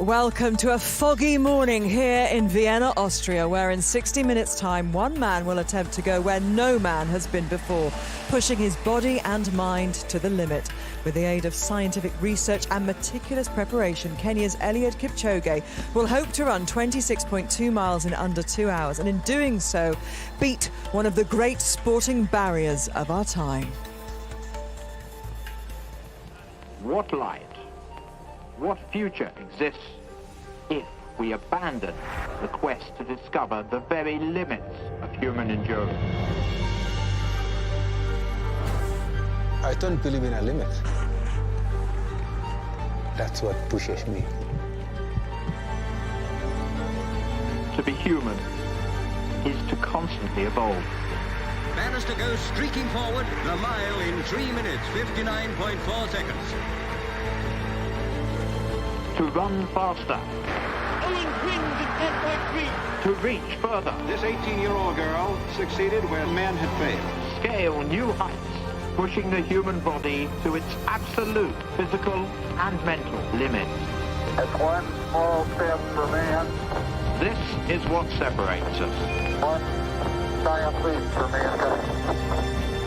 Welcome to a foggy morning here in Vienna, Austria, where in 60 minutes' time, one man will attempt to go where no man has been before, pushing his body and mind to the limit. With the aid of scientific research and meticulous preparation, Kenya's Eliud Kipchoge will hope to run 26.2 miles in under 2 hours, and in doing so, beat one of the great sporting barriers of our time. What light, what future exists if we abandon the quest to discover the very limits of human endurance? I don't believe in a limit. That's what pushes me. To be human is to constantly evolve. Bannister goes streaking forward the mile in 3 minutes, 59.4 seconds. To run faster. Owens wins in 10.3. To reach further. This 18-year-old girl succeeded where men had failed. Scale new heights, pushing the human body to its absolute physical and mental limits. It's one small step for man. This is what separates us. One giant leap for mankind.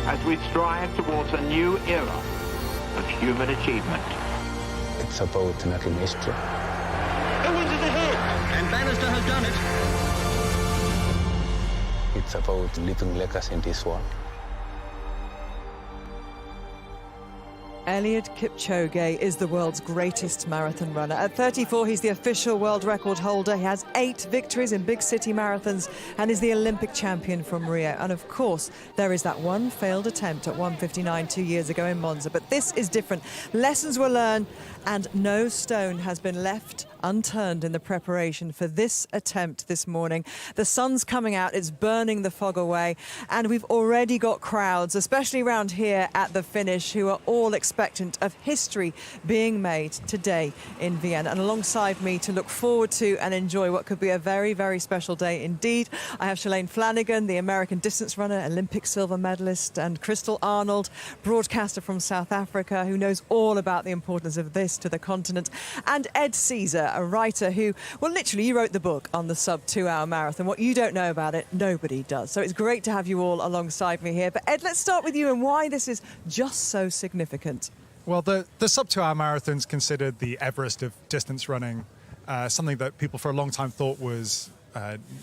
As we strive towards a new era of human achievement. It's about making history. Owens is ahead. And Bannister has done it. It's about leaving legacy in this world. Eliud Kipchoge is the world's greatest marathon runner. At 34, he's the official world record holder. He has 8 victories in big city marathons and is the Olympic champion from Rio. And of course, there is that one failed attempt at 1:59 2 years ago in Monza. But this is different. Lessons were learned and no stone has been left unturned in the preparation for this attempt this morning. The sun's coming out, it's burning the fog away, and we've already got crowds, especially around here at the finish, who are all expectant of history being made today in Vienna. And alongside me to look forward to and enjoy what could be a very, very special day indeed, I have Shalane Flanagan, the American distance runner, Olympic silver medalist, and Crystal Arnold, broadcaster from South Africa, who knows all about the importance of this to the continent, and Ed Caesar, a writer who, well, literally, you wrote the book on the sub 2 hour marathon. What you don't know about it, nobody does. So it's great to have you all alongside me here. But Ed, let's start with you and why this is just so significant. Well, the sub 2 hour marathon's considered the Everest of distance running, something that people for a long time thought was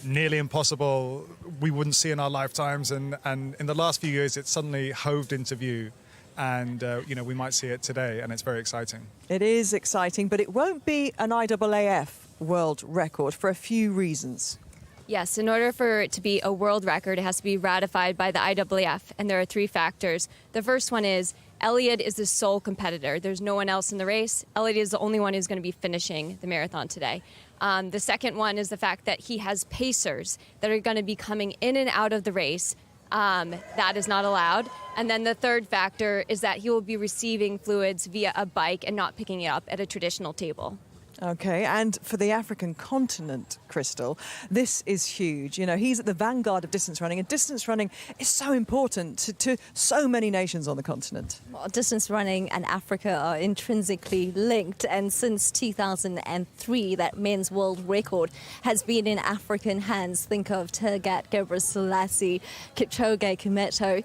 nearly impossible, we wouldn't see in our lifetimes. And in the last few years, it's suddenly hoved into view. And, we might see it today, and it's very exciting. It is exciting, but it won't be an IAAF world record for a few reasons. Yes, in order for it to be a world record, it has to be ratified by the IAAF, and there are 3 factors. The first one is Eliud is the sole competitor. There's no one else in the race. Eliud is the only one who's going to be finishing the marathon today. The second one is the fact that he has pacers that are going to be coming in and out of the race. That is not allowed. And then the third factor is that he will be receiving fluids via a bike and not picking it up at a traditional table. Okay, and for the African continent, Crystal, this is huge. You know, he's at the vanguard of distance running, and distance running is so important to so many nations on the continent. Well, distance running and Africa are intrinsically linked, and since 2003, that men's world record has been in African hands. Think of Tergat Gebrselassie, Kipchoge, Kimeto.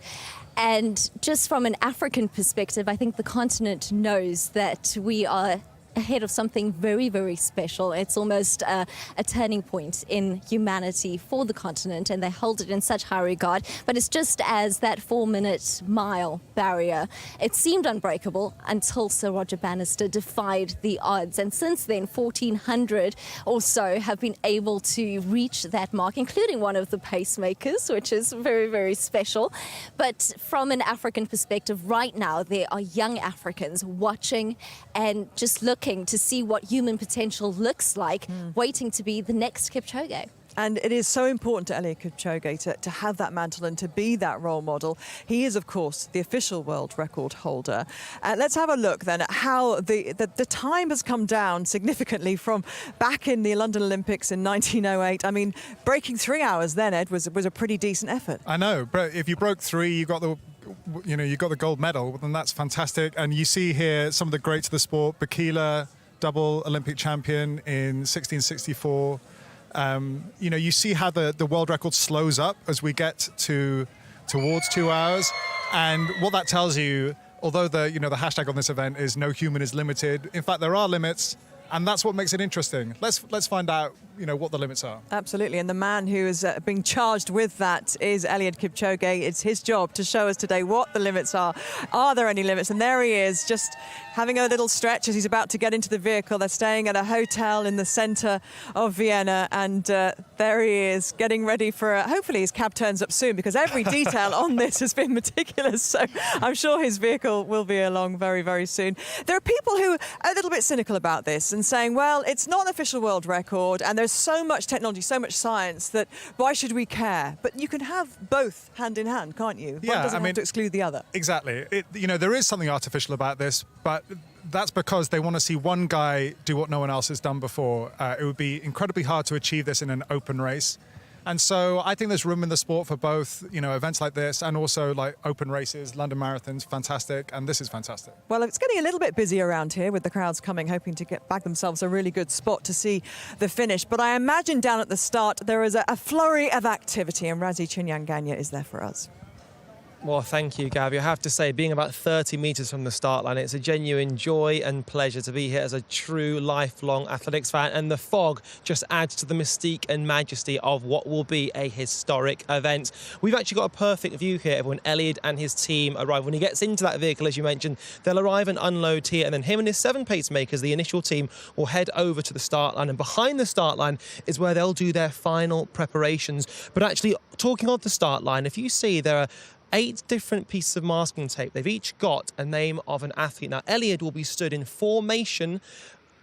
And just from an African perspective, I think the continent knows that we are ahead of something very, very special. It's almost a turning point in humanity for the continent, and they hold it in such high regard. But it's just as that 4-minute mile barrier, it seemed unbreakable until Sir Roger Bannister defied the odds. And since then, 1,400 or so have been able to reach that mark, including one of the pacemakers, which is very, very special. But from an African perspective, right now, there are young Africans watching and just looking to see what human potential looks like, waiting to be the next Kipchoge. And it is so important to Eliud Kipchoge to have that mantle and to be that role model. He is, of course, the official world record holder. Let's have a look then at how the time has come down significantly from back in the London Olympics in 1908. I mean, breaking 3 hours then, Ed, was a pretty decent effort. I know, but if you broke 3, you got the gold medal, then that's fantastic. And you see here some of the greats of the sport, Bakila, double Olympic champion in 1664. You know, you see how the world record slows up as we get towards 2 hours, and what that tells you, although the hashtag on this event is no human is limited, in fact there are limits. And that's what makes it interesting. Let's find out, what the limits are. Absolutely, and the man who is being charged with that is Eliud Kipchoge. It's his job to show us today what the limits are. Are there any limits? And there he is, just having a little stretch as he's about to get into the vehicle. They're staying at a hotel in the centre of Vienna, and there he is, getting ready for hopefully his cab turns up soon, because every detail on this has been meticulous, so I'm sure his vehicle will be along very, very soon. There are people who are a little bit cynical about this and saying, well, it's not an official world record, and there's so much technology, so much science, that why should we care? But you can have both hand in hand, can't you? Yeah, one doesn't have to exclude the other. Exactly. There is something artificial about this, but that's because they want to see one guy do what no one else has done before. It would be incredibly hard to achieve this in an open race. And so I think there's room in the sport for both, events like this and also like open races. London Marathon's fantastic, and this is fantastic. Well, it's getting a little bit busy around here with the crowds coming, hoping to get back themselves a really good spot to see the finish. But I imagine down at the start there is a flurry of activity, and Razi Chinyanganya is there for us. Well, thank you, Gabby. I have to say, being about 30 metres from the start line, it's a genuine joy and pleasure to be here as a true lifelong athletics fan. And the fog just adds to the mystique and majesty of what will be a historic event. We've actually got a perfect view here of when Eliud and his team arrive. When he gets into that vehicle, as you mentioned, they'll arrive and unload here. And then him and his 7 pacemakers, the initial team, will head over to the start line. And behind the start line is where they'll do their final preparations. But actually, talking of the start line, if you see there are 8 different pieces of masking tape. They've each got a name of an athlete. Now, Eliud will be stood in formation,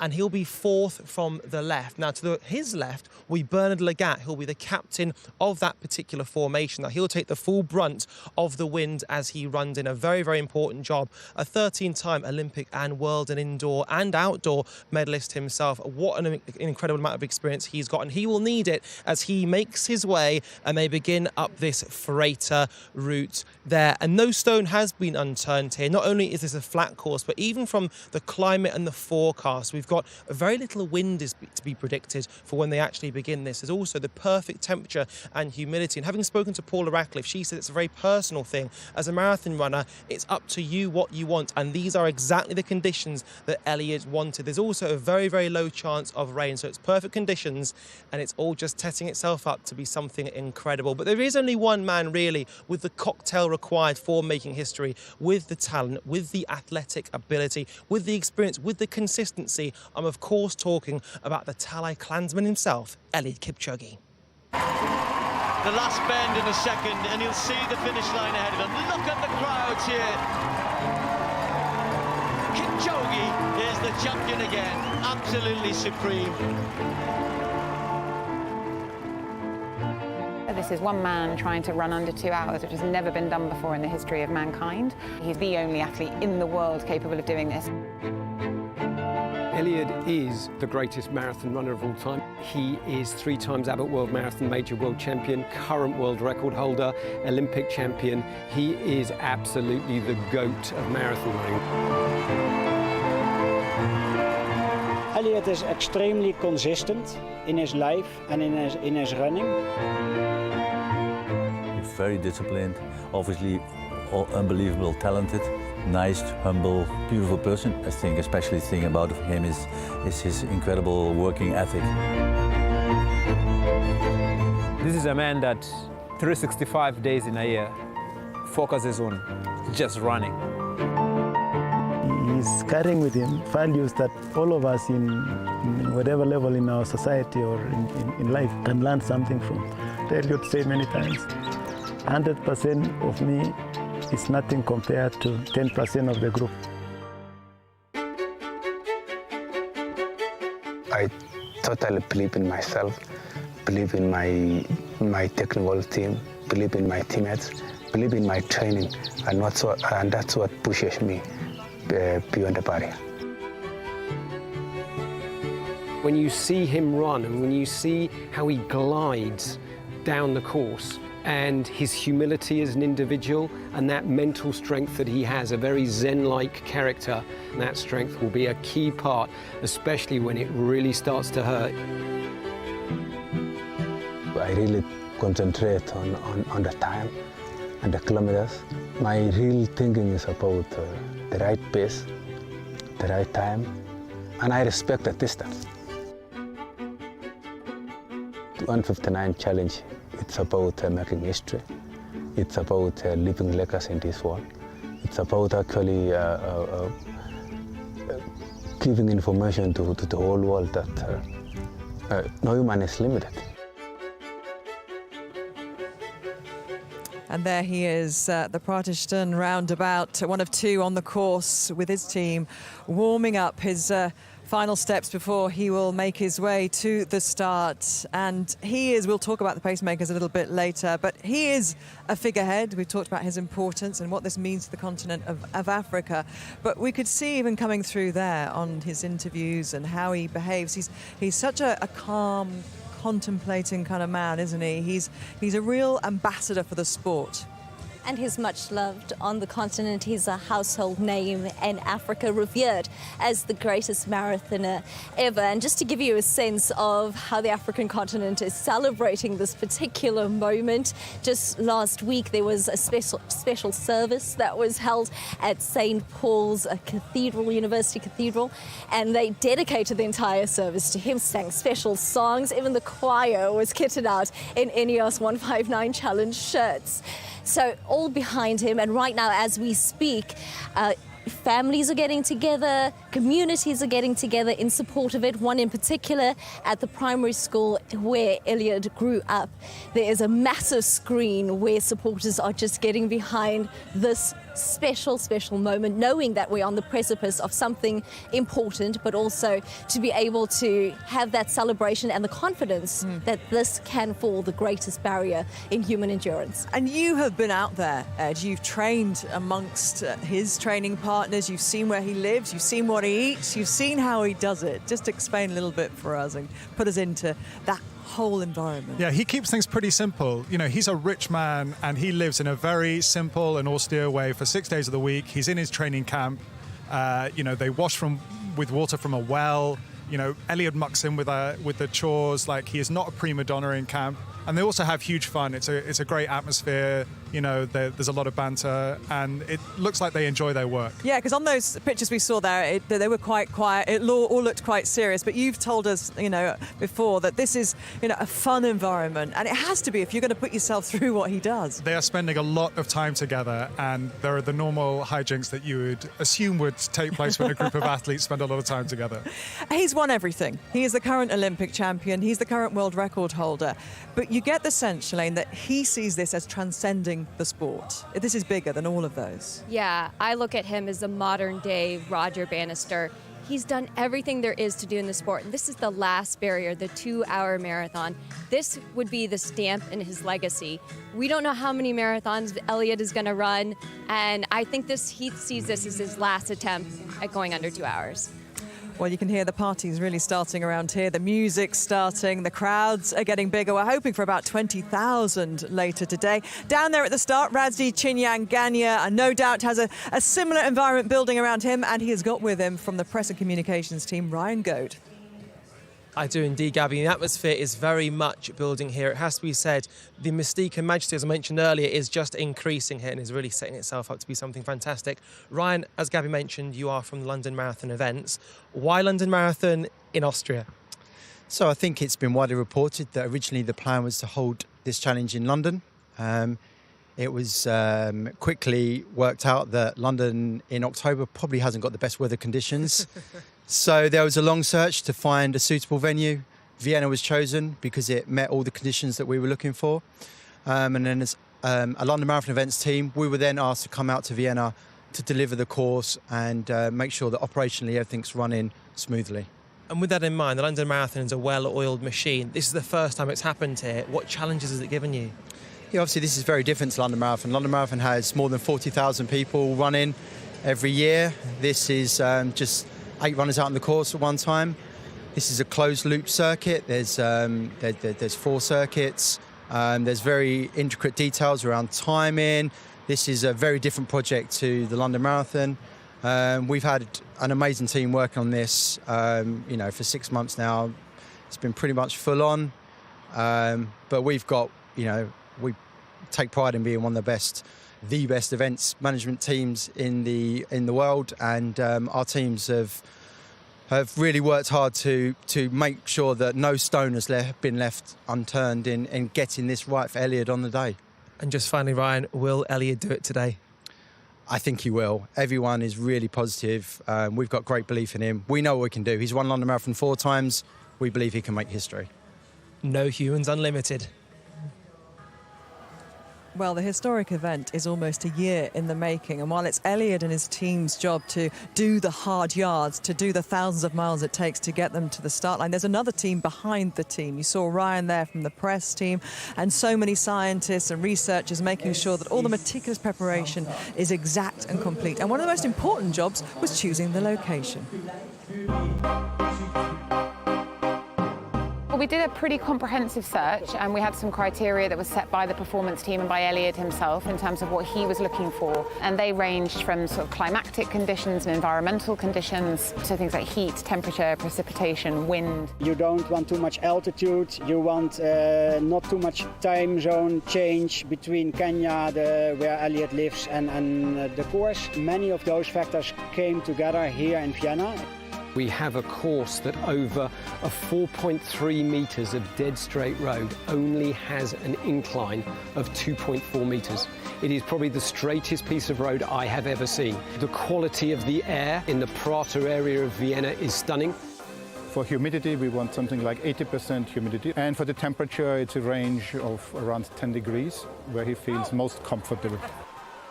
and he'll be 4th from the left. Now, to his left will be Bernard Lagat, who'll be the captain of that particular formation. Now, he'll take the full brunt of the wind as he runs in. A very, very important job. A 13-time Olympic and world and indoor and outdoor medalist himself. What an incredible amount of experience he's got, and he will need it as he makes his way and they begin up this freighter route there. And no stone has been unturned here. Not only is this a flat course, but even from the climate and the forecast, we've got a very little wind is to be predicted for when they actually begin this. There's also the perfect temperature and humidity. And having spoken to Paula Ratcliffe, she said it's a very personal thing. As a marathon runner, it's up to you what you want. And these are exactly the conditions that Eliud wanted. There's also a very, very low chance of rain. So it's perfect conditions, and it's all just setting itself up to be something incredible. But there is only one man really with the cocktail required for making history, with the talent, with the athletic ability, with the experience, with the consistency. I'm of course talking about the Talai clansman himself, Eliud Kipchoge. The last bend in a second, and you'll see the finish line ahead of him. Look at the crowds here. Kipchoge is the champion again, absolutely supreme. This is one man trying to run under 2 hours, which has never been done before in the history of mankind. He's the only athlete in the world capable of doing this. Eliud is the greatest marathon runner of all time. He is 3 times Abbott World Marathon Major World Champion, current world record holder, Olympic champion. He is absolutely the GOAT of marathon running. Eliud is extremely consistent in his life and in his running. He's very disciplined, obviously unbelievable talented. Nice, humble, beautiful person. I think especially the thing about him is his incredible working ethic. This is a man that 365 days in a year focuses on just running. He's carrying with him values that all of us in whatever level in our society or in life can learn something from. Eliud said many times, 100% of me is nothing compared to 10% of the group. I totally believe in myself, believe in my technical team, believe in my teammates, believe in my training, and that's what pushes me beyond the barrier. When you see him run and when you see how he glides down the course, and his humility as an individual and that mental strength that he has, a very Zen-like character. And that strength will be a key part, especially when it really starts to hurt. I really concentrate on the time and the kilometers. My real thinking is about the right pace, the right time, and I respect the distance. The 159 challenge, it's about making history. It's about leaving legacy in this world. It's about actually giving information to the whole world that no human is limited. And there he is, the Pratishthan roundabout, one of two on the course with his team, warming up his final steps before he will make his way to the start. And he is, we'll talk about the pacemakers a little bit later, but he is a figurehead. We've talked about his importance and what this means to the continent of Africa. But we could see even coming through there on his interviews and how he behaves. He's such a calm, contemplating kind of man, isn't he? He's a real ambassador for the sport. And he's much loved on the continent. He's a household name in Africa, revered as the greatest marathoner ever. And just to give you a sense of how the African continent is celebrating this particular moment, just last week there was a special service that was held at St. Paul's Cathedral, University Cathedral, and they dedicated the entire service to him, sang special songs. Even the choir was kitted out in INEOS 159 Challenge shirts. So all behind him, and right now as we speak, families are getting together, communities are getting together in support of it. One in particular at the primary school where Eliud grew up. There is a massive screen where supporters are just getting behind this special moment, knowing that we're on the precipice of something important, but also to be able to have that celebration and the confidence that this can fall the greatest barrier in human endurance. And you have been out there, Ed. You've trained amongst his training partners. You've seen where he lives. You've seen what he eats. You've seen how he does it. Just explain a little bit for us and put us into that whole environment. Yeah, he keeps things pretty simple. You know, he's a rich man and he lives in a very simple and austere way for 6 days of the week. He's in his training camp. You know, they wash with water from a well. You know, Eliud mucks in with the chores. Like, he is not a prima donna in camp. And they also have huge fun. It's a great atmosphere. You know, there's a lot of banter, and it looks like they enjoy their work. Yeah, because on those pictures we saw there, they were quite quiet. It all looked quite serious. But you've told us, you know, before that this is, you know, a fun environment, and it has to be if you're going to put yourself through what he does. They are spending a lot of time together, and there are the normal hijinks that you would assume would take place when a group of athletes spend a lot of time together. He's won everything. He is the current Olympic champion. He's the current world record holder. But you get the sense, Shalane, that he sees this as transcending the sport. This is bigger than all of those. Yeah, I look at him as a modern day Roger Bannister. He's done everything there is to do in the sport. And this is the last barrier, the 2-hour marathon. This would be the stamp in his legacy. We don't know how many marathons Eliud is going to run. And I think he sees this as his last attempt at going under 2 hours. Well, you can hear the parties really starting around here. The music's starting. The crowds are getting bigger. We're hoping for about 20,000 later today. Down there at the start, Radzi Chinyanganya, no doubt has a similar environment building around him, and he has got with him from the press and communications team, Ryan Goad. I do indeed, Gabby. The atmosphere is very much building here. It has to be said, the mystique and majesty, as I mentioned earlier, is just increasing here and is really setting itself up to be something fantastic. Ryan, as Gabby mentioned, you are from the London Marathon events. Why London Marathon in Austria? So I think it's been widely reported that originally the plan was to hold this challenge in London. It was quickly worked out that London in October probably hasn't got the best weather conditions. So there was a long search to find a suitable venue. Vienna was chosen because it met all the conditions that we were looking for. And then as a London Marathon events team, we were then asked to come out to Vienna to deliver the course and make sure that operationally everything's running smoothly. And with that in mind, the London Marathon is a well-oiled machine. This is the first time it's happened here. What challenges has it given you? Yeah, obviously this is very different to London Marathon. London Marathon has more than 40,000 people running every year. This is just 8 runners out on the course at one time. This is a closed-loop circuit. There's 4 circuits. There's very intricate details around timing. This is a very different project to the London Marathon. We've had an amazing team working on this, for 6 months now. It's been pretty much full on, but we've got, we take pride in being one of the best events management teams in the world, and our teams have really worked hard to make sure that no stone has been left unturned in getting this right for Eliud on the day. And just finally, Ryan, will Eliud do it today? I think he will. Everyone is really positive. We've got great belief in him. We know what we can do. He's won London Marathon 4 times. We believe he can make history. No humans unlimited. Well, the historic event is almost a year in the making, and while it's Eliud and his team's job to do the hard yards, to do the thousands of miles it takes to get them to the start line, there's another team behind the team. You saw Ryan there from the press team, and so many scientists and researchers making sure that all the meticulous preparation is exact and complete. And one of the most important jobs was choosing the location. We did a pretty comprehensive search, and we had some criteria that was set by the performance team and by Eliud himself in terms of what he was looking for. And they ranged from sort of climatic conditions and environmental conditions to things like heat, temperature, precipitation, wind. You don't want too much altitude. You want not too much time zone change between Kenya, where Eliud lives, and the course. Many of those factors came together here in Vienna. We have a course that over a 4.3 metres of dead straight road only has an incline of 2.4 metres. It is probably the straightest piece of road I have ever seen. The quality of the air in the Prater area of Vienna is stunning. For humidity, we want something like 80% humidity. And for the temperature, it's a range of around 10 degrees, where he feels most comfortable.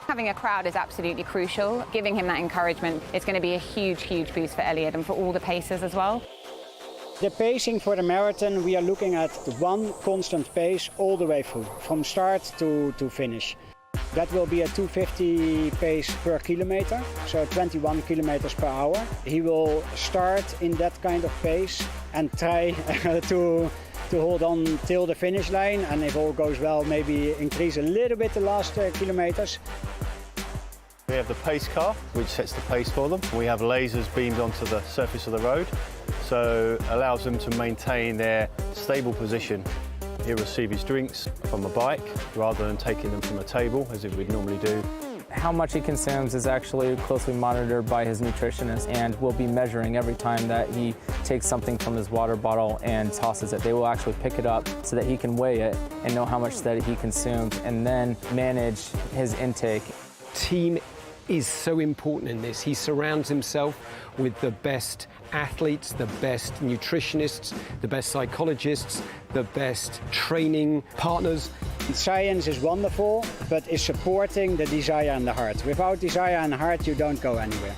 Having a crowd is absolutely crucial. Giving him that encouragement is going to be a huge, huge boost for Eliud and for all the pacers as well. The pacing for the marathon, we are looking at one constant pace all the way through, from start to finish. That will be a 250 pace per kilometer, so 21 kilometers per hour. He will start in that kind of pace and try to hold on till the finish line, and if all goes well, maybe increase a little bit the last kilometers. We have the pace car, which sets the pace for them. We have lasers beamed onto the surface of the road, so allows them to maintain their stable position. He'll receive his drinks from a bike rather than taking them from a table, as it would normally do. How much he consumes is actually closely monitored by his nutritionist, and we'll be measuring every time that he takes something from his water bottle and tosses it. They will actually pick it up so that he can weigh it and know how much that he consumed and then manage his intake. Team is so important in this. He surrounds himself with the best athletes, the best nutritionists, the best psychologists, the best training partners. Science is wonderful, but is supporting the desire and the heart. Without desire and heart, you don't go anywhere.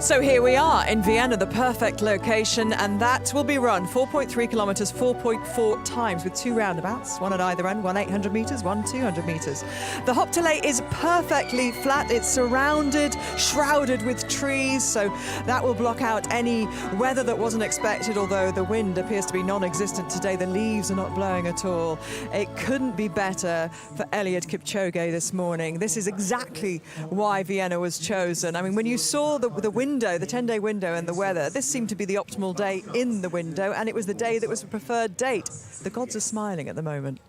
So here we are in Vienna, the perfect location, and that will be run 4.3 kilometres, 4.4 times with 2 roundabouts, one at either end, one 800 metres, one 200 metres. The Hauptallee is perfectly flat. It's surrounded, shrouded with trees, so that will block out any weather that wasn't expected, although the wind appears to be non-existent today. The leaves are not blowing at all. It couldn't be better for Eliud Kipchoge this morning. This is exactly why Vienna was chosen. I mean, when you saw the window, the 10-day window and the weather, this seemed to be the optimal day in the window, and it was the day that was the preferred date. The gods are smiling at the moment.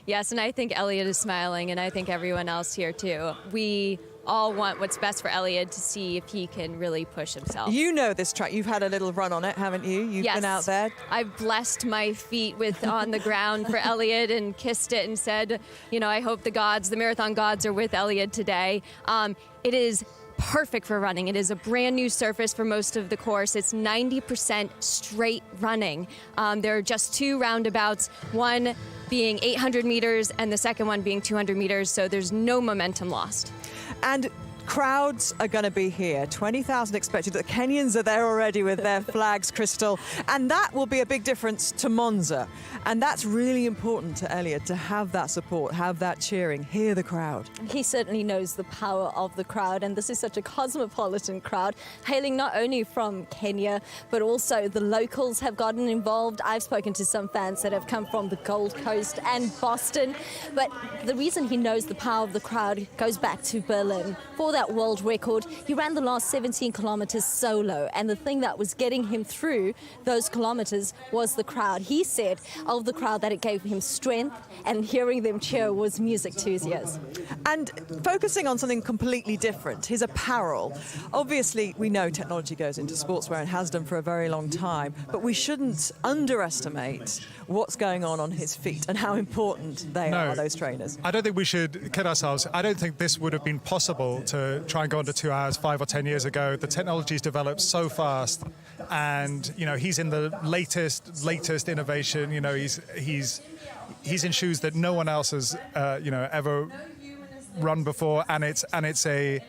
Yes, and I think Eliud is smiling, and I think everyone else here too. We all want what's best for Eliud to see if he can really push himself. You know this track. You've had a little run on it, haven't you? You've been out there. I've blessed my feet on the ground for Eliud and kissed it and said, I hope the marathon gods are with Eliud today. It is perfect for running. It is a brand new surface for most of the course. It's 90% straight running. There are just 2 roundabouts, one being 800 meters and the second one being 200 meters, so there's no momentum lost. And crowds are going to be here. 20,000 expected. The Kenyans are there already with their flags, Crystal. And that will be a big difference to Monza. And that's really important to Eliud, to have that support, have that cheering, hear the crowd. He certainly knows the power of the crowd, and this is such a cosmopolitan crowd, hailing not only from Kenya, but also the locals have gotten involved. I've spoken to some fans that have come from the Gold Coast and Boston, but the reason he knows the power of the crowd goes back to Berlin. For that world record, he ran the last 17 kilometers solo, and the thing that was getting him through those kilometers was the crowd. He said of the crowd that it gave him strength, and hearing them cheer was music to his ears. And focusing on something completely different, his apparel. Obviously, we know technology goes into sportswear and has done for a very long time, but we shouldn't underestimate what's going on his feet and how important they are, those trainers. I don't think we should kid ourselves. I don't think this would have been possible to try and go under 2 hours 5 or 10 years ago. The technology's developed so fast, and he's in the latest innovation. He's in shoes that no one else has ever run before, and it's a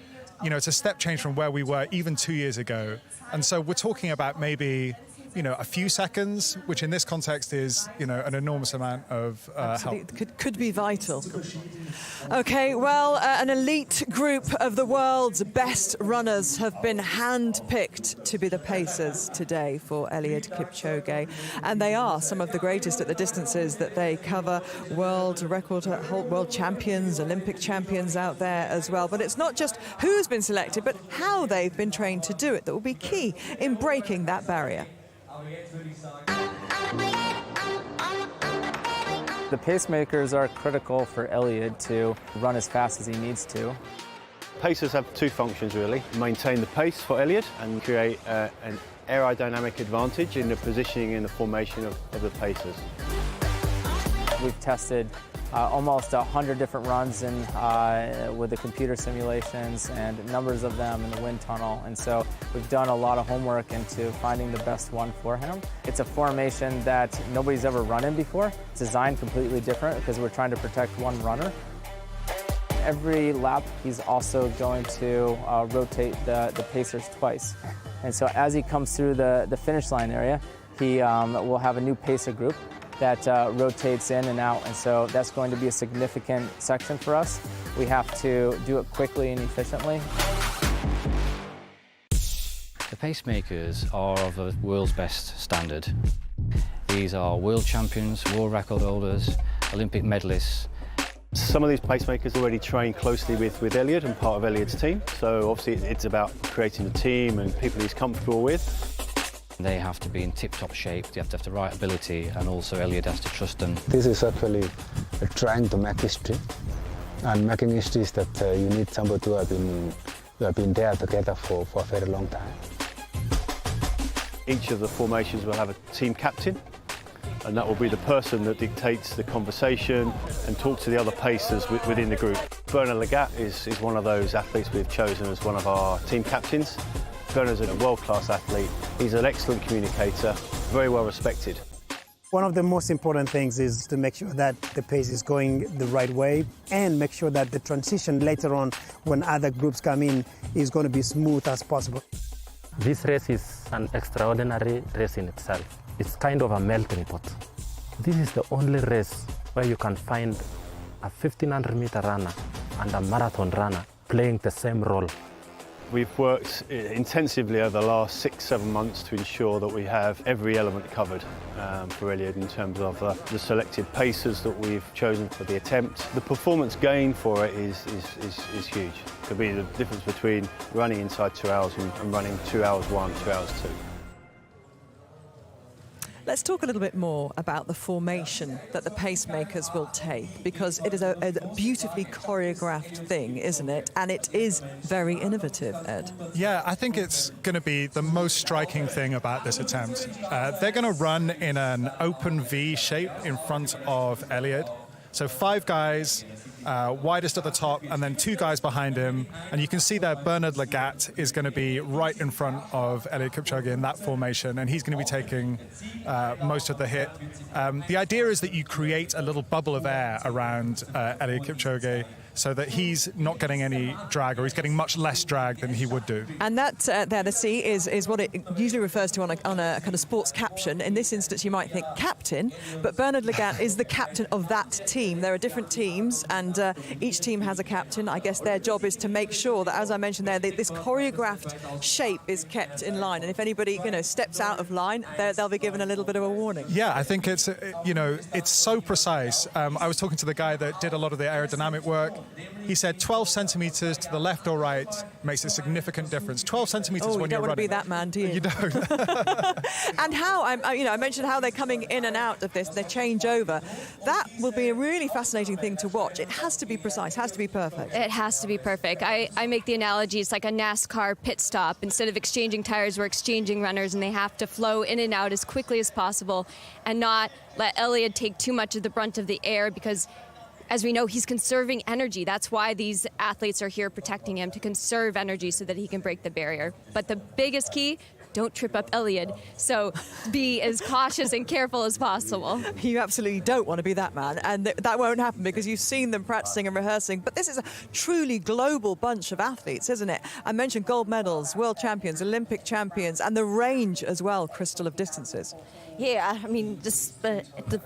step change from where we were even 2 years ago. And so we're talking about maybe a few seconds, which in this context is an enormous amount of help. Could be vital. Okay, well, an elite group of the world's best runners have been hand-picked to be the pacers today for Eliud Kipchoge, and they are some of the greatest at the distances that they cover. World record, world champions, Olympic champions out there as well. But it's not just who's been selected, but how they've been trained to do it that will be key in breaking that barrier. The pacemakers are critical for Eliud to run as fast as he needs to. Pacers have two functions really: maintain the pace for Eliud and create an aerodynamic advantage in the positioning and the formation of the pacers. We've tested almost 100 different runs with the computer simulations, and numbers of them in the wind tunnel. And so we've done a lot of homework into finding the best one for him. It's a formation that nobody's ever run in before. It's designed completely different because we're trying to protect one runner. Every lap, he's also going to rotate the pacers twice. And so as he comes through the finish line area, he will have a new pacer group that rotates in and out, and so that's going to be a significant section for us. We have to do it quickly and efficiently. The pacemakers are of the world's best standard. These are world champions, world record holders, Olympic medalists. Some of these pacemakers already train closely with Eliud and part of Eliud's team, so obviously it's about creating a team and people he's comfortable with. They have to be in tip-top shape, they have to have the right ability, and also Eliud has to trust them. This is actually trying to make history, and making history is that you need somebody who have been there together for a very long time. Each of the formations will have a team captain, and that will be the person that dictates the conversation and talks to the other pacers within the group. Bernard Lagat is one of those athletes we've chosen as one of our team captains. Bernard's a world-class athlete. He's an excellent communicator, very well respected. One of the most important things is to make sure that the pace is going the right way and make sure that the transition later on when other groups come in is going to be smooth as possible. This race is an extraordinary race in itself. It's kind of a melting pot. This is the only race where you can find a 1500-meter runner and a marathon runner playing the same role. We've worked intensively over the last 6-7 months to ensure that we have every element covered for Eliud in terms of the selected pacers that we've chosen for the attempt. The performance gain for it is huge. It could be the difference between running inside 2 hours and running 2 hours 1, 2 hours 2. Let's talk a little bit more about the formation that the pacemakers will take, because it is a beautifully choreographed thing, isn't it? And it is very innovative, Ed. Yeah, I think it's going to be the most striking thing about this attempt. They're going to run in an open V shape in front of Eliud. So 5 guys, widest at the top, and then 2 guys behind him. And you can see that Bernard Lagat is going to be right in front of Eliud Kipchoge in that formation, and he's going to be taking most of the hit. The idea is that you create a little bubble of air around Eliud Kipchoge. so that he's not getting any drag, or he's getting much less drag than he would do. And that there, the C, is what it usually refers to on a kind of sports caption. In this instance, you might think captain, but Bernard Lagat is the captain of that team. There are different teams, and each team has a captain. I guess their job is to make sure that, as I mentioned there, this choreographed shape is kept in line. And if anybody, steps out of line, they'll be given a little bit of a warning. Yeah, I think it's, it's so precise. I was talking to the guy that did a lot of the aerodynamic work. He said 12 centimetres to the left or right makes a significant difference. 12 centimetres when you're running. You don't want to be that man, do you? You don't. And how, I mentioned how they're coming in and out of this, their changeover. That will be a really fascinating thing to watch. It has to be precise, has to be perfect. It has to be perfect. I make the analogy, it's like a NASCAR pit stop. Instead of exchanging tires, we're exchanging runners, and they have to flow in and out as quickly as possible and not let Eliud take too much of the brunt of the air, because as we know, he's conserving energy. That's why these athletes are here protecting him, to conserve energy so that he can break the barrier. But the biggest key, don't trip up Eliud. So be as cautious and careful as possible. You absolutely don't want to be that man, and that won't happen because you've seen them practicing and rehearsing. But this is a truly global bunch of athletes, isn't it? I mentioned gold medals, world champions, Olympic champions, and the range as well, Crystal, of distances. Yeah, I mean, just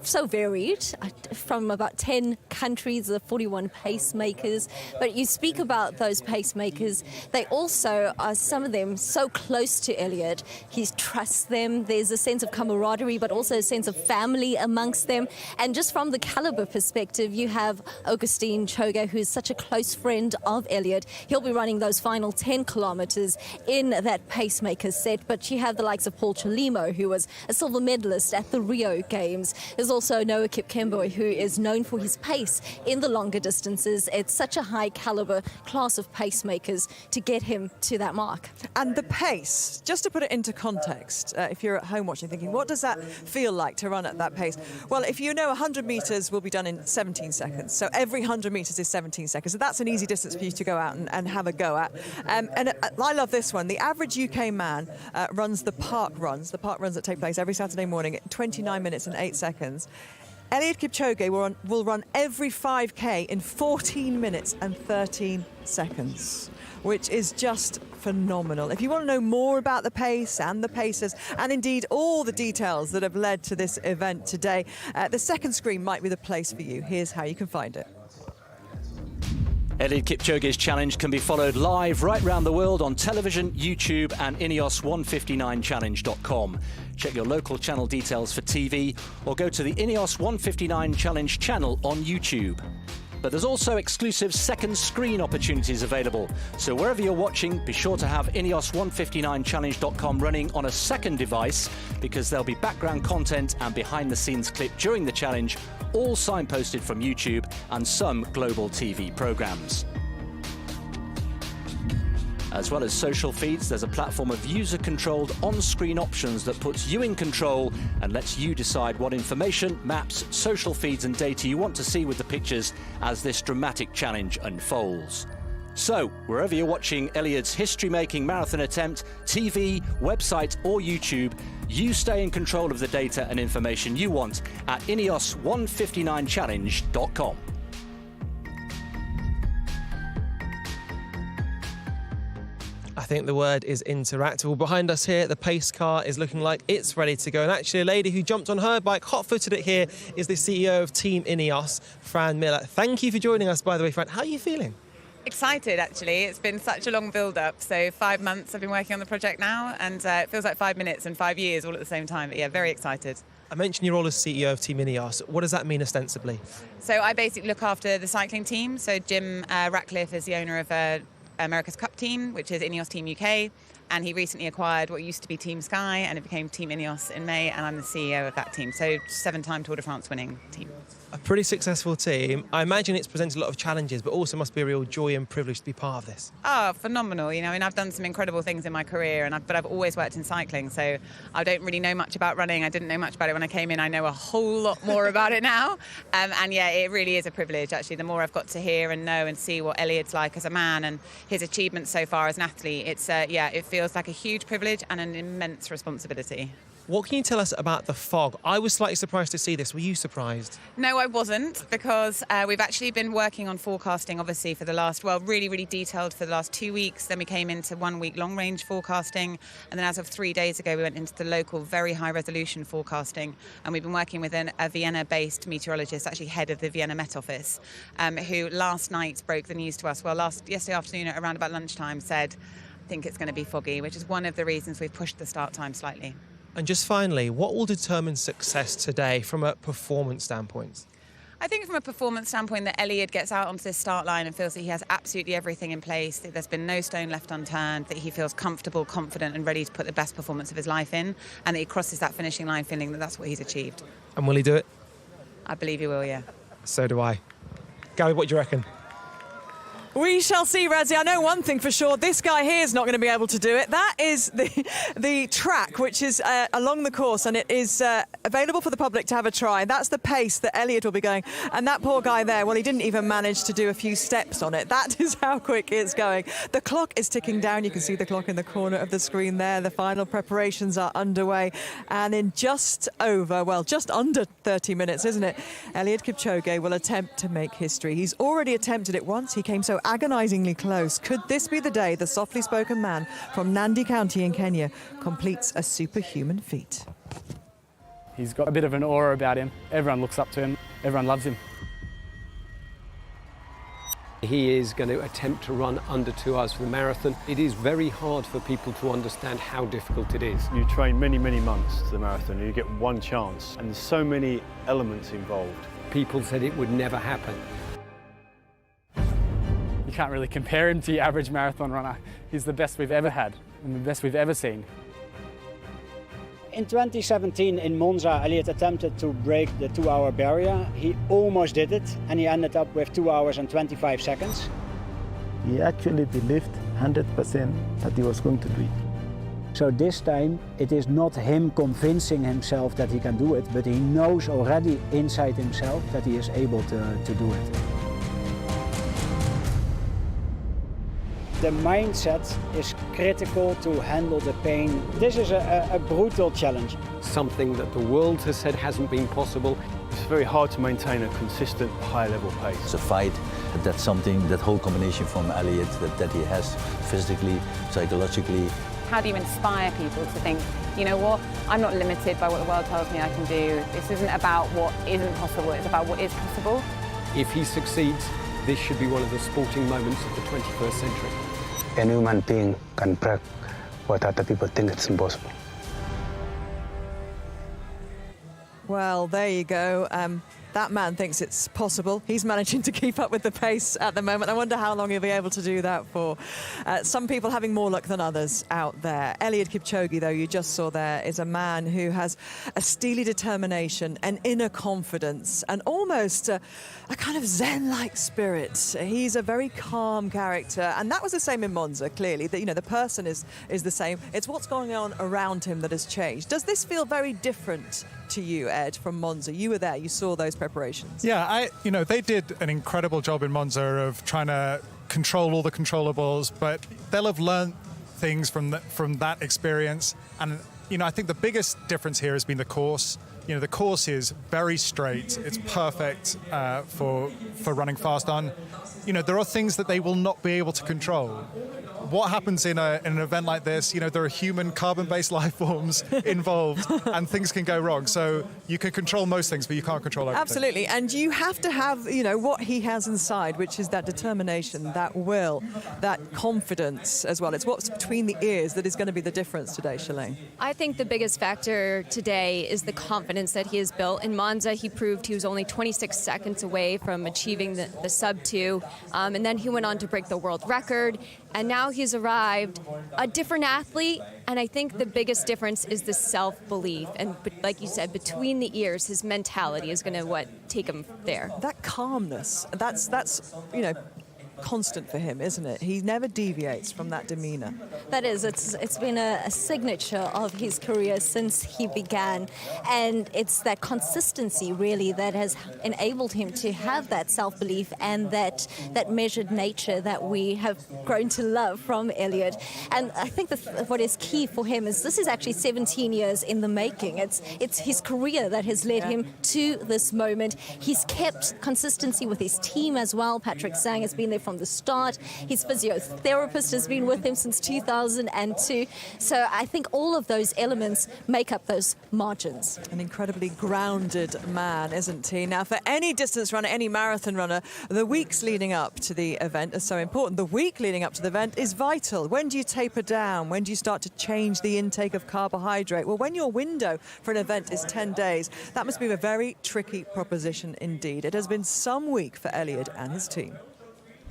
so varied, from about 10 countries, 41 pacemakers. But you speak about those pacemakers, they also are, some of them, so close to Eliud. He trusts them. There's a sense of camaraderie, but also a sense of family amongst them. And just from the caliber perspective, you have Augustine Kipchoge, who is such a close friend of Eliud. He'll be running those final 10 kilometers in that pacemaker set. But you have the likes of Paul Chelimo, who was a silver medalist at the Rio Games. There's also Noah Kipchoge, who is known for his pace in the longer distances. It's such a high caliber class of pacemakers to get him to that mark. And the pace, just to put it into context, if you're at home watching, thinking, what does that feel like to run at that pace? Well, if you know 100 metres will be done in 17 seconds, so every 100 metres is 17 seconds. So that's an easy distance for you to go out and have a go at. And I love this one. The average UK man runs the park runs that take place every Saturday morning at 29 minutes and 8 seconds. Eliud Kipchoge will run every 5K in 14 minutes and 13 seconds, which is just phenomenal. If you want to know more about the pace and the pacers, and indeed all the details that have led to this event today, the second screen might be the place for you. Here's how you can find it. Eliud Kipchoge's challenge can be followed live right around the world on television, YouTube and INEOS159challenge.com. Check your local channel details for TV or go to the INEOS 159 Challenge channel on YouTube. But there's also exclusive second screen opportunities available. So wherever you're watching, be sure to have INEOS159challenge.com running on a second device, because there'll be background content and behind-the-scenes clip during the challenge, all signposted from YouTube and some global TV programs. As well as social feeds, there's a platform of user-controlled on-screen options that puts you in control and lets you decide what information, maps, social feeds and data you want to see with the pictures as this dramatic challenge unfolds. So, wherever you're watching Eliud's history-making marathon attempt, TV, website or YouTube, you stay in control of the data and information you want at INEOS159challenge.com. I think the word is interactable. Behind us here, the pace car is looking like it's ready to go. And actually, a lady who jumped on her bike, hot-footed it here, is the CEO of Team INEOS, Fran Miller. Thank you for joining us, by the way, Fran. How are you feeling? Excited, actually. It's been such a long build-up. So 5 months I've been working on the project now, and it feels like 5 minutes and 5 years all at the same time. But yeah, very excited. I mentioned your role as CEO of Team INEOS. What does that mean ostensibly? So I basically look after the cycling team. So Jim Ratcliffe is the owner of America's Cup team, which is INEOS Team UK, and he recently acquired what used to be Team Sky, and it became Team INEOS in May, and I'm the CEO of that team. So 7-time Tour de France winning team. A pretty successful team. I imagine it's presented a lot of challenges, but also must be a real joy and privilege to be part of this. Oh, phenomenal. You know, I mean, I've done some incredible things in my career, but I've always worked in cycling, so I don't really know much about running. I didn't know much about it when I came in. I know a whole lot more about it now. And yeah, it really is a privilege, actually. The more I've got to hear and know and see what Eliud's like as a man and his achievements so far as an athlete, it's, it feels like a huge privilege and an immense responsibility. What can you tell us about the fog? I was slightly surprised to see this. Were you surprised? No, I wasn't, because we've actually been working on forecasting, obviously, for the last, really, really detailed for the last 2 weeks. Then we came into 1 week long-range forecasting. And then as of 3 days ago, we went into the local, very high-resolution forecasting. And we've been working with a Vienna-based meteorologist, actually head of the Vienna Met Office, who last night broke the news to us. Well, yesterday afternoon, at around about lunchtime, said, I think it's going to be foggy, which is one of the reasons we've pushed the start time slightly. And just finally, what will determine success today from a performance standpoint? I think from a performance standpoint that Eliud gets out onto this start line and feels that he has absolutely everything in place, that there's been no stone left unturned, that he feels comfortable, confident and ready to put the best performance of his life in, and that he crosses that finishing line feeling that that's what he's achieved. And will he do it? I believe he will, yeah. So do I. Gabby, what do you reckon? We shall see, Razzie. I know one thing for sure. This guy here is not going to be able to do it. That is the track, which is along the course, and it is available for the public to have a try. That's the pace that Eliud will be going. And that poor guy there, well, he didn't even manage to do a few steps on it. That is how quick it's going. The clock is ticking down. You can see the clock in the corner of the screen there. The final preparations are underway. And in just under 30 minutes, isn't it? Eliud Kipchoge will attempt to make history. He's already attempted it once. He came so agonisingly close. Could this be the day the softly spoken man from Nandi County in Kenya completes a superhuman feat? He's got a bit of an aura about him. Everyone looks up to him. Everyone loves him. He is going to attempt to run under 2 hours for the marathon. It is very hard for people to understand how difficult it is. You train many, many months to the marathon, and you get one chance, and there's so many elements involved. People said it would never happen. You can't really compare him to your average marathon runner. He's the best we've ever had and the best we've ever seen. In 2017 in Monza, Eliud attempted to break the 2-hour barrier. He almost did it, and he ended up with 2 hours and 25 seconds. He actually believed 100% that he was going to do it. So this time, it is not him convincing himself that he can do it, but he knows already inside himself that he is able to do it. The mindset is critical to handle the pain. This is a brutal challenge. Something that the world has said hasn't been possible. It's very hard to maintain a consistent high-level pace. It's a fight. That's something, that whole combination from Eliud that he has physically, psychologically. How do you inspire people to think, you know what, I'm not limited by what the world tells me I can do. This isn't about what isn't possible, it's about what is possible. If he succeeds, this should be one of the sporting moments of the 21st century. Any human being can break what other people think it's impossible. Well, there you go. That man thinks it's possible. He's managing to keep up with the pace at the moment. I wonder how long he'll be able to do that for. Some people having more luck than others out there. Eliud Kipchoge, though, you just saw there, is a man who has a steely determination, an inner confidence, and almost a kind of Zen-like spirit. He's a very calm character, and that was the same in Monza, clearly. That, you know, the person is the same. It's what's going on around him that has changed. Does this feel very different to you, Ed, from Monza? You were there, you saw those preparations. Yeah, they did an incredible job in Monza of trying to control all the controllables, but they'll have learned things from that experience. And, I think the biggest difference here has been the course. The course is very straight. It's perfect for running fast on. There are things that they will not be able to control. What happens in an event like this, there are human carbon-based life forms involved and things can go wrong. So you can control most things, but you can't control everything. Absolutely. And you have to have, what he has inside, which is that determination, that will, that confidence as well. It's what's between the ears that is going to be the difference today, Shalane. I think the biggest factor today is the confidence that he has built. In Monza, he proved he was only 26 seconds away from achieving the sub-2. And then he went on to break the world record. And now he's arrived a different athlete, and I think the biggest difference is the self-belief. And like you said, between the ears, his mentality is going to take him there. That calmness, that's constant for him, isn't it? He never deviates from that demeanour. That is, it's been a signature of his career since he began, and it's that consistency really that has enabled him to have that self-belief and that measured nature that we have grown to love from Eliud. And I think what is key for him is this is actually 17 years in the making. It's his career that has led him to this moment. He's kept consistency with his team as well. Patrick Sang has been there from the start. His physiotherapist has been with him since 2002. So I think all of those elements make up those margins. An incredibly grounded man, isn't he? Now, for any distance runner, any marathon runner, the weeks leading up to the event are so important. The week leading up to the event is vital. When do you taper down? When do you start to change the intake of carbohydrate? Well, when your window for an event is 10 days, that must be a very tricky proposition indeed. It has been some week for Eliud and his team.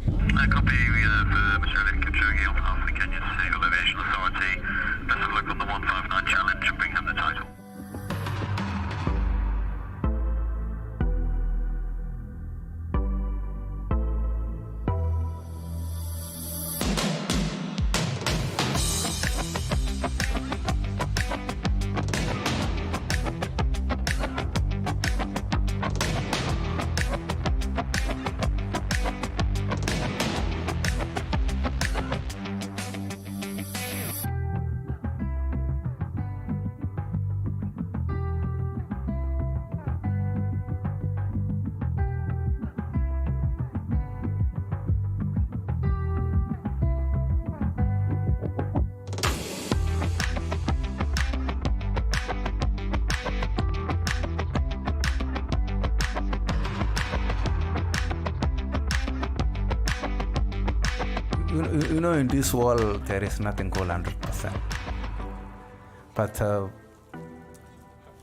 Copy, we have Mr. Eliud Kipchoge on behalf of the Kenyan Civil Aviation Authority. Best of luck on the 159 challenge and bring him the title. You know, in this world, there is nothing called 100%. But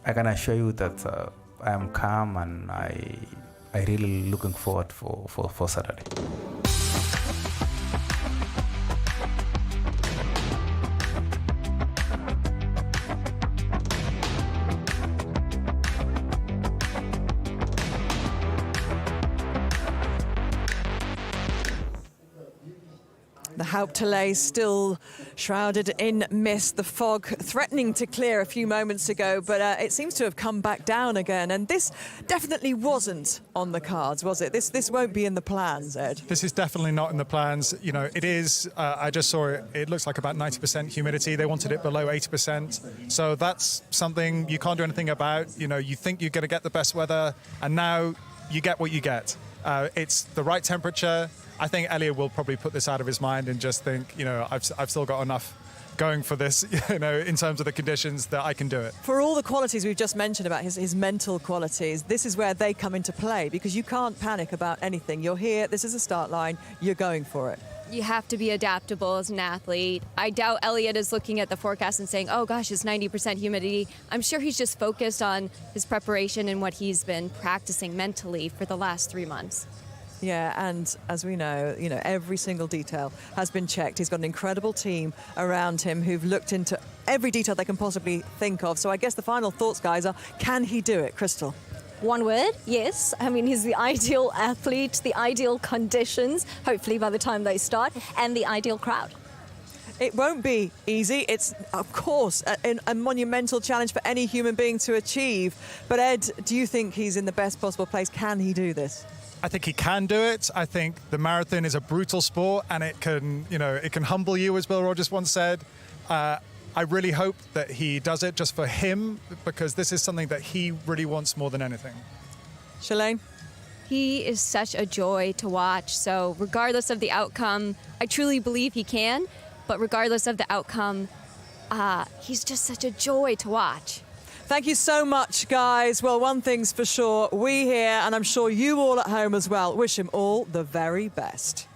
I can assure you that I am calm and I really looking forward for Saturday. The Hauptallee still shrouded in mist, the fog threatening to clear a few moments ago, but it seems to have come back down again. And this definitely wasn't on the cards, was it? This won't be in the plans, Ed. This is definitely not in the plans. You know, it is, I just saw it, it looks like about 90% humidity. They wanted it below 80%. So that's something you can't do anything about. You know, you think you're going to get the best weather, and now you get what you get. It's the right temperature. I think Eliud will probably put this out of his mind and just think, you know, I've still got enough going for this, you know, in terms of the conditions that I can do it. For all the qualities we've just mentioned about his mental qualities, this is where they come into play, because you can't panic about anything. You're here, this is a start line, you're going for it. You have to be adaptable as an athlete. I doubt Eliud is looking at the forecast and saying, oh gosh, it's 90% humidity. I'm sure he's just focused on his preparation and what he's been practicing mentally for the last 3 months. Yeah, and as we know, every single detail has been checked. He's got an incredible team around him who've looked into every detail they can possibly think of. So I guess the final thoughts, guys, are, can he do it, Crystal? One word, yes. I mean, he's the ideal athlete, the ideal conditions, hopefully by the time they start, and the ideal crowd. It won't be easy. It's, of course, a monumental challenge for any human being to achieve. But Ed, do you think he's in the best possible place? Can he do this? I think he can do it. I think the marathon is a brutal sport, and it can, it can humble you, as Bill Rogers once said. I really hope that he does it just for him, because this is something that he really wants more than anything. Shalane? He is such a joy to watch. So regardless of the outcome, I truly believe he can. But regardless of the outcome, he's just such a joy to watch. Thank you so much, guys. Well, one thing's for sure, we here, and I'm sure you all at home as well, wish him all the very best.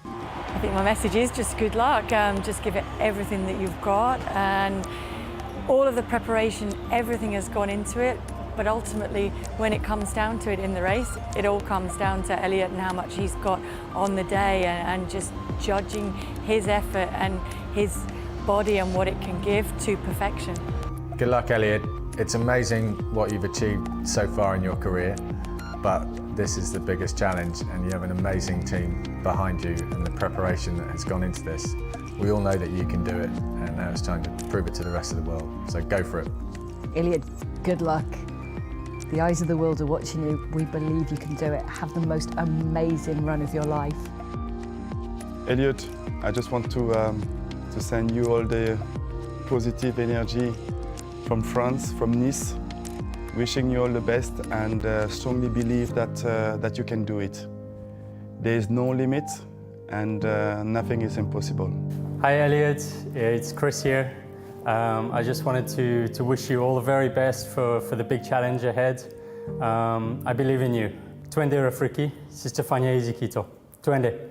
I think my message is just good luck. Just give it everything that you've got, and all of the preparation, everything has gone into it. But ultimately, when it comes down to it in the race, it all comes down to Eliud and how much he's got on the day, and just judging his effort and his body and what it can give to perfection. Good luck, Eliud. It's amazing what you've achieved so far in your career, but this is the biggest challenge and you have an amazing team behind you and the preparation that has gone into this. We all know that you can do it and now it's time to prove it to the rest of the world. So go for it. Eliud, good luck. The eyes of the world are watching you. We believe you can do it. Have the most amazing run of your life. Eliud, I just want to send you all the positive energy from France, from Nice. Wishing you all the best and strongly believe that you can do it. There is no limit and nothing is impossible. Hi Eliud, it's Chris here. I just wanted to wish you all the very best for the big challenge ahead. I believe in you. Twende rafiki, sistafanya hizi kitu. Twende.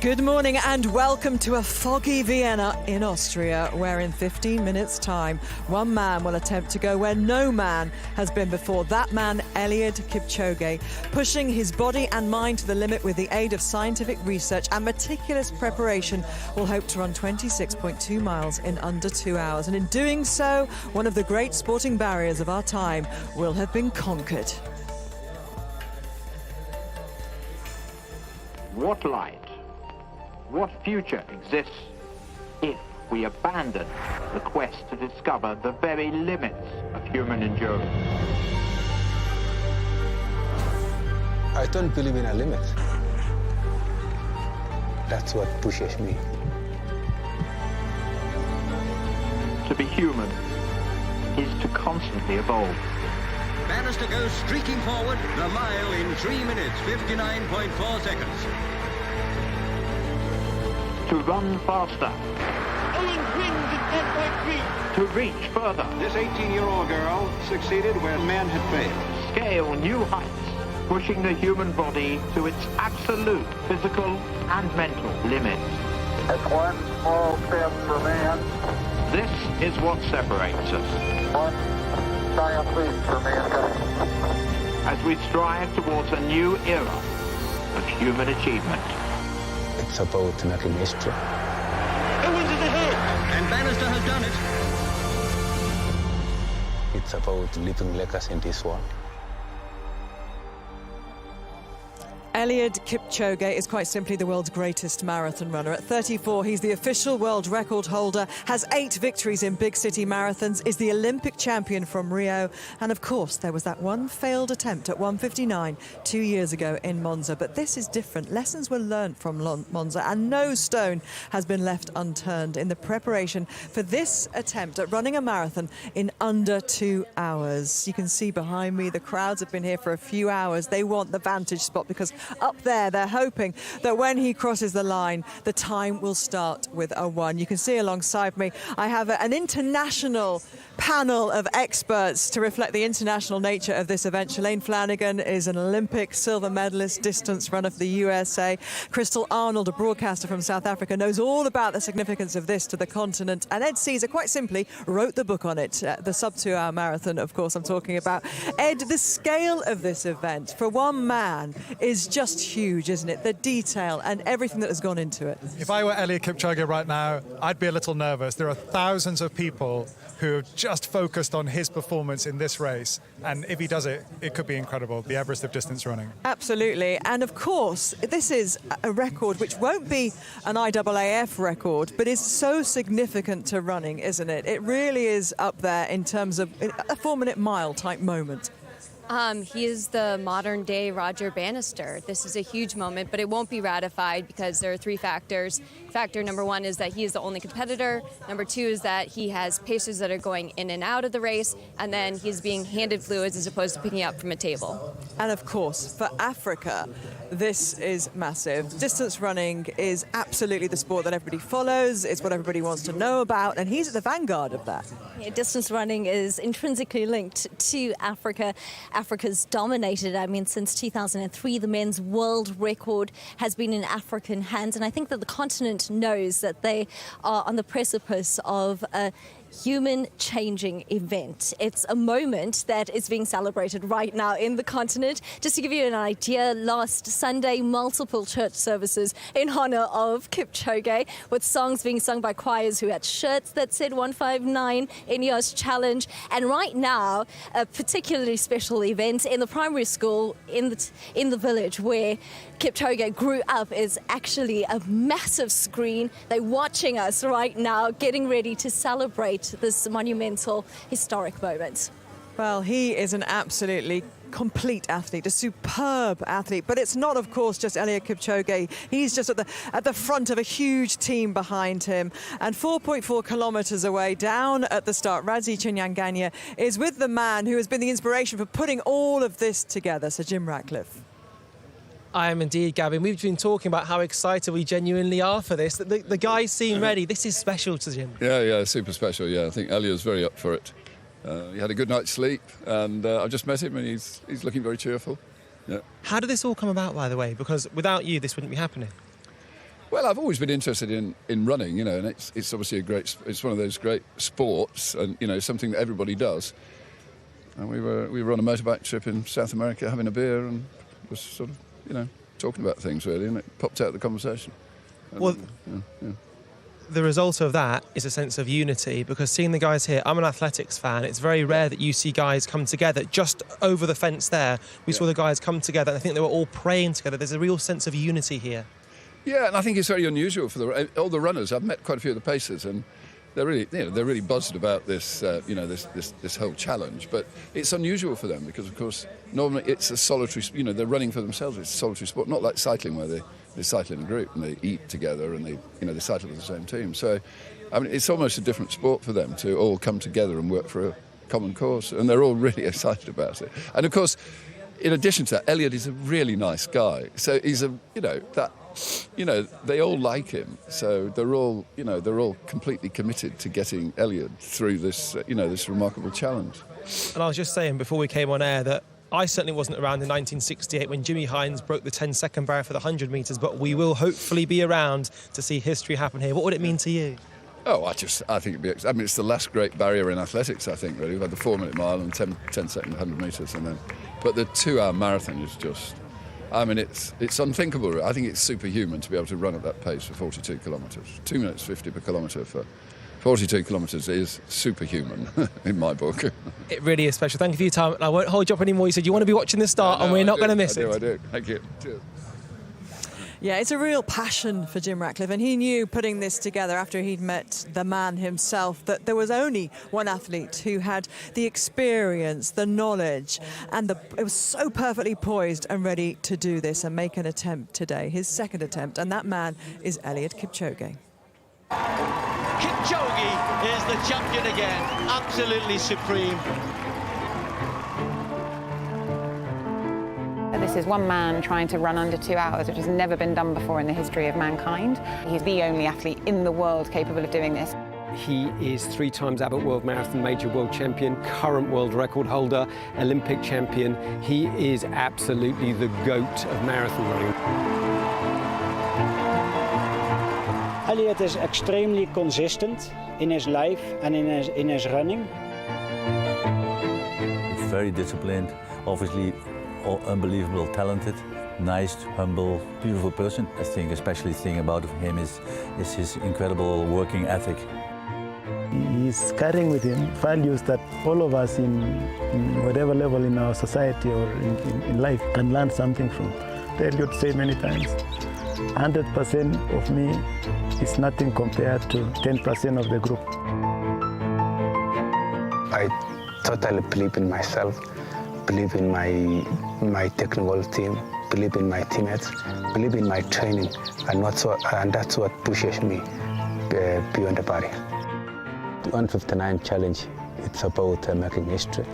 Good morning and welcome to a foggy Vienna in Austria, where in 15 minutes' time, one man will attempt to go where no man has been before. That man, Eliud Kipchoge, pushing his body and mind to the limit with the aid of scientific research and meticulous preparation, will hope to run 26.2 miles in under 2 hours. And in doing so, one of the great sporting barriers of our time will have been conquered. What light, what future exists if we abandon the quest to discover the very limits of human endurance? I don't believe in a limit. That's what pushes me. To be human is to constantly evolve. Bannister goes streaking forward, the mile in 3 minutes, 59.4 seconds. To run faster. Owens wins in 10.3. To reach further. This 18-year-old girl succeeded where men had failed. Scale new heights, pushing the human body to its absolute physical and mental limits. It's one small step for man. This is what separates us. One giant leap for mankind. As we strive towards a new era of human achievement. It's about making history. Owens is ahead, and Bannister has done it. It's about leaving legacy in this world. Eliud Kipchoge is quite simply the world's greatest marathon runner. At 34, he's the official world record holder, has 8 victories in big city marathons, is the Olympic champion from Rio, and of course there was that one failed attempt at 1:59 2 years ago in Monza. But this is different. Lessons were learnt from Monza, and no stone has been left unturned in the preparation for this attempt at running a marathon in under 2 hours. You can see behind me the crowds have been here for a few hours. They want the vantage spot because up there they're hoping that when he crosses the line, the time will start with a 1. You can see alongside me I have an international panel of experts to reflect the international nature of this event. Shalane Flanagan is an Olympic silver medalist distance runner for the USA. Crystal Arnold, a broadcaster from South Africa, knows all about the significance of this to the continent. And Ed Caesar, quite simply, wrote the book on it, the sub-2-hour marathon, of course, I'm talking about. Ed, the scale of this event for one man is just huge, isn't it? The detail and everything that has gone into it. If I were Eliud Kipchoge right now, I'd be a little nervous. There are thousands of people who have just focused on his performance in this race. And if he does it, it could be incredible, the Everest of distance running. Absolutely. And of course, this is a record which won't be an IAAF record, but is so significant to running, isn't it? It really is up there in terms of a 4-minute mile type moment. He is the modern-day Roger Bannister. This is a huge moment, but it won't be ratified because there are 3 factors. Factor number 1 is that he is the only competitor. Number 2 is that he has pacers that are going in and out of the race, and then he's being handed fluids as opposed to picking up from a table. And of course, for Africa, this is massive. Distance running is absolutely the sport that everybody follows. It's what everybody wants to know about, and he's at the vanguard of that. Yeah, distance running is intrinsically linked to Africa. Africa's dominated. I mean, since 2003, the men's world record has been in African hands, and I think that the continent knows that they are on the precipice of a human-changing event. It's a moment that is being celebrated right now in the continent. Just to give you an idea, last Sunday, multiple church services in honor of Kipchoge, with songs being sung by choirs who had shirts that said 159 INEOS Challenge. And right now, a particularly special event in the primary school in the village where Kipchoge grew up is actually a massive screen. They're watching us right now, getting ready to celebrate this monumental, historic moment. Well, he is an absolutely complete athlete, a superb athlete. But it's not, of course, just Eliud Kipchoge. He's just at the front of a huge team behind him. And 4.4 kilometres away, down at the start, Radzi Chinyanganya is with the man who has been the inspiration for putting all of this together, Sir Jim Ratcliffe. I am indeed, Gavin. We've been talking about how excited we genuinely are for this. The guys seem ready. This is special to Jim. Yeah, super special, yeah. I think Eliud's very up for it. He had a good night's sleep, and I've just met him, and he's looking very cheerful. Yeah. How did this all come about, by the way? Because without you, this wouldn't be happening. Well, I've always been interested in running, you know, and it's obviously it's one of those great sports, and you know, something that everybody does. And we were on a motorbike trip in South America, having a beer, and was sort of, you know, talking about things really, and it popped out the conversation. And, well, yeah. The result of that is a sense of unity, because seeing the guys here, I'm an athletics fan, it's very rare that you see guys come together. Just over the fence there, we saw the guys come together, and I think they were all praying together. There's a real sense of unity here. Yeah, and I think it's very unusual for all the runners. I've met quite a few of the pacers, and they're really buzzed about this, you know, this whole challenge. But it's unusual for them because, of course, normally it's a solitary. You know, they're running for themselves. It's a solitary sport, not like cycling where they cycle in a group and they eat together and they cycle with the same team. So, I mean, it's almost a different sport for them to all come together and work for a common cause, and they're all really excited about it. And of course, in addition to that, Eliud is a really nice guy. So he's they all like him. So they're all completely committed to getting Eliud through this, this remarkable challenge. And I was just saying before we came on air that I certainly wasn't around in 1968 when Jimmy Hines broke the 10-second barrier for the 100 metres, but we will hopefully be around to see history happen here. What would it mean to you? Oh, I think it'd be. I mean, it's the last great barrier in athletics. I think really we've had the 4-minute mile and 10-second 100 metres, but the 2-hour marathon is just. I mean, it's unthinkable. I think it's superhuman to be able to run at that pace for 42 kilometres. 2 minutes 50 per kilometre for 42 kilometres is superhuman in my book. It really is special. Thank you for your time. I won't hold you up anymore. You said you want to be watching the start, and we're not going to miss it. I do. Thank you. Cheers. Yeah, it's a real passion for Jim Ratcliffe, and he knew putting this together after he'd met the man himself that there was only one athlete who had the experience, the knowledge, and it was so perfectly poised and ready to do this and make an attempt today, his second attempt, and that man is Eliud Kipchoge. Kipchoge is the champion again, absolutely supreme. This is one man trying to run under 2 hours, which has never been done before in the history of mankind. He's the only athlete in the world capable of doing this. He is 3 times Abbott World Marathon Major World Champion, current world record holder, Olympic champion. He is absolutely the GOAT of marathon running. Eliud is extremely consistent in his life and in his running. Very disciplined, obviously unbelievable talented, nice, humble, beautiful person. I think especially the thing about him is his incredible working ethic. He's carrying with him values that all of us in whatever level in our society or in life can learn something from. Eliud said many times, 100% of me is nothing compared to 10% of the group. I totally believe in myself, believe in my technical team, believe in my teammates, believe in my training, and that's what pushes me beyond the barrier. The 159 challenge, it's about making history.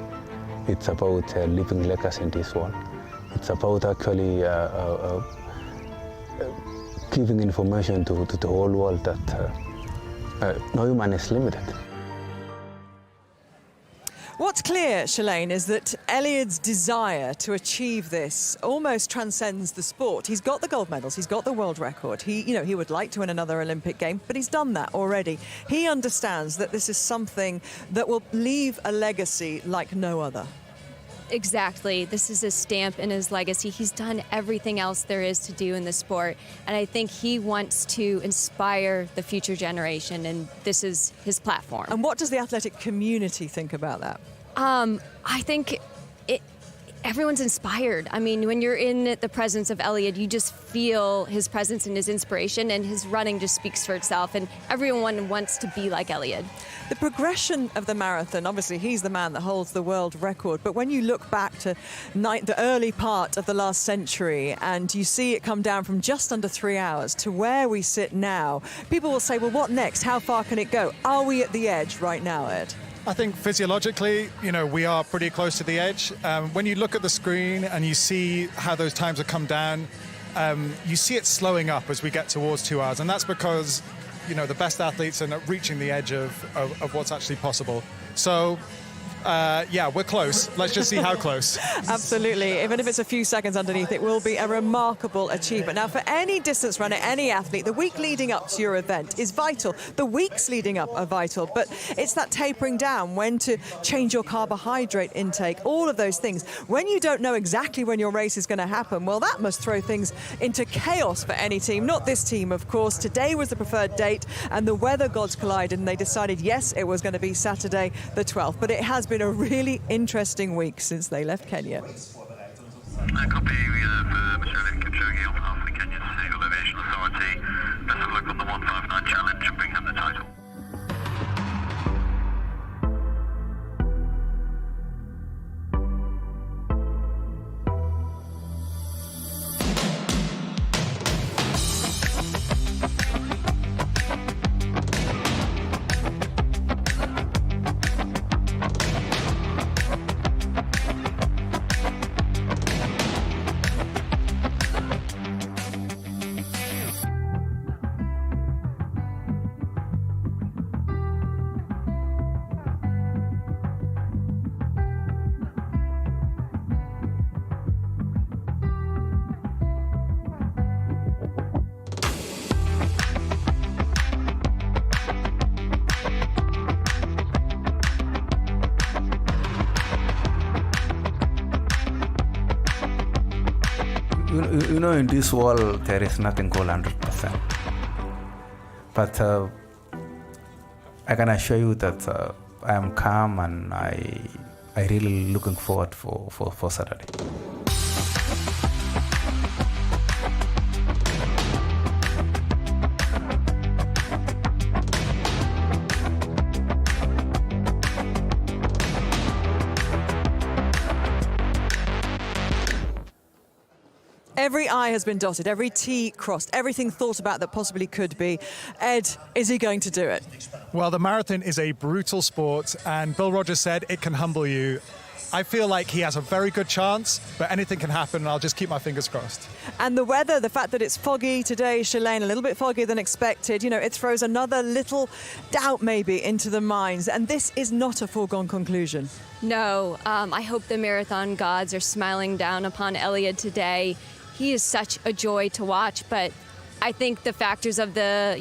It's about leaving legacy in this world. It's about actually giving information to the whole world that no human is limited. What's clear, Shalane, is that Eliud's desire to achieve this almost transcends the sport. He's got the gold medals, he's got the world record. He would like to win another Olympic game, but he's done that already. He understands that this is something that will leave a legacy like no other. Exactly. This is a stamp in his legacy. He's done everything else there is to do in the sport. And I think he wants to inspire the future generation, and this is his platform. And what does the athletic community think about that? I think everyone's inspired. I mean, when you're in the presence of Eliud, you just feel his presence and his inspiration, and his running just speaks for itself, and everyone wants to be like Eliud. The progression of the marathon, obviously he's the man that holds the world record, but when you look back to the early part of the last century and you see it come down from just under 3 hours to where we sit now, people will say, well, what next? How far can it go? Are we at the edge right now, Ed? I think physiologically, we are pretty close to the edge. When you look at the screen and you see how those times have come down, you see it slowing up as we get towards 2 hours. And that's because, the best athletes are not reaching the edge of what's actually possible. So Yeah, we're close. Let's just see how close. Absolutely. Even if it's a few seconds underneath, it will be a remarkable achievement. Now, for any distance runner, any athlete, the week leading up to your event is vital. The weeks leading up are vital, but it's that tapering down, when to change your carbohydrate intake, all of those things. When you don't know exactly when your race is going to happen, well, that must throw things into chaos for any team. Not this team, of course. Today was the preferred date, and the weather gods collided, and they decided, yes, it was going to be Saturday the 12th. But it has been a really interesting week since they left Kenya. Copy, we have Mr. Eliud Kipchoge on behalf of the Kenya State Elevation Authority. Best of luck on the 159 challenge and bring home the title. You know, in this world, there is nothing called 100%. But I can assure you that I am calm, and I really looking forward for Saturday. Every I has been dotted, every T crossed, everything thought about that possibly could be. Ed, is he going to do it? Well, the marathon is a brutal sport, and Bill Rogers said it can humble you. I feel like he has a very good chance, but anything can happen, and I'll just keep my fingers crossed. And the weather, the fact that it's foggy today, Shalane, a little bit foggier than expected, you know, it throws another little doubt maybe into the minds. And this is not a foregone conclusion. No, I hope the marathon gods are smiling down upon Eliud today. He is such a joy to watch, but I think the factors of the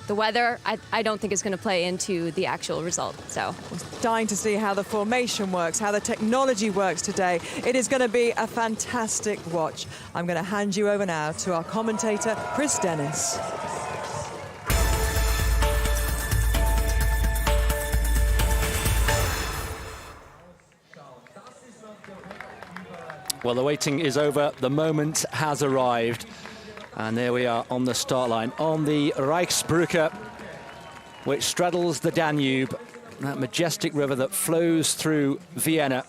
weather, I don't think is going to play into the actual result. So, dying to see how the formation works, how the technology works today. It is going to be a fantastic watch. I'm going to hand you over now to our commentator, Chris Dennis. Well, the waiting is over. The moment has arrived. And there we are on the start line, on the Reichsbrücke, which straddles the Danube, that majestic river that flows through Vienna.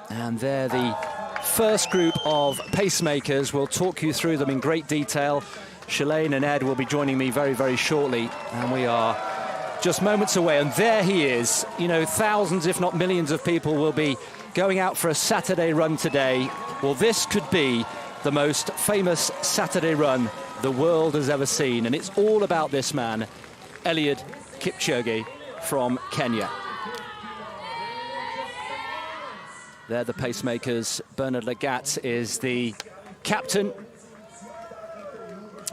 And there the first group of pacemakers. We'll talk you through them in great detail. Shalane and Ed will be joining me very, very shortly. And we are just moments away. And there he is. You know, thousands, if not millions of people will be going out for a Saturday run today. Well, this could be the most famous Saturday run the world has ever seen. And it's all about this man, Eliud Kipchoge from Kenya. They're the pacemakers. Bernard Lagat is the captain.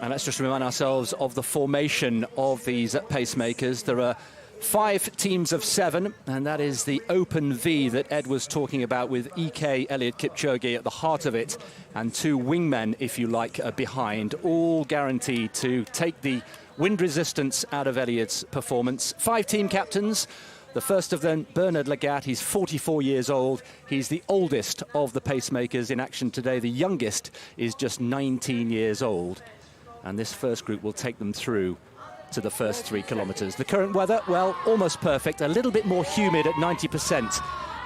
And let's just remind ourselves of the formation of these pacemakers. There are 5 teams of 7, and that is the open V that Ed was talking about, with EK Eliud Kipchoge at the heart of it, and 2 wingmen, if you like, behind, all guaranteed to take the wind resistance out of Eliud's performance. 5 team captains. The first of them, Bernard Lagat, he's 44 years old. He's the oldest of the pacemakers in action today. The youngest is just 19 years old. And this first group will take them through to the first 3 kilometres. The current weather, well, almost perfect. A little bit more humid at 90%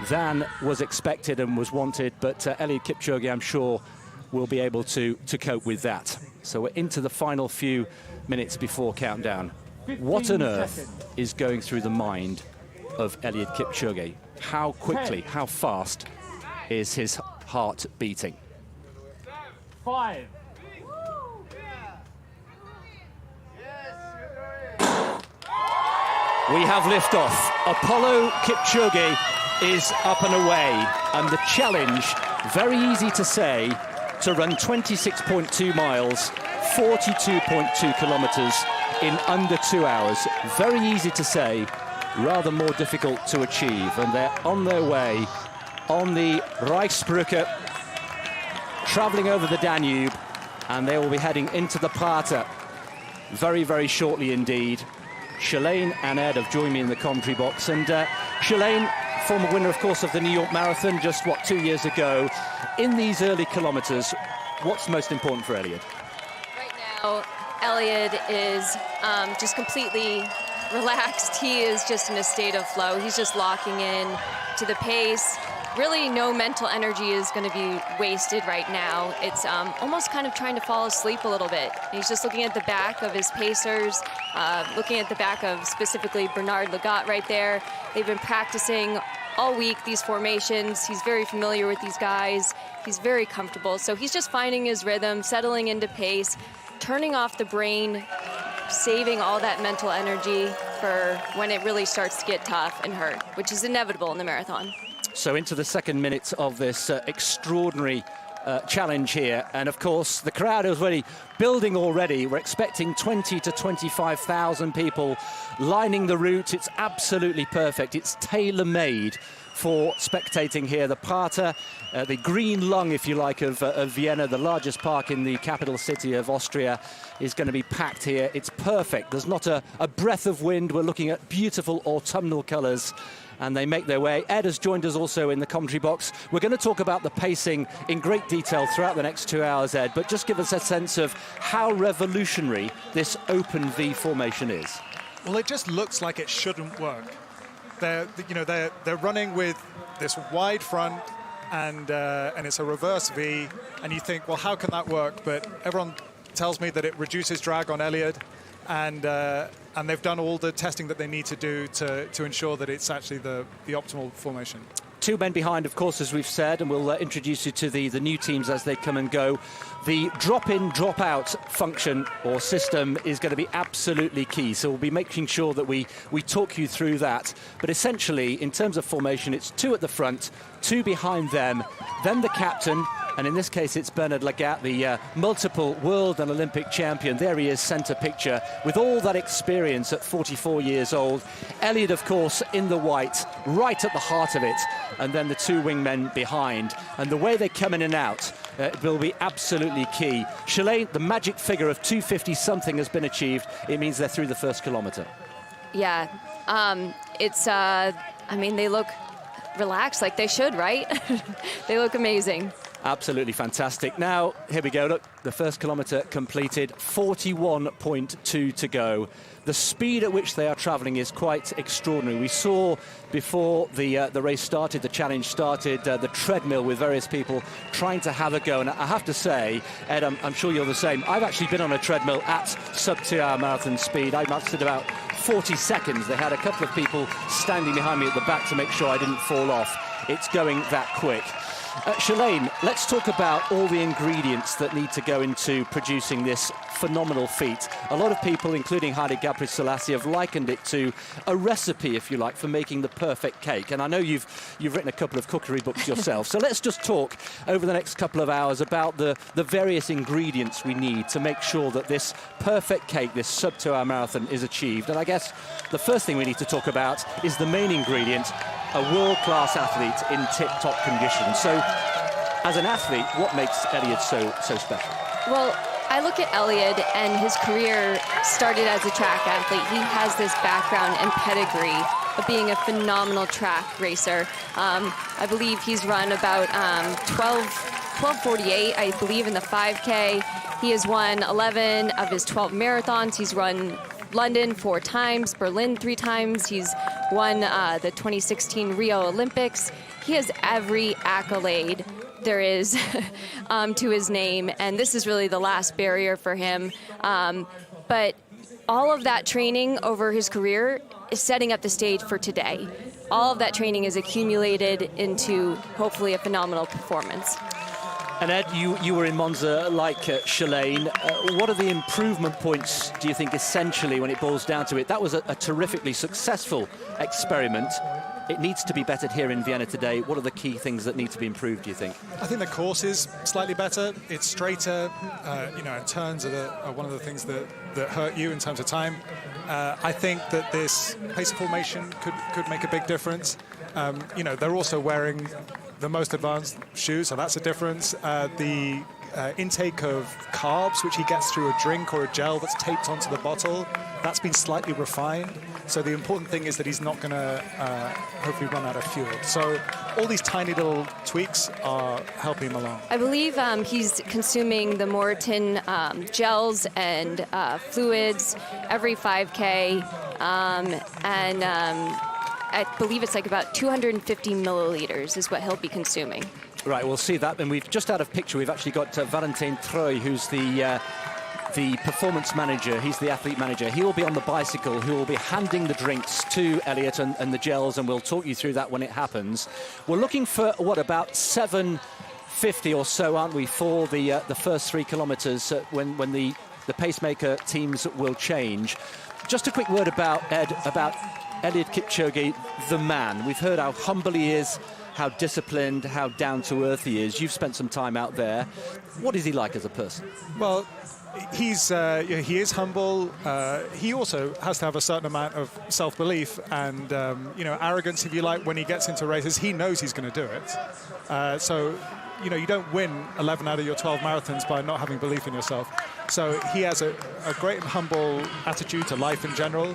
than was expected and was wanted, but Eliud Kipchoge, I'm sure, will be able to cope with that. So we're into the final few minutes before countdown. What on earth is going through the mind of Eliud Kipchoge? How quickly, how fast is his heart beating? 5. We have liftoff. Apollo Kipchoge is up and away, and the challenge, very easy to say, to run 26.2 miles, 42.2 kilometres in under 2 hours. Very easy to say, rather more difficult to achieve, and they're on their way on the Reichsbrücke, travelling over the Danube, and they will be heading into the Prater very, very shortly indeed. Shalane and Ed have joined me in the commentary box, and Shalane, former winner, of course, of the New York Marathon just, 2 years ago. In these early kilometres, what's most important for Eliud? Right now, Eliud is just completely relaxed. He is just in a state of flow. He's just locking in to the pace. Really, no mental energy is going to be wasted right now. It's almost kind of trying to fall asleep a little bit. He's just looking at the back of his pacers, looking at the back of specifically Bernard Lagat right there. They've been practicing all week these formations. He's very familiar with these guys. He's very comfortable. So he's just finding his rhythm, settling into pace, turning off the brain, saving all that mental energy for when it really starts to get tough and hurt, which is inevitable in the marathon. So into the second minute of this extraordinary challenge here. And of course, the crowd is really building already. We're expecting 20 to 25,000 people lining the route. It's absolutely perfect. It's tailor-made for spectating here. The Prater, the green lung, if you like, of Vienna, the largest park in the capital city of Austria, is going to be packed here. It's perfect. There's not a breath of wind. We're looking at beautiful autumnal colours, and they make their way. Ed has joined us also in the commentary box. We're going to talk about the pacing in great detail throughout the next 2 hours, Ed, but just give us a sense of how revolutionary this open V formation is. Well, it just looks like it shouldn't work. They're running with this wide front, and it's a reverse V, and you think, well, how can that work? But everyone tells me that it reduces drag on Eliud, and they've done all the testing that they need to do to ensure that it's actually the optimal formation. Two men behind, of course, as we've said, and we'll introduce you to the new teams as they come and go. The drop-in, drop-out function or system is going to be absolutely key, so we'll be making sure that we talk you through that. But essentially, in terms of formation, it's two at the front, two behind them, then the captain, and in this case it's Bernard Lagat, the multiple world and Olympic champion. There he is, centre picture, with all that experience at 44 years old. Eliud, of course, in the white, right at the heart of it, and then the two wingmen behind. And the way they come in and out will be absolutely key. Shalane, the magic figure of 250-something has been achieved. It means they're through the first kilometre. Yeah, I mean, they look relaxed like they should, right? They look amazing. Absolutely fantastic. Now, here we go. Look, the first kilometre completed, 41.2 to go. The speed at which they are travelling is quite extraordinary. We saw before the race started, the challenge started, the treadmill with various people trying to have a go. And I have to say, Ed, I'm sure you're the same. I've actually been on a treadmill at sub-2-hour marathon speed. I lasted about 40 seconds. They had a couple of people standing behind me at the back to make sure I didn't fall off. It's going that quick. Shalane, let's talk about all the ingredients that need to go into producing this phenomenal feat. A lot of people, including Haile Gebrselassie, have likened it to a recipe, if you like, for making the perfect cake. And I know you've written a couple of cookery books yourself. So let's just talk over the next couple of hours about the various ingredients we need to make sure that this perfect cake, this sub-2-hour marathon, is achieved. And I guess the first thing we need to talk about is the main ingredient, a world-class athlete in tip-top condition. So, as an athlete, what makes Eliud so special? Well, I look at Eliud, and his career started as a track athlete. He has this background and pedigree of being a phenomenal track racer. I believe he's run about 12:48, I believe, in the 5K. He has won 11 of his 12 marathons. He's run London 4 times, Berlin 3 times. He's won the 2016 Rio Olympics. He has every accolade there is to his name, and this is really the last barrier for him. But all of that training over his career is setting up the stage for today. All of that training is accumulated into hopefully a phenomenal performance. And Ed, you were in Monza like Shalane. What are the improvement points, do you think, essentially, when it boils down to it? That was a terrifically successful experiment. it needs to be bettered here in Vienna today. What are the key things that need to be improved, do you think? I think the course is slightly better. It's straighter. And turns are one of the things that hurt you in terms of time. I think that this pace formation could make a big difference. They're also wearing the most advanced shoes, so that's a difference. The intake of carbs, which he gets through a drink or a gel that's taped onto the bottle, that's been slightly refined. So the important thing is that he's not going to hopefully run out of fuel. So all these tiny little tweaks are helping him along. I believe he's consuming the Moritin gels and fluids every 5K, and I believe it's like about 250 milliliters is what he'll be consuming. Right, we'll see that. And we've just out of picture, we've actually got Valentin Treuil, who's the performance manager. He's the athlete manager. He will be on the bicycle, who will be handing the drinks to Eliud and the gels, and we'll talk you through that when it happens. We're looking for, about 7:50 or so, aren't we, for the first 3 kilometres when the pacemaker teams will change. Just a quick word about Eliud Kipchoge, the man. We've heard how humble he is, how disciplined, how down-to-earth he is. You've spent some time out there. What is he like as a person? Well, he is humble. He also has to have a certain amount of self-belief and arrogance, if you like, when he gets into races. He knows he's going to do it. So you don't win 11 out of your 12 marathons by not having belief in yourself. So he has a great and humble attitude to life in general.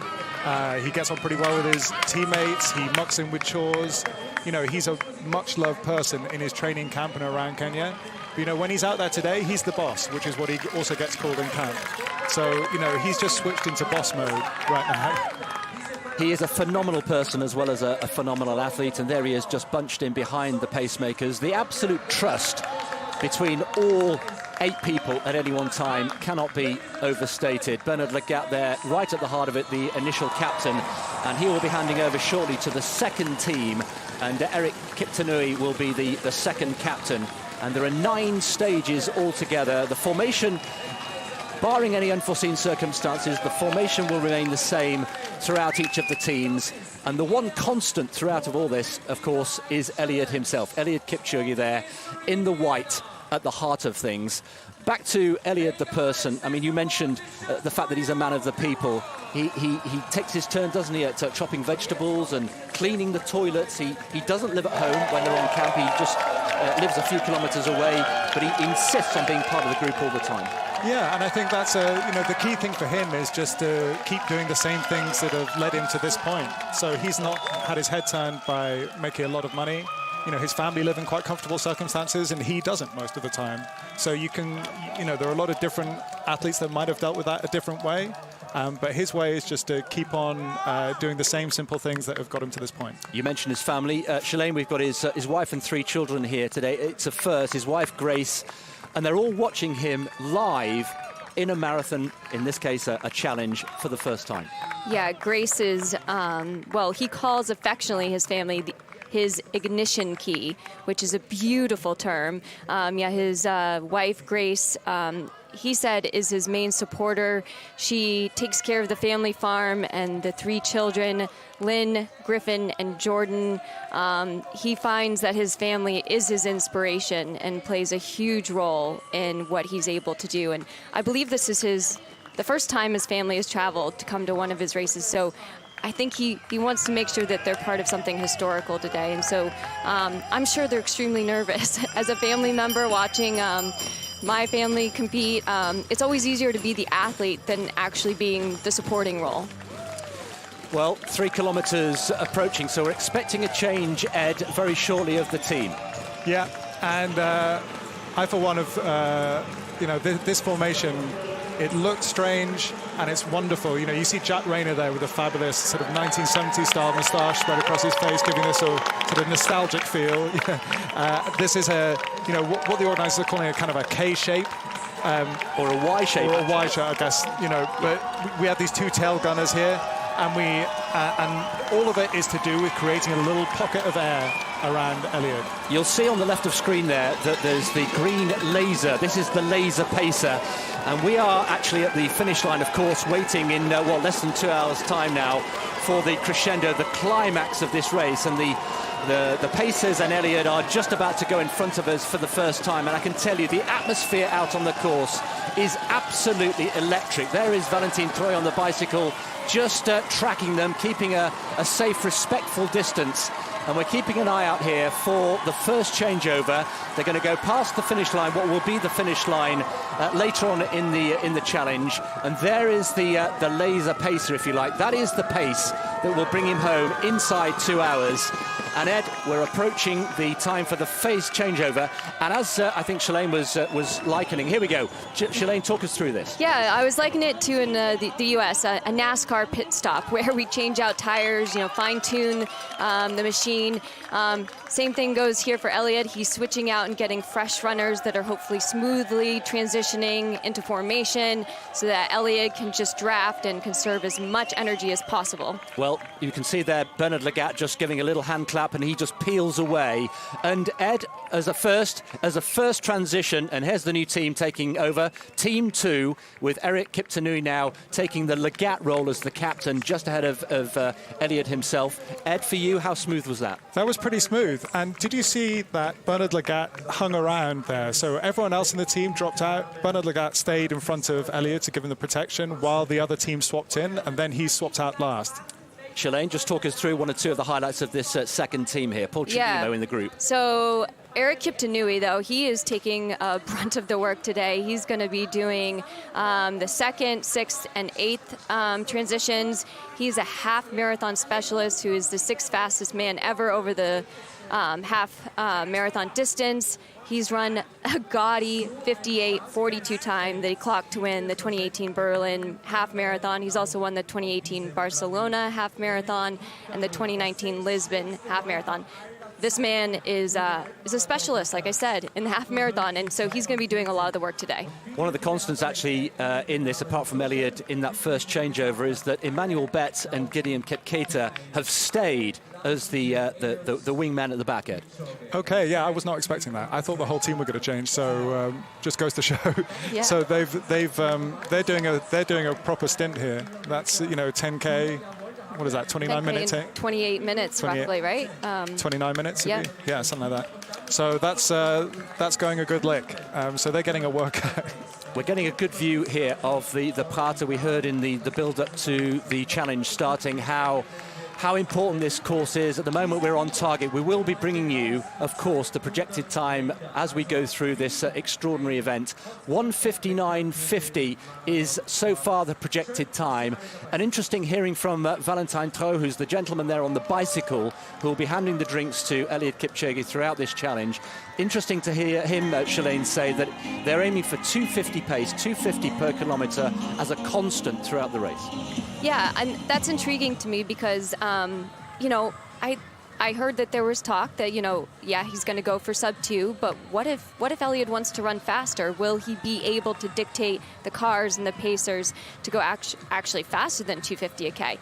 He gets on pretty well with his teammates. He mucks in with chores. He's a much-loved person in his training camp and around Kenya. But, when he's out there today, he's the boss, which is what he also gets called in camp. So, he's just switched into boss mode right now. He is a phenomenal person as well as a phenomenal athlete, and there he is just bunched in behind the pacemakers. The absolute trust between all 8 people at any one time cannot be overstated. Bernard Lagat there, right at the heart of it, the initial captain, and he will be handing over shortly to the second team, and Eric Kiptanui will be the second captain. And there are 9 stages altogether. The formation, barring any unforeseen circumstances, the formation will remain the same throughout each of the teams. And the one constant throughout of all this, of course, is Eliud himself. Eliud Kipchoge there in the white at the heart of things. Back to Eliud the person. I mean, you mentioned the fact that he's a man of the people. He takes his turn, doesn't he, at chopping vegetables and cleaning the toilets. He doesn't live at home when they're on camp. He just lives a few kilometres away, but he insists on being part of the group all the time. Yeah, and I think that's the key thing for him is just to keep doing the same things that have led him to this point. So he's not had his head turned by making a lot of money. His family live in quite comfortable circumstances, and he doesn't most of the time. So there are a lot of different athletes that might have dealt with that a different way. But his way is just to keep on doing the same simple things that have got him to this point. You mentioned his family. Shalane, we've got his wife and 3 children here today. It's a first, his wife Grace, and they're all watching him live in a marathon, in this case a challenge, for the first time. Yeah, Grace is, he calls affectionately his family his ignition key, which is a beautiful term. His wife, Grace, he said, is his main supporter. She takes care of the family farm and the 3 children, Lynn, Griffin, and Jordan. He finds that his family is his inspiration and plays a huge role in what he's able to do. And I believe this is the first time his family has traveled to come to one of his races. So I think he wants to make sure that they're part of something historical today. And so I'm sure they're extremely nervous. As a family member watching my family compete, it's always easier to be the athlete than actually being the supporting role. Well, 3 kilometres approaching, so we're expecting a change, Ed, very shortly of the team. Yeah, and I, for one, of this formation, it looks strange and it's wonderful. You see Jack Rayner there with a fabulous sort of 1970s style moustache spread across his face, giving this a sort of nostalgic feel. This is what the organisers are calling a kind of a K shape. Or a Y shape. Or a Y shape, I guess. But we have these 2 tail gunners here, and and all of it is to do with creating a little pocket of air around Eliud. You'll see on the left of screen there that there's the green laser. This is the laser pacer, and we are actually at the finish line, of course, waiting in less than 2 hours time now for the crescendo, the climax of this race, and the pacers and Eliud are just about to go in front of us for the first time, and I can tell you the atmosphere out on the course is absolutely electric. There is Valentin Troy on the bicycle, just tracking them, keeping a safe, respectful distance. And we're keeping an eye out here for the first changeover. They're going to go past the finish line, what will be the finish line later on in the challenge. And there is the laser pacer, if you like. That is the pace that will bring him home inside 2 hours. And Ed, we're approaching the time for the phase changeover. And as I think Shalane was likening, here we go. Shalane, talk us through this. Yeah, I was likening it to in the US, a NASCAR pit stop where we change out tires, fine-tune the machine. Same thing goes here for Eliud. He's switching out and getting fresh runners that are hopefully smoothly transitioning into formation so that Eliud can just draft and conserve as much energy as possible. Well, you can see there Bernard Lagat just giving a little hand clap, and he just peels away. And Ed, as a first transition, and here's the new team taking over, Team 2, with Eric Kiptanui now taking the Lagat role as the captain, just ahead of Eliud himself. Ed, for you, how smooth was that? That was pretty smooth. And did you see that Bernard Lagat hung around there? So everyone else in the team dropped out. Bernard Lagat stayed in front of Eliud to give him the protection while the other team swapped in, and then he swapped out last. Shalane, just talk us through one or two of the highlights of this second team here. Paul Chigimo in the group. So Eric Kiptanui, though, he is taking brunt of the work today. He's going to be doing the second, sixth, and eighth transitions. He's a half marathon specialist who is the sixth fastest man ever over the half marathon distance. He's run a gaudy 58:42 time that he clocked to win the 2018 Berlin half marathon. He's also won the 2018 Barcelona half marathon and the 2019 Lisbon half marathon. This man is a specialist, like I said, in the half marathon, and so he's going to be doing a lot of the work today. One of the constants actually in this, apart from Eliud in that first changeover, is that Emmanuel Betts and Gideon Kipkeita have stayed as the wingman at the back end. Okay, yeah, I was not expecting that. I thought the whole team were going to change, so just goes to show. Yeah. So they're doing a proper stint here. That's 10K. What is that? 29 minutes? 28 minutes, roughly, right? 29 minutes. Yeah. Yeah, something like that. So that's going a good lick. So they're getting a workout. We're getting a good view here of the parter. We heard in the build-up to the challenge starting how important this course is. At the moment, we're on target. We will be bringing you, of course, the projected time as we go through this extraordinary event. 1:59.50 is so far the projected time. An interesting hearing from Valentin Troy, who's the gentleman there on the bicycle, who will be handing the drinks to Eliud Kipchoge throughout this challenge. Interesting to hear him, Shalane, say that they're aiming for 2:50 pace, 2:50 per kilometre as a constant throughout the race. Yeah, and that's intriguing to me because, I heard that there was talk that, he's going to go for sub-2, but what if Eliud wants to run faster? Will he be able to dictate the cars and the pacers to go actually faster than 2:50 a K?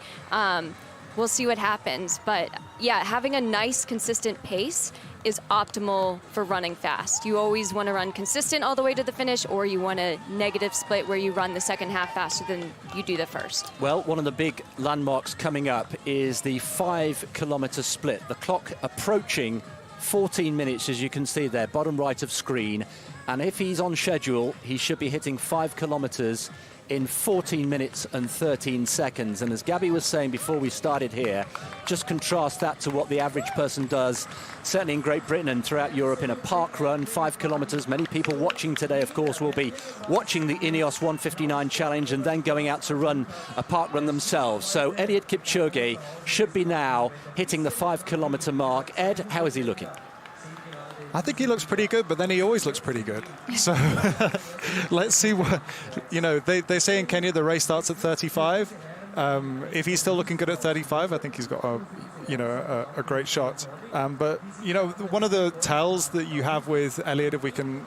We'll see what happens, but yeah, having a nice, consistent pace is optimal for running fast. You always want to run consistent all the way to the finish, or you want a negative split where you run the second half faster than you do the first. Well, one of the big landmarks coming up is the 5-kilometre split. The clock approaching 14 minutes, as you can see there, bottom right of screen. And if he's on schedule, he should be hitting 5 kilometres in 14 minutes and 13 seconds. And as Gabby was saying before we started here, just contrast that to what the average person does, certainly in Great Britain and throughout Europe, in a park run, 5 kilometres. Many people watching today, of course, will be watching the INEOS 159 challenge and then going out to run a park run themselves. So Eliud Kipchoge should be now hitting the 5-kilometre mark. Ed, how is he looking? I think he looks pretty good, but then he always looks pretty good. So let's see what, they say in Kenya the race starts at 35. If he's still looking good at 35, I think he's got a great shot. But one of the tells that you have with Eliud, if we can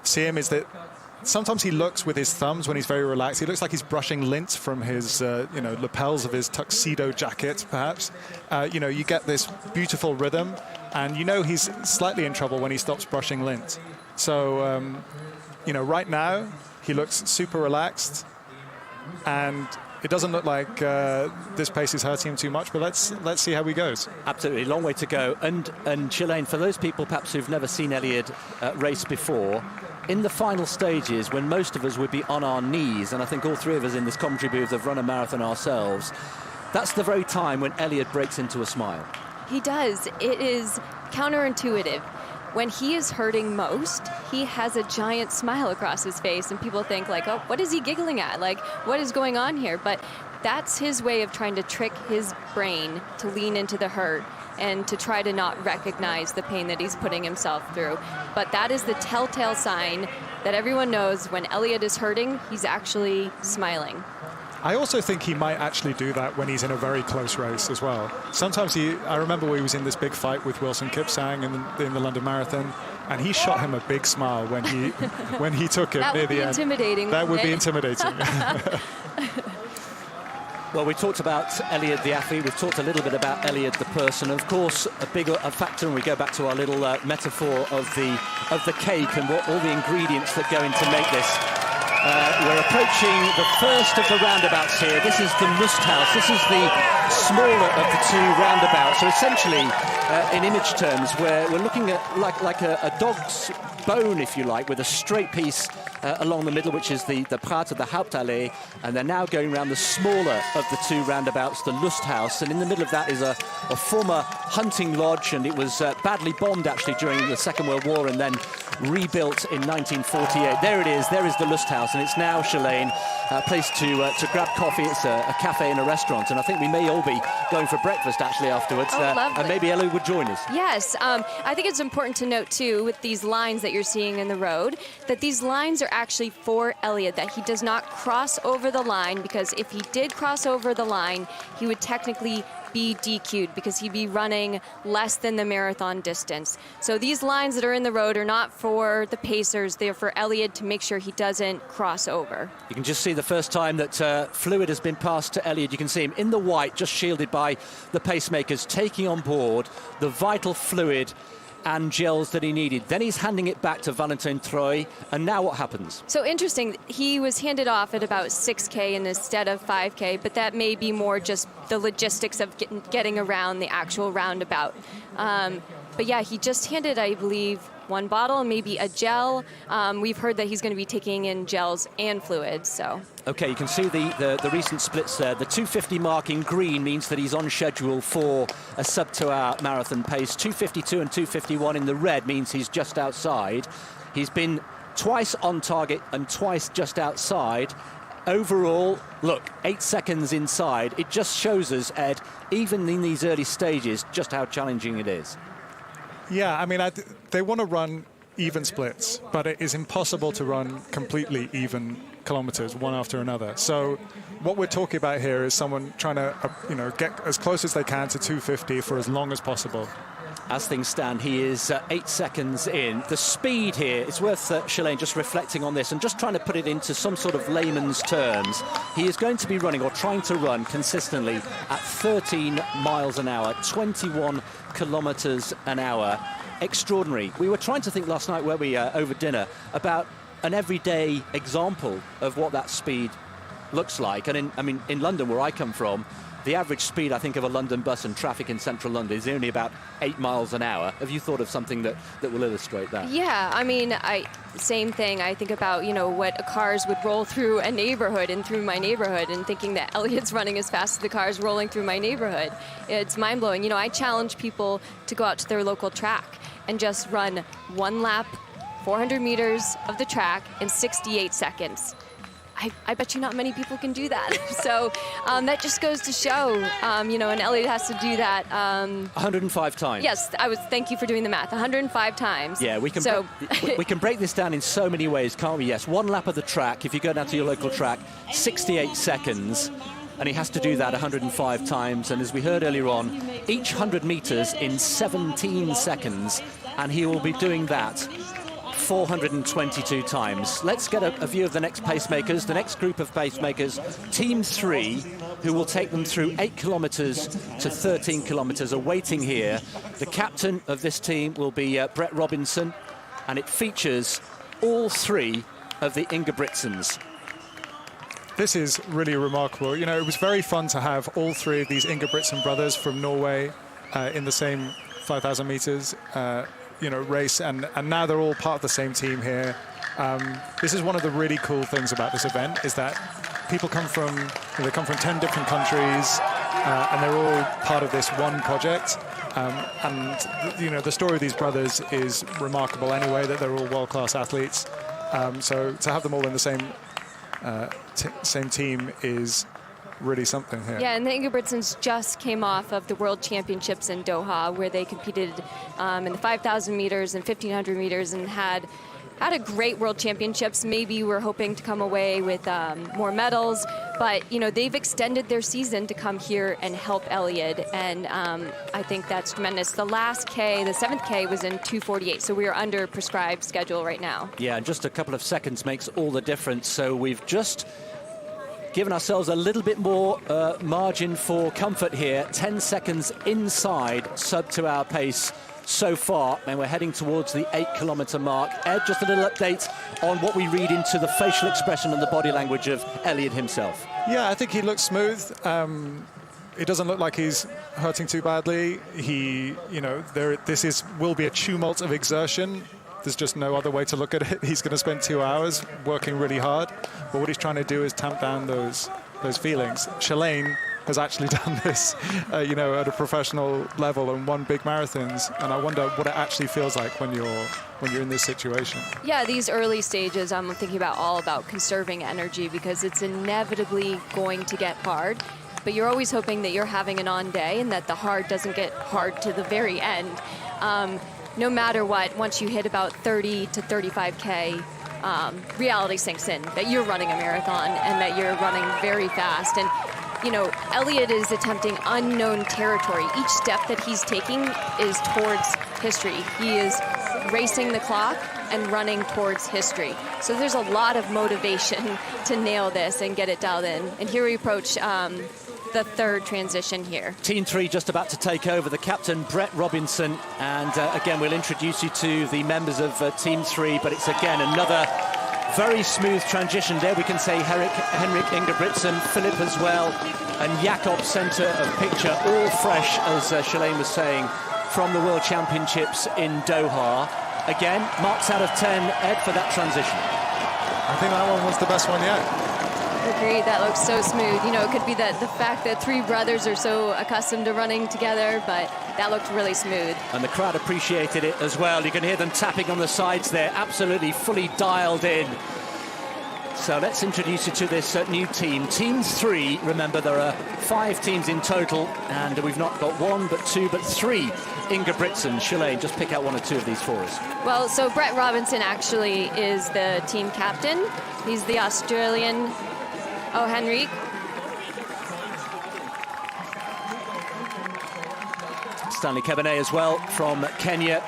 see him, is that sometimes he looks with his thumbs when he's very relaxed. He looks like he's brushing lint from his, lapels of his tuxedo jacket, perhaps. You get this beautiful rhythm, and he's slightly in trouble when he stops brushing lint. So, right now, he looks super relaxed, and it doesn't look like this pace is hurting him too much, but let's see how he goes. Absolutely, long way to go. And Shalane, for those people perhaps who've never seen Eliud race before, in the final stages, when most of us would be on our knees, and I think all three of us in this commentary booth have run a marathon ourselves, that's the very time when Eliud breaks into a smile. He does. It is counterintuitive. When he is hurting most, he has a giant smile across his face, and people think like, oh, what is he giggling at? Like, what is going on here? But that's his way of trying to trick his brain to lean into the hurt and to try to not recognize the pain that he's putting himself through. But that is the telltale sign that everyone knows when Eliud is hurting, he's actually smiling. I also think he might actually do that when he's in a very close race as well. Sometimes I remember he was in this big fight with Wilson Kipchoge in the London Marathon, and he shot him a big smile when he took it near the end. That would be intimidating. Well, we talked about Eliud the athlete, we've talked a little bit about Eliud the person. Of course, a factor, and we go back to our little metaphor of the cake and what all the ingredients that go into make this. We're approaching the first of the roundabouts here. This is the Lusthaus. This is the smaller of the two roundabouts. So essentially, in image terms, we're looking at like a dog's bone, if you like, with a straight piece along the middle, which is the part of the Hauptallee, and they're now going around the smaller of the two roundabouts, the Lusthaus, and in the middle of that is a former hunting lodge, and it was badly bombed actually during the Second World War and then rebuilt in 1948. There it is, there is the Lusthaus, and it's now, Shalane, a place to grab coffee. It's a cafe and a restaurant, and I think we may all be going for breakfast actually afterwards, and maybe Eliud would join us. Yes, I think it's important to note too, with these lines that you're seeing in the road, that these lines are actually for Eliud, that he does not cross over the line, because if he did cross over the line, he would technically be DQ'd because he'd be running less than the marathon distance. So these lines that are in the road are not for the pacers, they're for Eliud to make sure he doesn't cross over. You can just see the first time that fluid has been passed to Eliud. You can see him in the white, just shielded by the pacemakers, taking on board the vital fluid and gels that he needed. Then he's handing it back to Valentin Troy, and now what happens? So interesting, he was handed off at about 6K instead of 5K, but that may be more just the logistics of getting around the actual roundabout. But yeah, he just handed, I believe, one bottle, maybe a gel. We've heard that he's going to be taking in gels and fluids, so. Okay, you can see the recent splits there. The 250 mark in green means that he's on schedule for a sub-2-hour marathon pace. 252 and 251 in the red means he's just outside. He's been twice on target and twice just outside. Overall, look, 8 seconds inside. It just shows us, Ed, even in these early stages, just how challenging it is. Yeah, I mean, they want to run even splits, but it is impossible to run completely even kilometers one after another. So what we're talking about here is someone trying to, get as close as they can to 250 for as long as possible. As things stand, he is 8 seconds in. The speed here, it's worth, Shalane, just reflecting on this and just trying to put it into some sort of layman's terms. He is going to be running, or trying to run, consistently at 13 miles an hour, 21 kilometers an hour. Extraordinary. We were trying to think last night, weren't we, over dinner, about an everyday example of what that speed looks like. And in London, where I come from, the average speed, I think, of a London bus and traffic in central London is only about 8 miles an hour. Have you thought of something that will illustrate that? Yeah, I mean, same thing. I think about, what cars would roll through a neighborhood and through my neighborhood, and thinking that Eliud's running as fast as the cars rolling through my neighborhood. It's mind-blowing. I challenge people to go out to their local track and just run one lap, 400 meters of the track in 68 seconds. I bet you not many people can do that. So that just goes to show, and Eliud has to do that. 105 times. Yes, thank you for doing the math. 105 times. Yeah, we can break this down in so many ways, can't we? Yes, one lap of the track, if you go down to your local track, 68 seconds. And he has to do that 105 times. And as we heard earlier on, each 100 meters in 17 seconds. And he will be doing that 422 times. Let's get a view of the next pacemakers, the next group of pacemakers, Team 3, who will take them through 8 kilometers to 13 kilometers, are waiting here. The captain of this team will be Brett Robinson, and it features all 3 of the Ingebrigtsens. This is really remarkable. You know, it was very fun to have all three of these Ingebrigtsen brothers from Norway in the same 5,000 meters, race, and now they're all part of the same team here. This is one of the really cool things about this event, is that people come from 10 different countries, and they're all part of this one project. The story of these brothers is remarkable anyway, that they're all world-class athletes. So to have them all in the same team is really something here. Yeah, and the Ingebrigtsens just came off of the World Championships in Doha, where they competed in the 5,000 meters and 1,500 meters and had a great World Championships. Maybe we're hoping to come away with more medals, but they've extended their season to come here and help Eliud, and I think that's tremendous. The last K, the 7th K, was in 2:48, so we are under prescribed schedule right now. Yeah, and just a couple of seconds makes all the difference. So we've just given ourselves a little bit more margin for comfort here. 10 seconds inside sub-2-hour pace so far, and we're heading towards the 8-kilometer mark. Ed, just a little update on what we read into the facial expression and the body language of Eliud himself. Yeah, I think he looks smooth. It doesn't look like he's hurting too badly. This will be a tumult of exertion. There's just no other way to look at it. He's going to spend 2 hours working really hard, but what he's trying to do is tamp down those feelings. Shalane has actually done this, at a professional level and won big marathons, and I wonder what it actually feels like when you're in this situation. Yeah, these early stages, I'm thinking all about conserving energy, because it's inevitably going to get hard, but you're always hoping that you're having an on day and that the hard doesn't get hard to the very end. No matter what, once you hit about 30 to 35K, reality sinks in that you're running a marathon and that you're running very fast. And Eliud is attempting unknown territory. Each step that he's taking is towards history. He is racing the clock and running towards history. So there's a lot of motivation to nail this and get it dialed in. And here we approach the third transition here. Team 3 just about to take over. The captain, Brett Robinson. And again, we'll introduce you to the members of Team 3, but it's again another very smooth transition. There we can say Henrik Ingebrigtsen, Philip as well, and Jakob, centre of picture, all fresh, as Shalane was saying, from the World Championships in Doha. Again, marks out of 10, Ed, for that transition. I think that one was the best one yet. Agreed, that looks so smooth. It could be the fact that three brothers are so accustomed to running together, but that looked really smooth. And the crowd appreciated it as well. You can hear them tapping on the sides there, absolutely fully dialed in. So let's introduce you to this new team. Team 3, remember there are 5 teams in total, and we've not got 1, but 2, but 3 Ingebrigtsen. Shalane, just pick out 1 or 2 of these for us. Well, so Brett Robinson actually is the team captain. He's the Australian. Oh, Henrik. Stanley Kebanay as well from Kenya.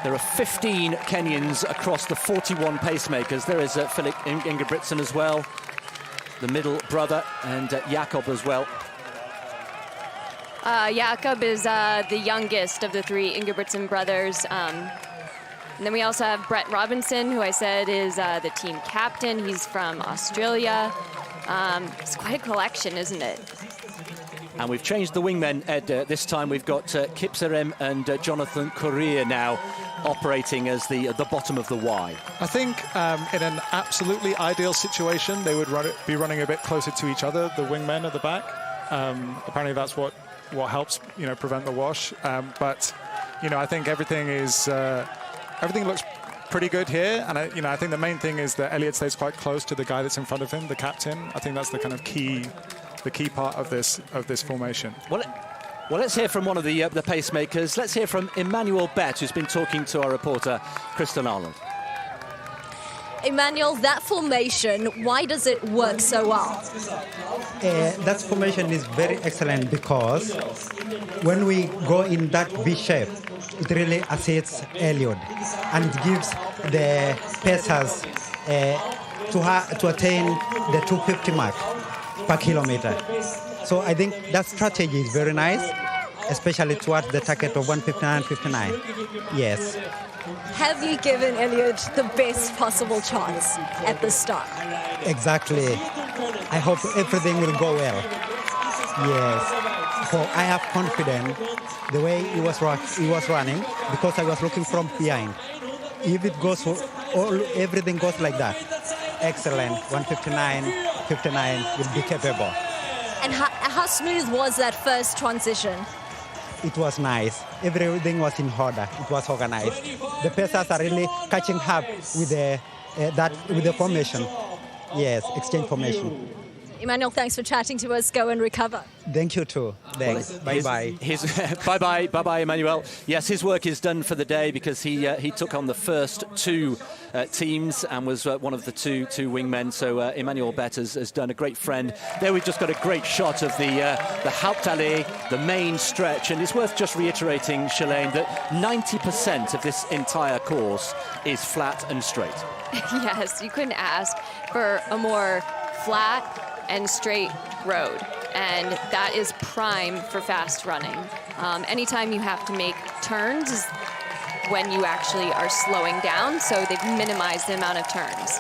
There are 15 Kenyans across the 41 pacemakers. There is Philip Ingebrigtsen as well, the middle brother, and Jakob as well. Jakob is the youngest of the 3 Ingebrigtsen brothers. And then we also have Brett Robinson, who I said is the team captain. He's from Australia. It's quite a collection, isn't it? And we've changed the wingmen, Ed. This time we've got Kipchoge and Jonathan Correa now operating as the bottom of the Y. I think in an absolutely ideal situation, they would be running a bit closer to each other, the wingmen at the back. Apparently that's what helps, prevent the wash. But, I think everything looks pretty good here, and I think the main thing is that Eliud stays quite close to the guy that's in front of him, the captain. I think that's the kind of key part of this formation. Well, let's hear from one of the pacemakers. Let's hear from Emmanuel Bett, who's been talking to our reporter Kristen Arnold. Emmanuel, that formation, why does it work so well? That formation is very excellent because when we go in that V shape, it really assists Eliud and it gives the pacers to attain the 250 mark per kilometer. So I think that strategy is very nice, especially towards the target of 159.59. Yes. Have you given Eliud the best possible chance at the start? Exactly. I hope everything will go well. Yes. So I have confidence the way he was running, because I was looking from behind. If it goes, everything goes like that. Excellent. 1:59.59 will be capable. And how smooth was that first transition? It was nice. Everything was in order. It was organized. The pacers are really catching up with the formation. Yes, exchange formation. Emmanuel, thanks for chatting to us. Go and recover. Thank you too. Thanks. Bye-bye. Bye-bye, Emmanuel. Yes, his work is done for the day because he took on the first two teams and was one of the two wingmen. So Emmanuel Bett has done a great friend. There we've just got a great shot of the Hauptallee, the main stretch. And it's worth just reiterating, Shalane, that 90% of this entire course is flat and straight. Yes, you couldn't ask for a more flat and straight road, and that is prime for fast running. Anytime you have to make turns is when you actually are slowing down, so they've minimized the amount of turns.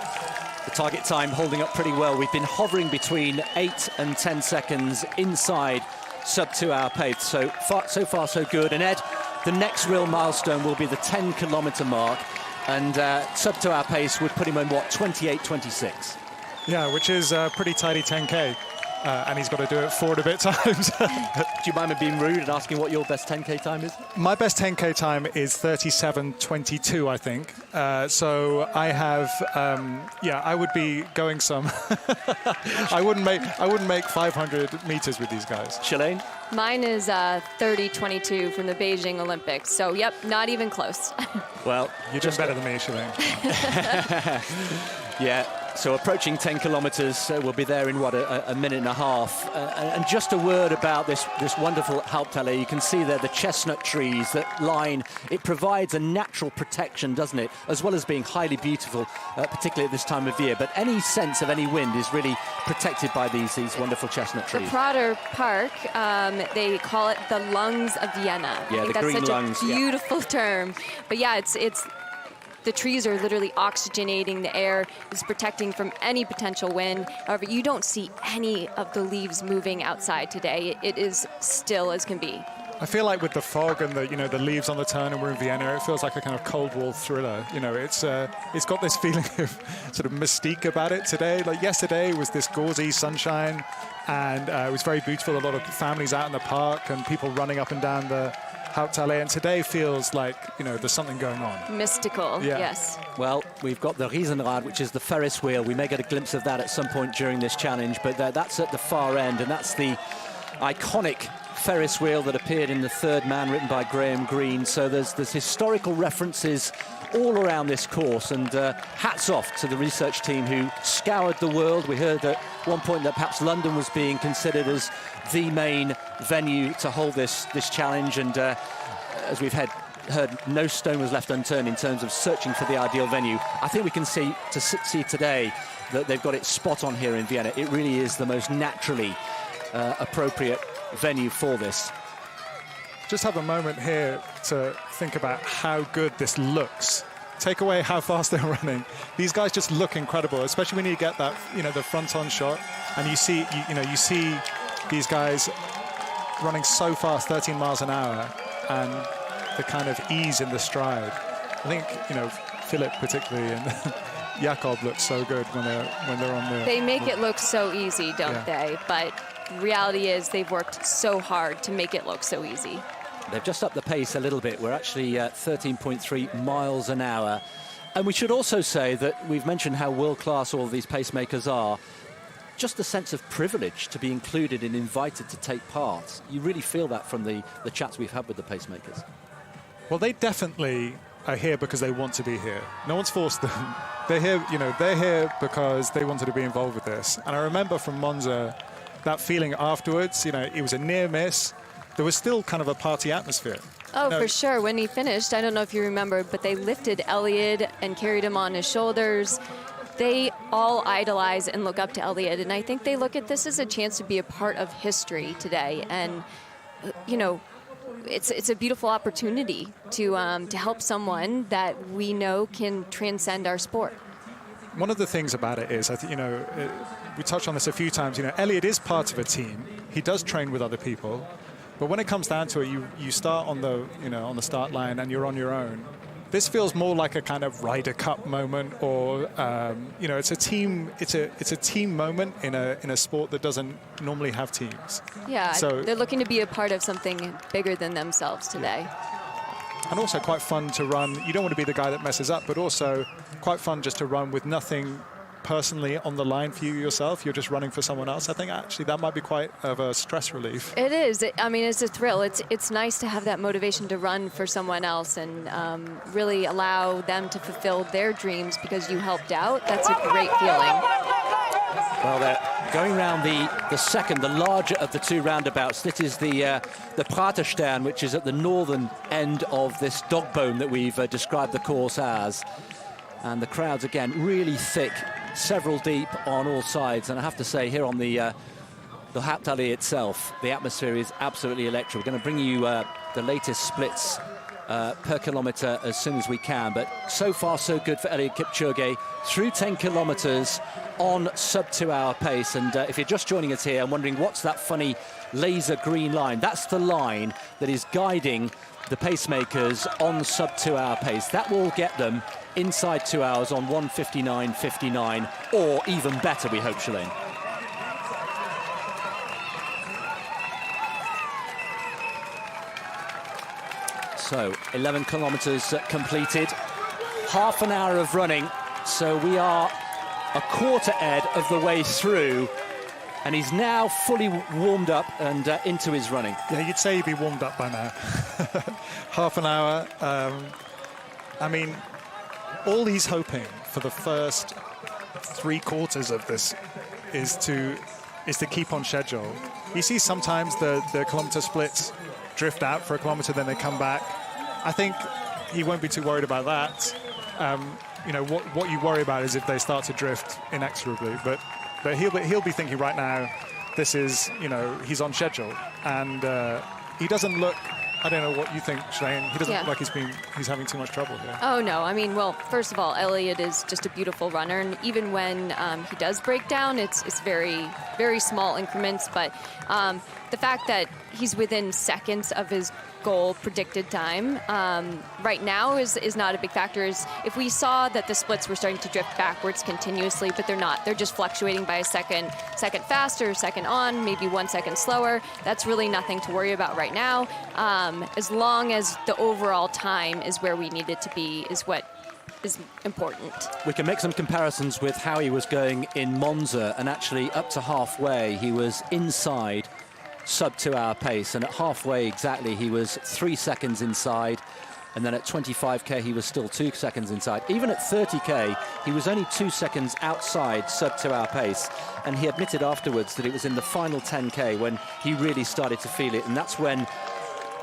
The target time holding up pretty well. We've been hovering between 8 and 10 seconds inside sub-2-hour pace. So far so good. And Ed, the next real milestone will be the 10-kilometer mark, and sub-2-hour pace would put him in, what, 28:26? Yeah, which is a pretty tidy 10K. And he's got to do it 4 and a bit times. Do you mind me being rude and asking what your best 10K time is? My best 10K time is 37:22, I think. So I have, I would be going some. I wouldn't make 500 meters with these guys. Shalane? Mine is 30:22 from the Beijing Olympics. So, yep, not even close. Well, you're just better than me, Shalane. Yeah. So approaching 10 kilometres, we'll be there in, what, a minute and a half. And just a word about this wonderful Hauptallee. You can see there the chestnut trees that line. It provides a natural protection, doesn't it? As well as being highly beautiful, particularly at this time of year. But any sense of any wind is really protected by these wonderful chestnut trees. The Prater Park, they call it the lungs of Vienna. Yeah, the green lungs. That's such a beautiful term. But yeah, it's the trees are literally oxygenating the air, is protecting from any potential wind. However, you don't see any of the leaves moving outside today. It is still as can be. I feel like with the fog and the leaves on the turn, and we're in Vienna, it feels like a kind of Cold War thriller. It's got this feeling of sort of mystique about it today. Like yesterday was this gauzy sunshine, and it was very beautiful. A lot of families out in the park and people running up and down the Hauptallee, and today feels like, there's something going on. Mystical, yeah. Yes. Well, we've got the Riesenrad, which is the Ferris wheel. We may get a glimpse of that at some point during this challenge, but that's at the far end, and that's the iconic Ferris wheel that appeared in The Third Man, written by Graham Greene. So there's historical references all around this course, and hats off to the research team who scoured the world. We heard at one point that perhaps London was being considered as the main venue to hold this challenge, and as we've heard, no stone was left unturned in terms of searching for the ideal venue. I think we can see today that they've got it spot on here in Vienna. It really is the most naturally appropriate venue for this. Just have a moment here to think about how good this looks. Take away how fast they're running. These guys just look incredible, especially when you get that, the front-on shot, and you see these guys running so fast, 13 miles an hour, and the kind of ease in the stride. I think, Philip particularly and Jakob look so good when they're on the... They make it look so easy, don't they? But reality is they've worked so hard to make it look so easy. They've just upped the pace a little bit. We're actually 13.3 miles an hour. And we should also say that we've mentioned how world-class all of these pacemakers are. Just the sense of privilege to be included and invited to take part. You really feel that from the chats we've had with the pacemakers. Well, they definitely are here because they want to be here. No one's forced them. They're here, they're here because they wanted to be involved with this. And I remember from Monza, that feeling afterwards, it was a near miss. There was still kind of a party atmosphere. Oh, for sure. When he finished, I don't know if you remember, but they lifted Eliud and carried him on his shoulders. They all idolize and look up to Eliud, and I think they look at this as a chance to be a part of history today. And, it's a beautiful opportunity to help someone that we know can transcend our sport. One of the things about it is, I think, we touched on this a few times. You know, Eliud is part of a team. He does train with other people, but when it comes down to it, you start on the start line and you're on your own. This feels more like a kind of Ryder Cup moment, or it's a team moment in a sport that doesn't normally have teams. Yeah, so they're looking to be a part of something bigger than themselves today. And also quite fun to run. You don't want to be the guy that messes up, but also quite fun just to run with nothing personally on the line for you yourself. You're just running for someone else. I think actually that might be quite of a stress relief. It is. I mean, it's a thrill. It's nice to have that motivation to run for someone else and really allow them to fulfill their dreams because you helped out. That's a great feeling. Well, they're going round the second, the larger of the two roundabouts. This is the Praterstern, which is at the northern end of this dog bone that we've described the course as. And the crowds, again, really thick, several deep on all sides. And I have to say, here on the Hauptallee itself, the atmosphere is absolutely electric. We're going to bring you the latest splits per kilometre as soon as we can. But so far, so good for Eliud Kipchoge through 10 kilometres on sub-2-hour pace. And if you're just joining us here and wondering what's that funny laser green line, that's the line that is guiding the pacemakers on sub-2-hour pace. That will get them inside 2 hours on 1:59.59, or even better, we hope, Shalane. So 11 kilometres completed, half an hour of running, so we are a quarter, Ed, of the way through, and he's now fully warmed up and into his running. Yeah, you'd say he'd be warmed up by now. Half an hour. I mean, all he's hoping for the first 3 quarters of this is to keep on schedule. You see sometimes the kilometre splits drift out for a kilometre, then they come back. I think he won't be too worried about that. What you worry about is if they start to drift inexorably. But he'll be thinking right now, this is, he's on schedule, and he doesn't look. I don't know what you think, Shalane. He doesn't look like he's having too much trouble here. Oh, no. I mean, well, first of all, Eliud is just a beautiful runner. And even when he does break down, it's very, very small increments. But the fact that he's within seconds of his goal predicted time right now is not a big factor. If we saw that the splits were starting to drift backwards continuously, but they're not. They're just fluctuating by a second faster, second on, maybe 1 second slower. That's really nothing to worry about right now. As long as the overall time is where we need it to be is what is important. We can make some comparisons with how he was going in Monza, and actually up to halfway he was inside sub-2-hour pace, and at halfway exactly he was 3 seconds inside, and then at 25k he was still 2 seconds inside. Even at 30k he was only 2 seconds outside sub-2-hour pace, and he admitted afterwards that it was in the final 10k when he really started to feel it, and that's when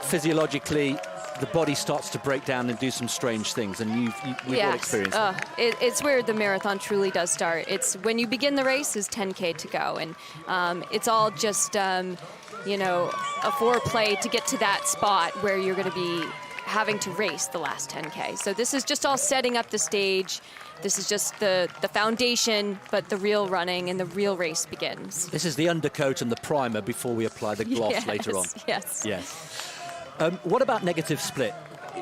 physiologically the body starts to break down and do some strange things, and we've all experienced it. It's where the marathon truly does start. It's when you begin the race is 10k to go, and it's all just a foreplay to get to that spot where you're going to be having to race the last 10k. So this is just all setting up the stage. This is just the foundation, but the real running and the real race begins. This is the undercoat and the primer before we apply the gloss later on. Yes. What about negative split?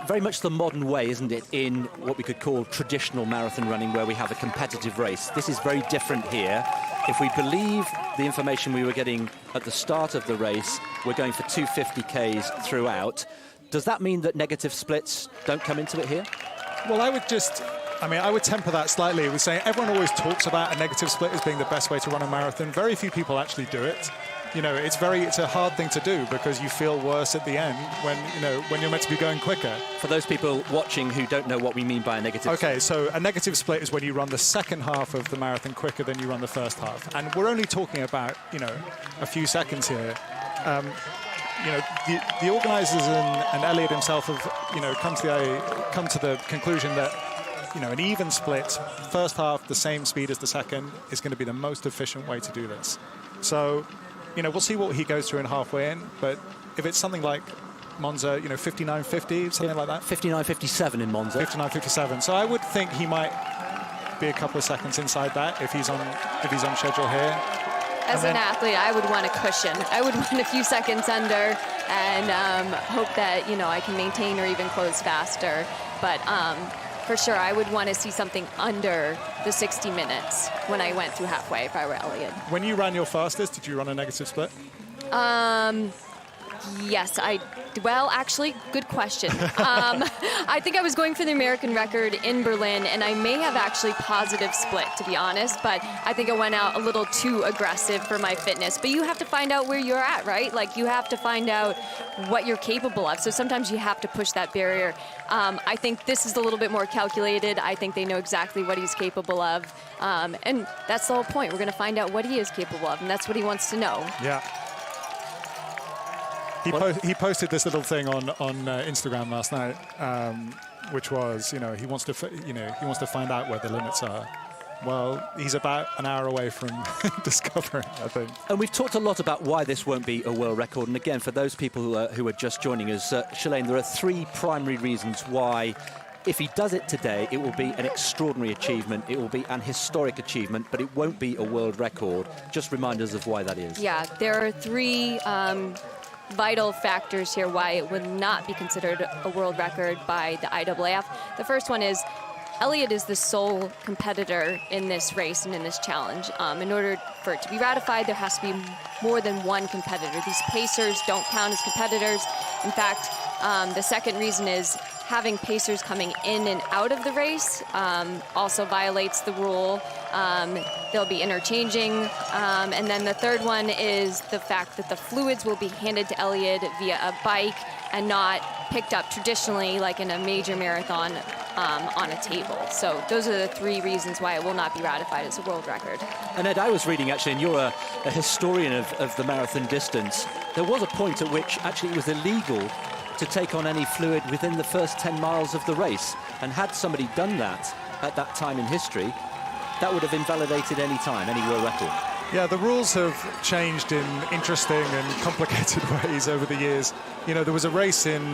Very much the modern way, isn't it, in what we could call traditional marathon running, where we have a competitive race. This is very different here. If we believe the information we were getting at the start of the race, we're going for 250Ks throughout. Does that mean that negative splits don't come into it here? Well, I would temper that slightly. We're saying everyone always talks about a negative split as being the best way to run a marathon. Very few people actually do it. It's a hard thing to do because you feel worse at the end when you're meant to be going quicker. For those people watching who don't know what we mean by a negative split. Okay, so a negative split is when you run the second half of the marathon quicker than you run the first half. And we're only talking about, a few seconds here. The organisers and Eliud himself have, come to the conclusion that, an even split, first half the same speed as the second, is going to be the most efficient way to do this. So, we'll see what he goes through in halfway in, but if it's something like Monza, 59.50, something like that. 59.57 in Monza. 59.57. So I would think he might be a couple of seconds inside that if he's on schedule here. As an athlete, I would want a cushion. I would want a few seconds under and hope that, you know, I can maintain or even close faster. But for sure, I would want to see something under the 60 minutes when I went through halfway if I were Eliud. When you ran your fastest, did you run a negative split? Yes, well, actually, good question. I think I was going for the American record in Berlin, and I may have actually positive split, to be honest, but I think I went out a little too aggressive for my fitness. But you have to find out where you're at, right? Like, you have to find out what you're capable of. So sometimes you have to push that barrier. I think this is a little bit more calculated. I think they know exactly what he's capable of. And that's the whole point. We're going to find out what he is capable of, and that's what he wants to know. Yeah. He posted this little thing on Instagram last night, which was, you know, he wants to find out where the limits are. Well, he's about an hour away from discovering, I think. And we've talked a lot about why this won't be a world record. And again, for those people who are just joining us, Shalane, there are 3 primary reasons why, if he does it today, it will be an extraordinary achievement. It will be an historic achievement, but it won't be a world record. Just remind us of why that is. Yeah, there are 3 vital factors here why it would not be considered a world record by the IAAF. The first one is Eliud is the sole competitor in this race and in this challenge. In order for it to be ratified, there has to be more than one competitor. These pacers don't count as competitors. In fact, the second reason is having pacers coming in and out of the race also violates the rule. They'll be interchanging. And then the third one is the fact that the fluids will be handed to Eliud via a bike and not picked up traditionally like in a major marathon on a table. So those are the 3 reasons why it will not be ratified as a world record. And Ed, I was reading actually, and you're a historian of the marathon distance, there was a point at which actually it was illegal to take on any fluid within the first 10 miles of the race. And had somebody done that at that time in history, that would have invalidated any time, any world record. Yeah, the rules have changed in interesting and complicated ways over the years. You know, there was a race in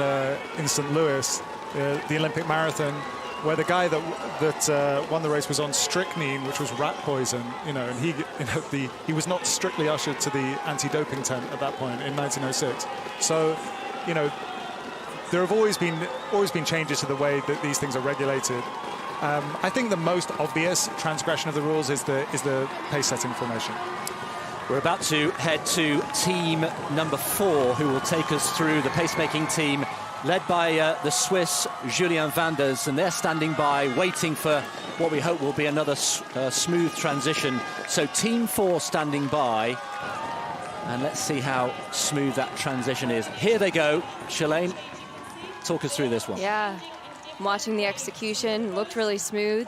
St. Louis, the Olympic marathon, where the guy that won the race was on strychnine, which was rat poison. You know, and he was not strictly ushered to the anti-doping tent at that point in 1906. So, you know, there have always been changes to the way that these things are regulated. I think the most obvious transgression of the rules is the pace setting formation. We're about to head to team number 4, who will take us through the pacemaking team, led by the Swiss Julien Vanders, and they're standing by, waiting for what we hope will be another smooth transition. So team 4 standing by, and let's see how smooth that transition is. Here they go. Shalane, talk us through this one. Yeah, I'm watching the execution, looked really smooth.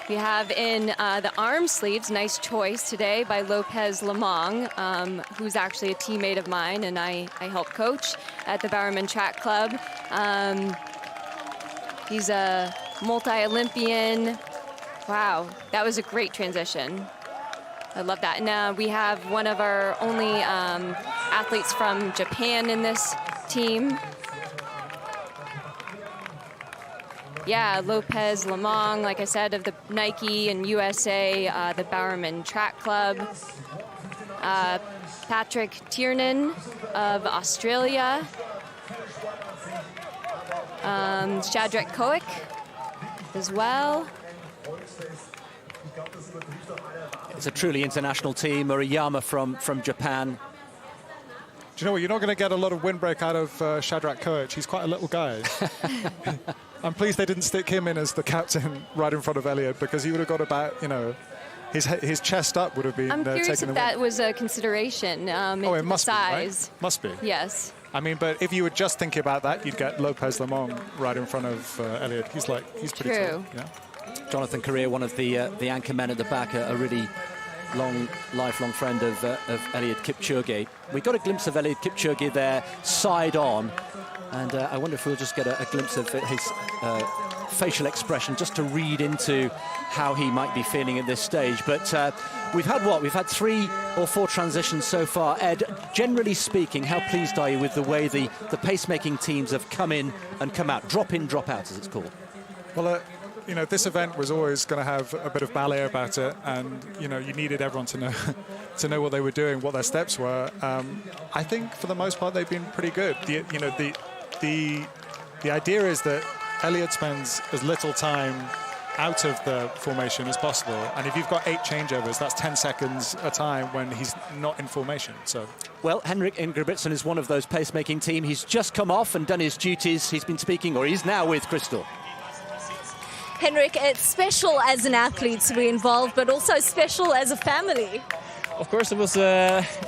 We have in the arm sleeves, nice choice today by Lopez Lamong, who's actually a teammate of mine and I help coach at the Bowerman Track Club. He's a multi-Olympian. Wow, that was a great transition. I love that. And we have one of our only athletes from Japan in this team. Yeah, Lopez Lamong, like I said, of the Nike and USA, the Bowerman Track Club. Patrick Tiernan of Australia. Shadrach Koick as well. It's a truly international team. Murayama from Japan. Do you know what? You're not going to get a lot of windbreak out of Shadrach Koick. He's quite a little guy. I'm pleased they didn't stick him in as the captain right in front of Eliud, because he would have got about, you know, his chest up would have been I'm curious taken if away. That was a consideration. Oh, it must size. be, right? Must be. Yes. I mean, but if you were just thinking about that, you'd get Lopez Lamong right in front of Eliud. He's pretty tall. Yeah. Jonathan Correa, one of the anchor men at the back, a really lifelong friend of Eliud Kipchoge. We got a glimpse of Eliud Kipchoge there, side on, and I wonder if we'll just get a glimpse of his facial expression, just to read into how he might be feeling at this stage. But we've had 3 or 4 transitions so far. Ed, generally speaking, how pleased are you with the way the pacemaking teams have come in and come out, drop in, drop out, as it's called? Well, this event was always going to have a bit of ballet about it, and you needed everyone to know to know what they were doing, what their steps were. I think for the most part they've been pretty good. The idea is that Eliud spends as little time out of the formation as possible, and if you've got 8 changeovers, that's 10 seconds a time when he's not in formation. So, well, Henrik Ingebrigtsen is one of those pacemaking team. He's just come off and done his duties. He's been speaking, or he's now with Crystal. Henrik, it's special as an athlete to be involved, but also special as a family. Of course, it was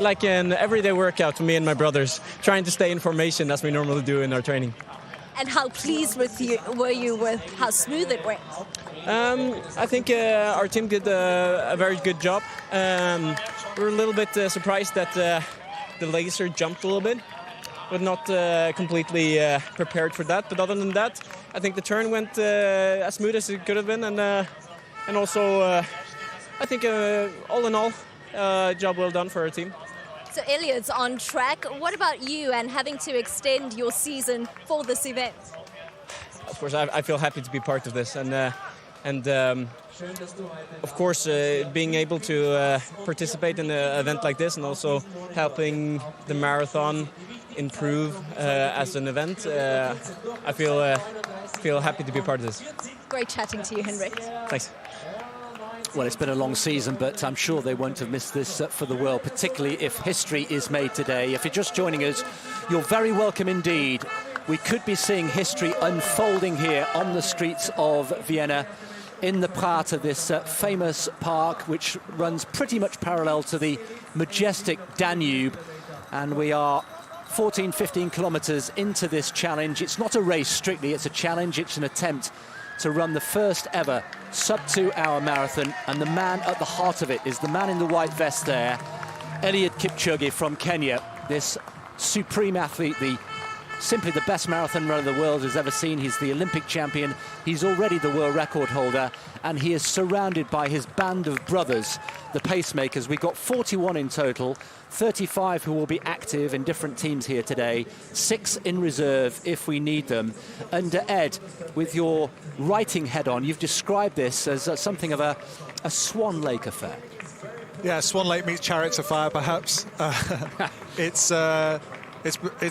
like an everyday workout for me and my brothers, trying to stay in formation as we normally do in our training. And how pleased were you with how smooth it went? I think our team did a very good job. We were a little bit surprised that the laser jumped a little bit, but not completely prepared for that. But other than that, I think the turn went as smooth as it could have been, and also I think all in all, job well done for our team. So Eliud's on track. What about you and having to extend your season for this event? Of course, I feel happy to be part of this, and of course, being able to participate in an event like this and also helping the marathon improve as an event, I feel happy to be part of this. Great chatting to you, Henrik. Thanks. Well, it's been a long season, but I'm sure they won't have missed this for the world, particularly if history is made today. If you're just joining us, you're very welcome indeed. We could be seeing history unfolding here on the streets of Vienna in the Prater, this famous park which runs pretty much parallel to the majestic Danube. And we are 14, 15 kilometers into this challenge. It's not a race strictly, it's a challenge, it's an attempt to run the first ever sub-2-hour marathon, and the man at the heart of it is the man in the white vest there, Eliud Kipchoge from Kenya, this supreme athlete, simply the best marathon runner the world has ever seen. He's the Olympic champion, he's already the world record holder, and he is surrounded by his band of brothers, the pacemakers. We've got 41 in total, 35 who will be active in different teams here today, 6 in reserve if we need them. And Ed, with your writing head on, you've described this as something of a Swan Lake affair. Yeah, Swan Lake meets Chariots of Fire, perhaps. It's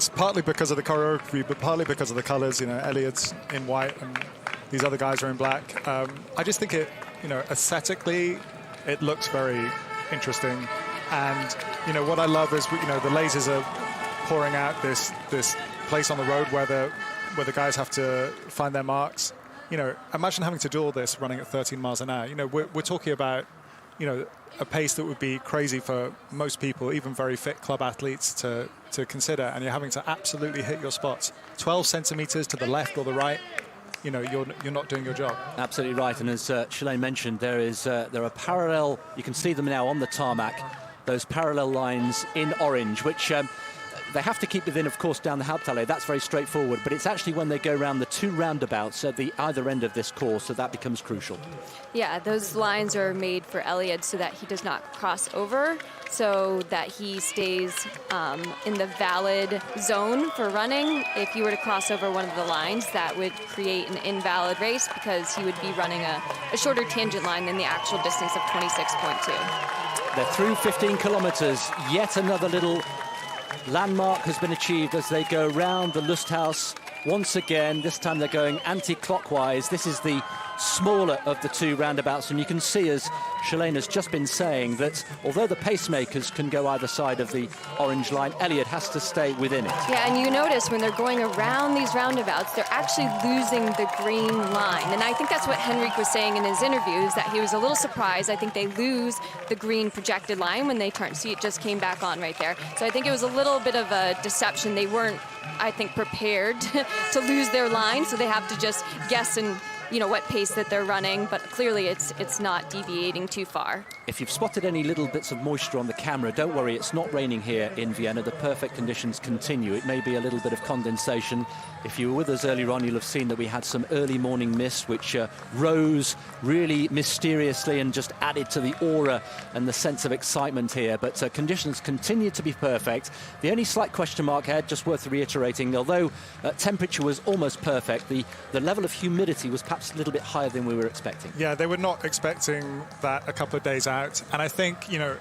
partly because of the choreography, but partly because of the colours. Eliud's in white and these other guys are in black. I just think it, aesthetically, it looks very interesting. And what I love is, the lasers are pouring out this place on the road where the guys have to find their marks. Imagine having to do all this running at 13 miles an hour. We're talking about, a pace that would be crazy for most people, even very fit club athletes, to consider, and you're having to absolutely hit your spots. 12 centimeters to the left or the right, you're not doing your job. Absolutely right, and as Shalane mentioned, there are parallel, you can see them now on the tarmac, those parallel lines in orange, which they have to keep within, of course, down the Hauptallee. That's very straightforward, but it's actually when they go around the 2 roundabouts at the either end of this course that becomes crucial. Yeah, those lines are made for Eliud so that he does not cross over, so that he stays in the valid zone for running. If you were to cross over one of the lines, that would create an invalid race because he would be running a shorter tangent line than the actual distance of 26.2. They're through 15 kilometers. Yet another little landmark has been achieved as they go round the Lusthaus once again. This time they're going anti-clockwise. This is the smaller of the 2 roundabouts, and you can see, as Shalane has just been saying, that although the pacemakers can go either side of the orange line, Eliud has to stay within it. Yeah, and you notice when they're going around these roundabouts, they're actually losing the green line. And I think that's what Henrik was saying in his interviews, that he was a little surprised. I think they lose the green projected line when they turn. See, it just came back on right there. So I think it was a little bit of a deception. They weren't, I think, prepared to lose their line, so they have to just guess and what pace that they're running, but clearly it's not deviating too far. If you've spotted any little bits of moisture on the camera, don't worry, it's not raining here in Vienna. The perfect conditions continue. It may be a little bit of condensation. If you were with us earlier on, you'll have seen that we had some early morning mist, which rose really mysteriously and just added to the aura and the sense of excitement here. But conditions continue to be perfect. The only slight question mark, Ed, just worth reiterating, although temperature was almost perfect, the level of humidity was perhaps a little bit higher than we were expecting. Yeah, they were not expecting that a couple of days out. And I think, you know,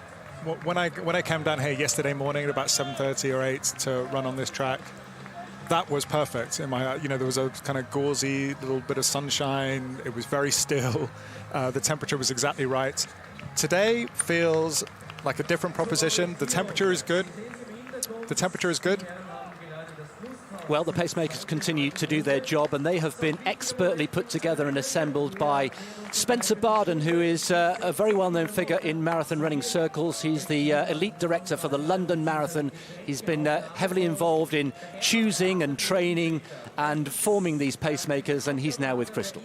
when I came down here yesterday morning at about 7:30 or 8 to run on this track, that was perfect in my, you know, there was a kind of gauzy little bit of sunshine. It was very still. The temperature was exactly right. Today feels like a different proposition. The temperature is good. The temperature is good. Well, the pacemakers continue to do their job, and they have been expertly put together and assembled by Spencer Barden, who is a very well-known figure in marathon running circles. He's the elite director for the London Marathon. He's been heavily involved in choosing and training and forming these pacemakers, and he's now with Crystal.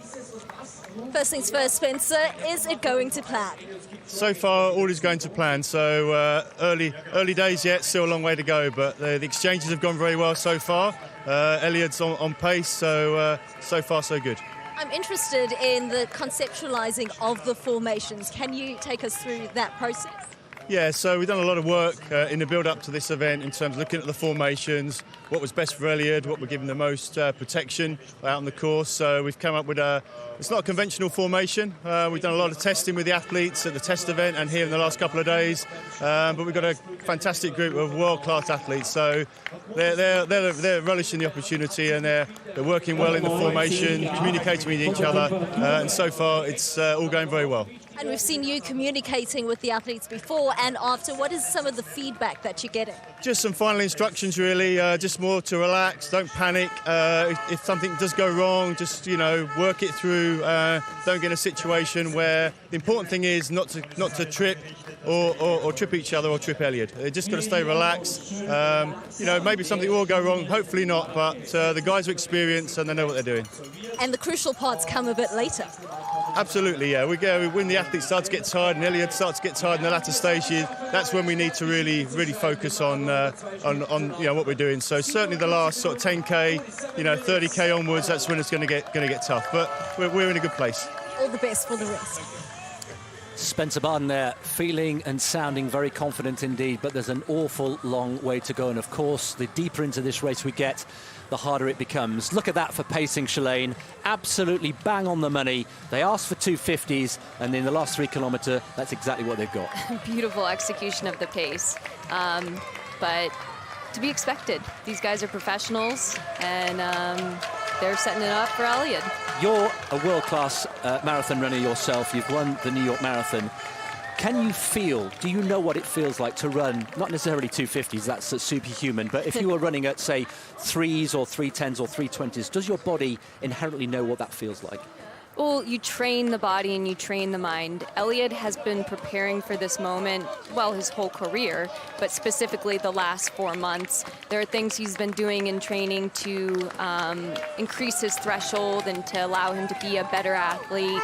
First things first, Spencer, is it going to plan? So far, all is going to plan. So early days yet, still a long way to go, but the exchanges have gone very well so far. Eliud's on pace, so far so good. I'm interested in the conceptualizing of the formations. Can you take us through that process? Yeah, so we've done a lot of work in the build-up to this event in terms of looking at the formations, what was best for Eliud, what would give him the most protection out on the course. So we've come up with it's not a conventional formation. We've done a lot of testing with the athletes at the test event and here in the last couple of days. But we've got a fantastic group of world-class athletes. So they're relishing the opportunity, and they're working well in the formation, communicating with each other. And so far, it's all going very well. And we've seen you communicating with the athletes before and after. What is some of the feedback that you're getting? Just some final instructions, really. Just more to relax, don't panic. If something does go wrong, just, you know, work it through. Don't get in a situation where the important thing is not to trip or trip each other or trip Eliud. They just got to stay relaxed. You know, maybe something will go wrong, hopefully not, but the guys are experienced and they know what they're doing. And the crucial parts come a bit later. Absolutely, yeah. When the athletes start to get tired and Eliud starts to get tired in the latter stages, that's when we need to really focus on you know, what we're doing. So certainly the last sort of 10k, you know, 30k onwards, that's when it's going to get tough. But we're in a good place. All the best for the rest. Spencer Barden there, feeling and sounding very confident indeed, but there's an awful long way to go. And of course, the deeper into this race we get, the harder it becomes. Look at that for pacing, Shalane. Absolutely bang on the money. They asked for 250s, and in the last 3 kilometre, that's exactly what they've got. Beautiful execution of the pace. But to be expected. These guys are professionals, and they're setting it up for Eliud. You're a world-class marathon runner yourself. You've won the New York Marathon. Do you know what it feels like to run, not necessarily 250s, that's superhuman, but if you were running at, say, 3s or 310s or 320s, does your body inherently know what that feels like? Well, you train the body and you train the mind. Eliud has been preparing for this moment, well, his whole career, but specifically the last 4 months. There are things he's been doing in training to increase his threshold and to allow him to be a better athlete.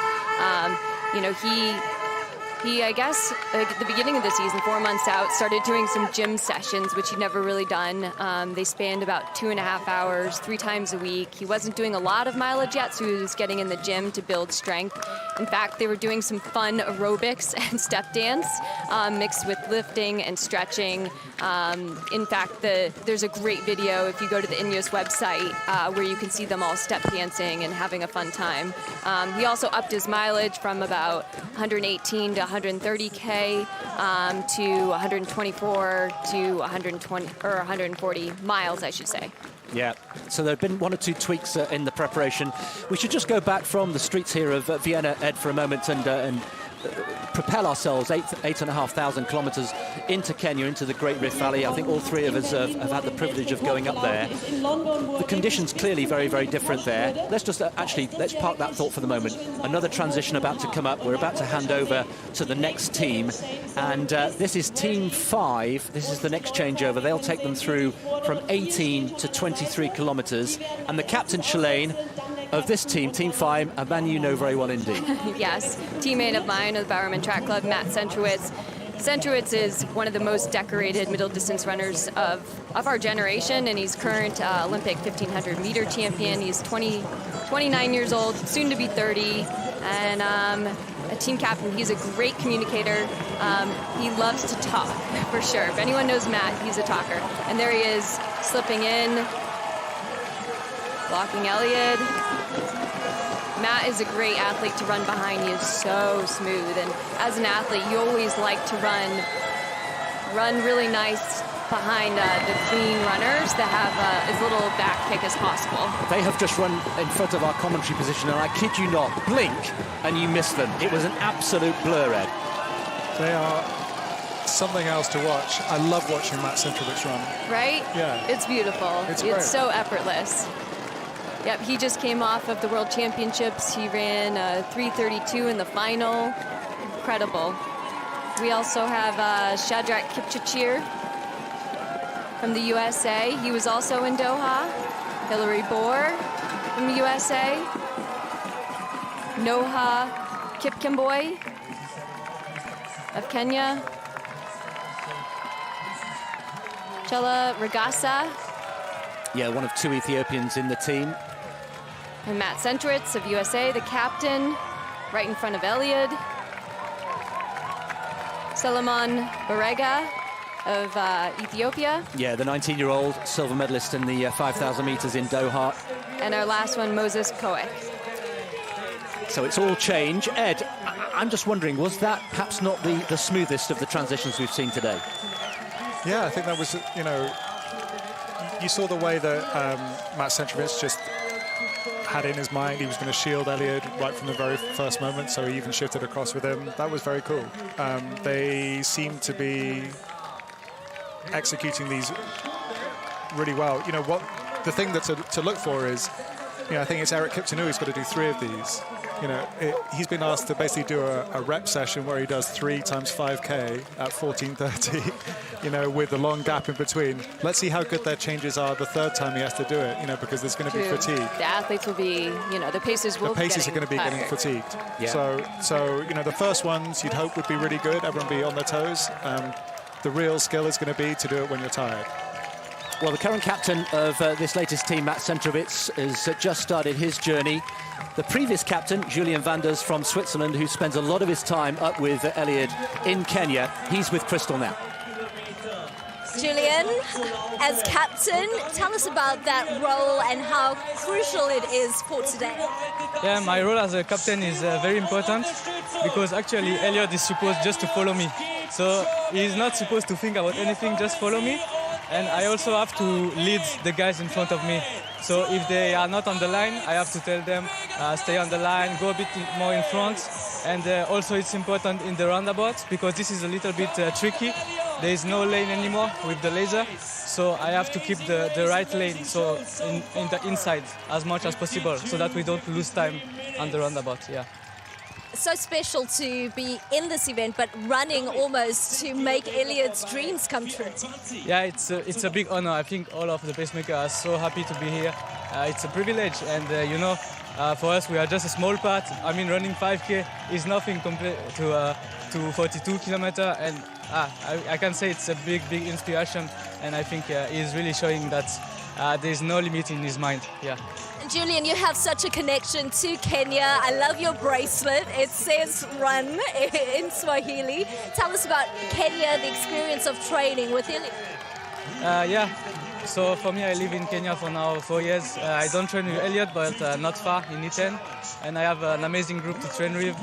You know, he, I guess, at the beginning of the season, 4 months out, started doing some gym sessions, which he'd never really done. They spanned about 2.5 hours, 3 times a week. He wasn't doing a lot of mileage yet, so he was getting in the gym to build strength. In fact, they were doing some fun aerobics and step dance mixed with lifting and stretching. In fact, there's a great video if you go to the INEOS website where you can see them all step dancing and having a fun time. He also upped his mileage from about 118 to 130K to 124 to 120 or 140 miles, I should say. Yeah, so there have been 1 or 2 tweaks in the preparation. We should just go back from the streets here of Vienna, Ed, for a moment and propel ourselves 8,500 kilometres into Kenya, into the Great Rift Valley. I think all 3 of us have had the privilege of going up there. The conditions clearly very, very different there. Let's just let's park that thought for the moment. Another transition about to come up. We're about to hand over to the next team, and this is Team 5. This is the next changeover. They'll take them through from 18 to 23 kilometres, and the captain, Shalane, of this team, Team 5, a man you know very well indeed. Yes, teammate of mine of the Bowerman Track Club, Matt Centrowitz. Centrowitz is one of the most decorated middle distance runners of our generation, and he's current Olympic 1500 meter champion. He's 29 years old, soon to be 30, and a team captain. He's a great communicator. He loves to talk, for sure. If anyone knows Matt, he's a talker. And there he is, slipping in, blocking Eliud. Matt is a great athlete to run behind. He is so smooth, and as an athlete, you always like to run really nice behind the clean runners that have as little back kick as possible. They have just run in front of our commentary position, and I kid you not, blink and you miss them. It was an absolute blur, Ed. They are something else to watch. I love watching Matt Centrowitz run. Right? Yeah. It's beautiful. It's great. So effortless. Yep, he just came off of the World Championships. He ran 3:32 in the final. Incredible. We also have Shadrach Kipchoge from the USA. He was also in Doha. Hillary Bohr from the USA. Noha Kipkemboi of Kenya. Chela Regasa. Yeah, one of 2 Ethiopians in the team. And Matt Centrowitz of USA, the captain, right in front of Eliud. Solomon Barega of Ethiopia. Yeah, the 19-year-old silver medalist in the 5,000 meters in Doha. And our last one, Moses Koech. So it's all change. Ed, I'm just wondering, was that perhaps not the smoothest of the transitions we've seen today? Yeah, I think that was, you saw the way that Matt Centrowitz just had in his mind he was going to shield Eliud right from the very first moment, so he even shifted across with him. That was very cool. They seem to be executing these really well. What the thing that to look for is, I think it's Eric Kiptanui who's got to do 3 of these. He's been asked to basically do a rep session where he does 3 times 5K at 14:30, with a long gap in between. Let's see how good their changes are the 3rd time he has to do it, because there's going to be fatigue. The athletes will be, the pacers will be are going to be getting fatigued. Yeah. So the first ones you'd hope would be really good, everyone be on their toes. The real skill is going to be to do it when you're tired. Well, the current captain of this latest team, Matt Centrowitz, has just started his journey. The previous captain, Julian Vanders from Switzerland, who spends a lot of his time up with Eliud in Kenya, he's with Crystal now. Julian, as captain, tell us about that role and how crucial it is for today. Yeah, my role as a captain is very important because actually Eliud is supposed just to follow me. So he's not supposed to think about anything, just follow me. And I also have to lead the guys in front of me. So if they are not on the line, I have to tell them, stay on the line, go a bit more in front. And also it's important in the roundabout because this is a little bit tricky. There is no lane anymore with the laser. So I have to keep the right lane, so in the inside as much as possible so that we don't lose time on the roundabout, yeah. So special to be in this event, but running almost to make Eliud's dreams come true. Yeah, it's a big honor. I think all of the pacemakers are so happy to be here. It's a privilege, and for us, we are just a small part. I mean, running 5K is nothing compared to 42 kilometers, and I can say it's a big inspiration, and I think he's really showing that there's no limit in his mind. Yeah. Julian, you have such a connection to Kenya. I love your bracelet. It says run in Swahili. Tell us about Kenya, the experience of training with Eliud. Yeah, so for me, I live in Kenya for now 4 years. I don't train with Eliud, but not far in Iten. And I have an amazing group to train with.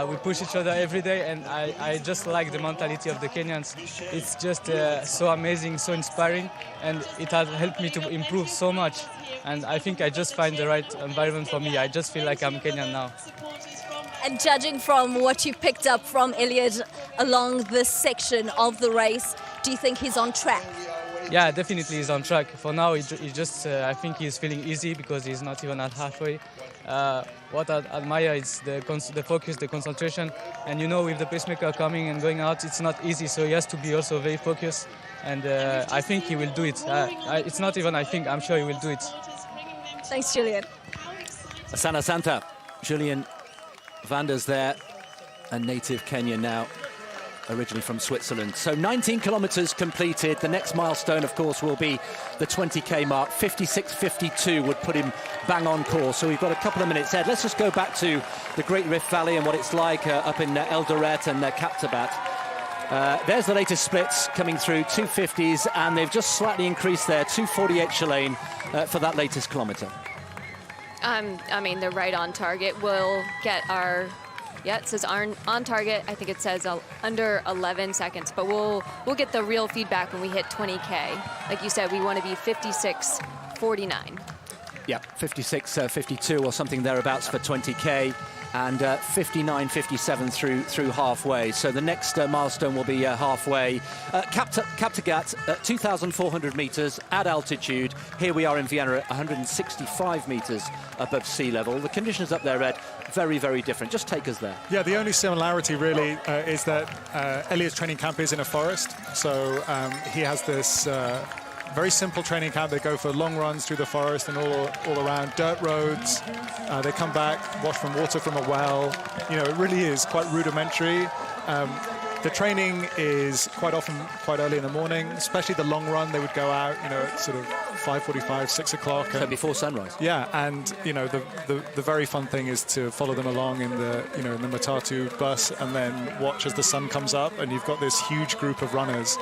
We push each other every day, and I just like the mentality of the Kenyans. It's just so amazing, so inspiring, and it has helped me to improve so much. And I think I just find the right environment for me. I just feel like I'm Kenyan now. And judging from what you picked up from Eliud along this section of the race, do you think he's on track? Yeah, definitely he's on track. For now, he just I think he's feeling easy because he's not even at halfway. What I admire is the focus, the concentration. And with the pacemaker coming and going out, it's not easy. So he has to be also very focused. And I think he will do it. It's not even I think, I'm sure he will do it. Thanks, Julian. Asana Santa, Julian Vanders there, a native Kenyan now, originally from Switzerland. So 19 kilometres completed. The next milestone, of course, will be the 20k mark. 56.52 would put him bang on course. So we've got a couple of minutes, Ed. Let's just go back to the Great Rift Valley and what it's like up in Eldoret and Kaptabat. There's the latest splits coming through, 250s, and they've just slightly increased there, 248 Shalane for that latest kilometre. I mean, they're right on target. We'll get our... Yeah, it says on target. I think it says under 11 seconds, but we'll get the real feedback when we hit 20K. Like you said, we want to be 56.49. Yeah, 56.52 or something thereabouts for 20K, and 59.57 through halfway. So the next milestone will be halfway. Kaptagat, 2,400 metres at altitude. Here we are in Vienna at 165 metres above sea level. The conditions up there, Ed, very, very different. Just take us there. Yeah, the only similarity really is that Eliud's training camp is in a forest. So he has this very simple training camp. They go for long runs through the forest and all around dirt roads. They come back, wash from water from a well. You know, it really is quite rudimentary. The training is quite often quite early in the morning, especially the long run. They would go out, you know, at sort of 5:45, 6 o'clock. So before sunrise. Yeah, and you know the very fun thing is to follow them along in the in the Matatu bus and then watch as the sun comes up, and you've got this huge group of runners,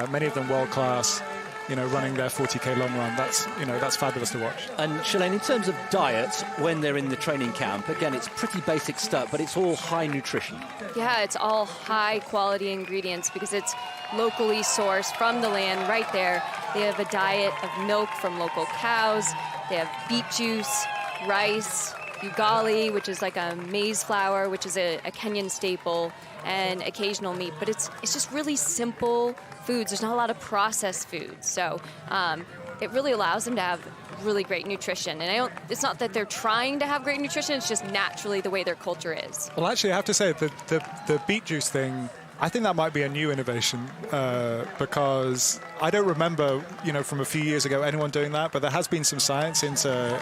many of them world class, running their 40k long run. That's fabulous to watch. And Shalane, in terms of diet, when they're in the training camp, again, it's pretty basic stuff, but it's all high nutrition. Yeah, it's all high quality ingredients because it's locally sourced from the land right there. They have a diet of milk from local cows. They have beet juice, rice, ugali, which is like a maize flour, which is a Kenyan staple, and occasional meat. But it's just really simple foods. There's not a lot of processed foods. So it really allows them to have really great nutrition. And it's not that they're trying to have great nutrition, it's just naturally the way their culture is. Well, actually, I have to say the beet juice thing, I think that might be a new innovation because I don't remember, from a few years ago anyone doing that. But there has been some science into the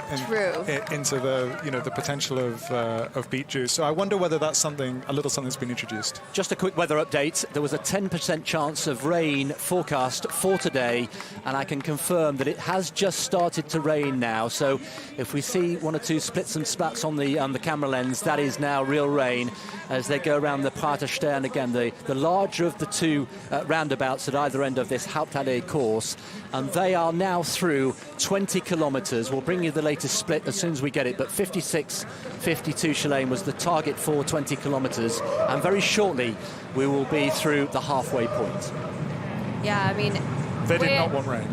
potential of beet juice. So I wonder whether that's a little something that's been introduced. Just a quick weather update. There was a 10% chance of rain forecast for today, and I can confirm that it has just started to rain now. So if we see one or two splits and splats on the camera lens, that is now real rain as they go around the Praterstern again, the larger of the two roundabouts at either end of this Hauptallee course, and they are now through 20 kilometres. We'll bring you the latest split as soon as we get it, but 56.52 Shalane was the target for 20 kilometres, and very shortly we will be through the halfway point. Yeah, I mean, they did not want rain.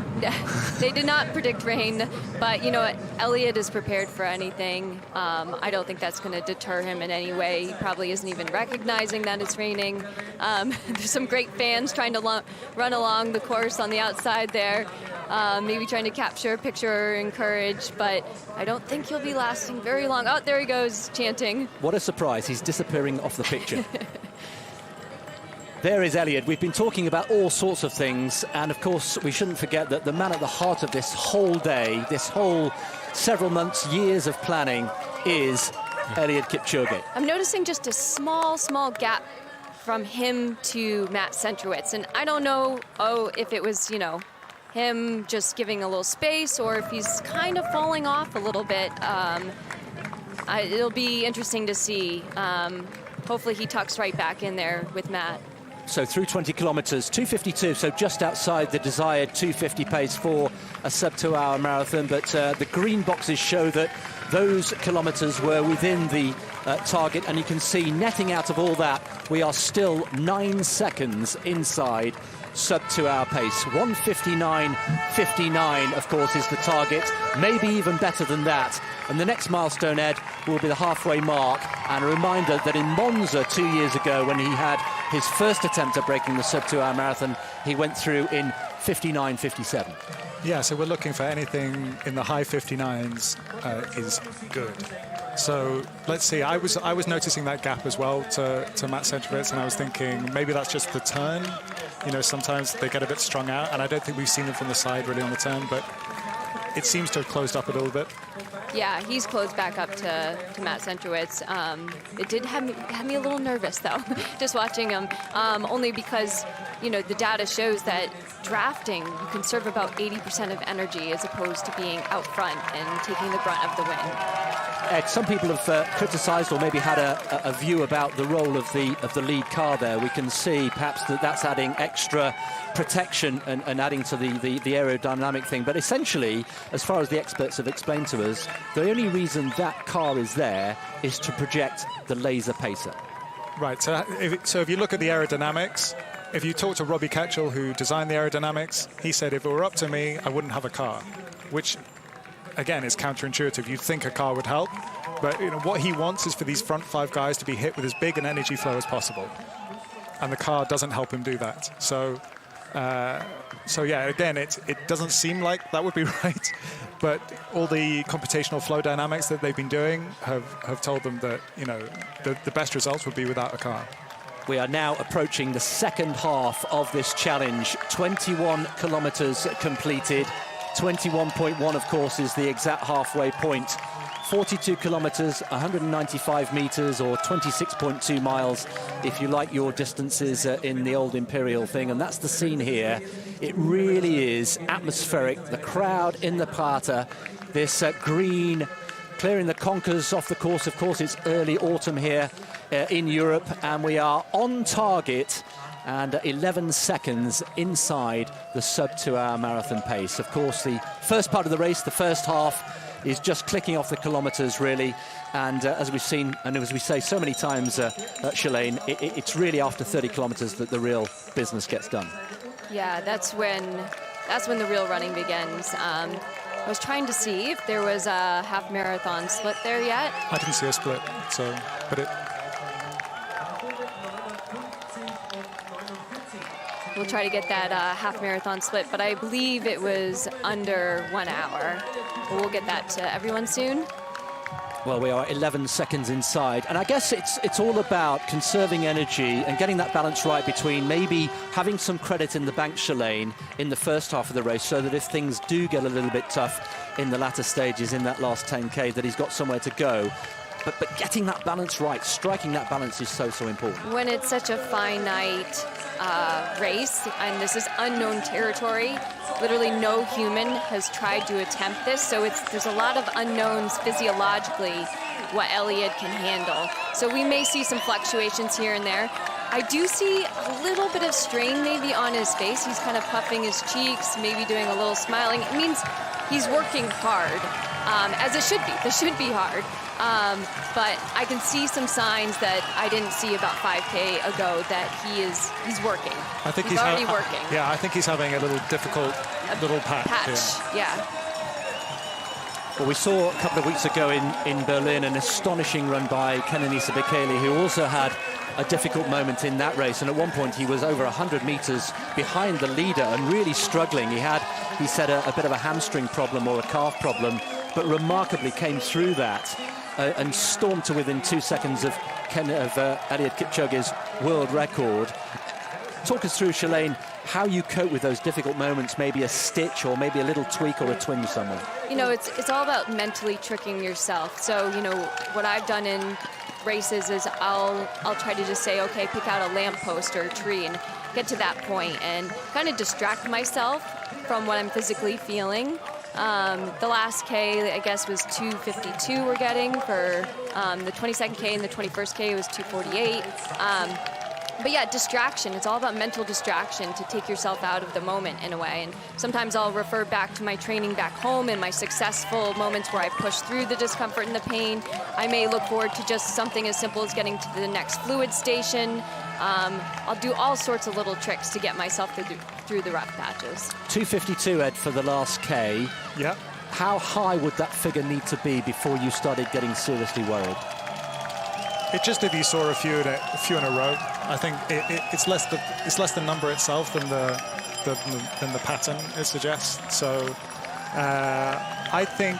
They did not predict rain, but Eliud is prepared for anything. I don't think that's going to deter him in any way. He probably isn't even recognizing that it's raining. There's some great fans trying to run along the course on the outside there, maybe trying to capture a picture or encourage, but I don't think he'll be lasting very long. Oh, there he goes, chanting. What a surprise, he's disappearing off the picture. There is Eliud. We've been talking about all sorts of things, and of course we shouldn't forget that the man at the heart of this whole day, this whole several months, years of planning, is Eliud Kipchoge. I'm noticing just a small gap from him to Matt Centrowitz, and I don't know if it was him just giving a little space or if he's kind of falling off a little bit. It'll be interesting to see. Hopefully he tucks right back in there with Matt. So through 20 kilometres, 2:52, so just outside the desired 2:50 pace for a sub-2-hour marathon. But the green boxes show that those kilometres were within the target. And you can see, netting out of all that, we are still 9 seconds inside sub-2-hour pace. 1:59.59, of course, is the target. Maybe even better than that. And the next milestone, Ed, will be the halfway mark. And a reminder that in Monza 2 years ago, when he had his first attempt at breaking the sub-2-hour marathon, he went through in 59.57. Yeah, so we're looking for anything in the high 59s is good. So let's see. I was noticing that gap as well to Matt Centrowitz, and I was thinking maybe that's just the turn. Sometimes they get a bit strung out, and I don't think we've seen them from the side really on the turn, but it seems to have closed up a little bit. Yeah, he's closed back up to Matt Centrowitz. It did have me a little nervous, though, just watching him, only because, you know, the data shows that drafting, you conserve about 80% of energy as opposed to being out front and taking the brunt of the win. Ed, some people have criticised or maybe had a view about the role of the lead car there. We can see perhaps that's adding extra protection and adding to the aerodynamic thing. But essentially, as far as the experts have explained to us, the only reason that car is there is to project the laser pacer. Right, so if you look at the aerodynamics, if you talk to Robbie Ketchell, who designed the aerodynamics, he said if it were up to me, I wouldn't have a car, which, again, is counterintuitive. You'd think a car would help, but you know, what he wants is for these front 5 guys to be hit with as big an energy flow as possible, and the car doesn't help him do that. So yeah, again, it doesn't seem like that would be right, but all the computational flow dynamics that they've been doing have told them that, you know, the best results would be without a car. We are now approaching the second half of this challenge. 21 kilometers completed. 21.1, of course, is the exact halfway point. 42 kilometers, 195 meters, or 26.2 miles, if you like your distances in the old imperial thing. And that's the scene here. It really is atmospheric. The crowd in the Prater, this green, clearing the conkers off the course. Of course, it's early autumn here in Europe, and we are on target and 11 seconds inside the sub-2-hour marathon pace. Of course, the first part of the race, the first half, is just clicking off the kilometres, really. And as we've seen, and as we say so many times, Shalane, it's really after 30 kilometres that the real business gets done. Yeah, that's when the real running begins. I was trying to see if there was a half marathon split there yet. I didn't see a split, so, but it... We'll try to get that half marathon split, but I believe it was under 1 hour. We'll get that to everyone soon. Well, we are 11 seconds inside, and I guess it's all about conserving energy and getting that balance right between maybe having some credit in the bank, Shalane, in the first half of the race, so that if things do get a little bit tough in the latter stages, in that last 10K, that he's got somewhere to go. But getting that balance right, striking that balance is so important. When it's such a finite race, and this is unknown territory, literally no human has tried to attempt this, so there's a lot of unknowns physiologically what Eliud can handle. So we may see some fluctuations here and there. I do see a little bit of strain maybe on his face. He's kind of puffing his cheeks, maybe doing a little smiling. It means he's working hard, as it should be. This should be hard. But I can see some signs that I didn't see about 5K ago that he's working. I think he's already working. Yeah, I think he's having a little difficult little patch. Yeah. Well, we saw a couple of weeks ago in Berlin an astonishing run by Kenenisa Bekele, who also had a difficult moment in that race, and at one point he was over 100 meters behind the leader and really struggling. He said a bit of a hamstring problem or a calf problem, but remarkably came through that and stormed to within 2 seconds of Eliud Kipchoge's world record. Talk us through, Shalane, how you cope with those difficult moments, maybe a stitch or maybe a little tweak or a twinge somewhere. You know, it's all about mentally tricking yourself. So, you know, what I've done in races is I'll try to just say, okay, pick out a lamppost or a tree and get to that point and kind of distract myself from what I'm physically feeling. The last K, I guess, was 2:52 we're getting for the 22nd K, and the 21st K was 2:48. But yeah, distraction. It's all about mental distraction to take yourself out of the moment in a way. And sometimes I'll refer back to my training back home and my successful moments where I push through the discomfort and the pain. I may look forward to just something as simple as getting to the next fluid station. I'll do all sorts of little tricks to get myself through the rough patches. 2:52, Ed, for the last K. Yeah. How high would that figure need to be before you started getting seriously worried? It just, if you saw a few in a row, I think it's less the number itself than the pattern it suggests. So I think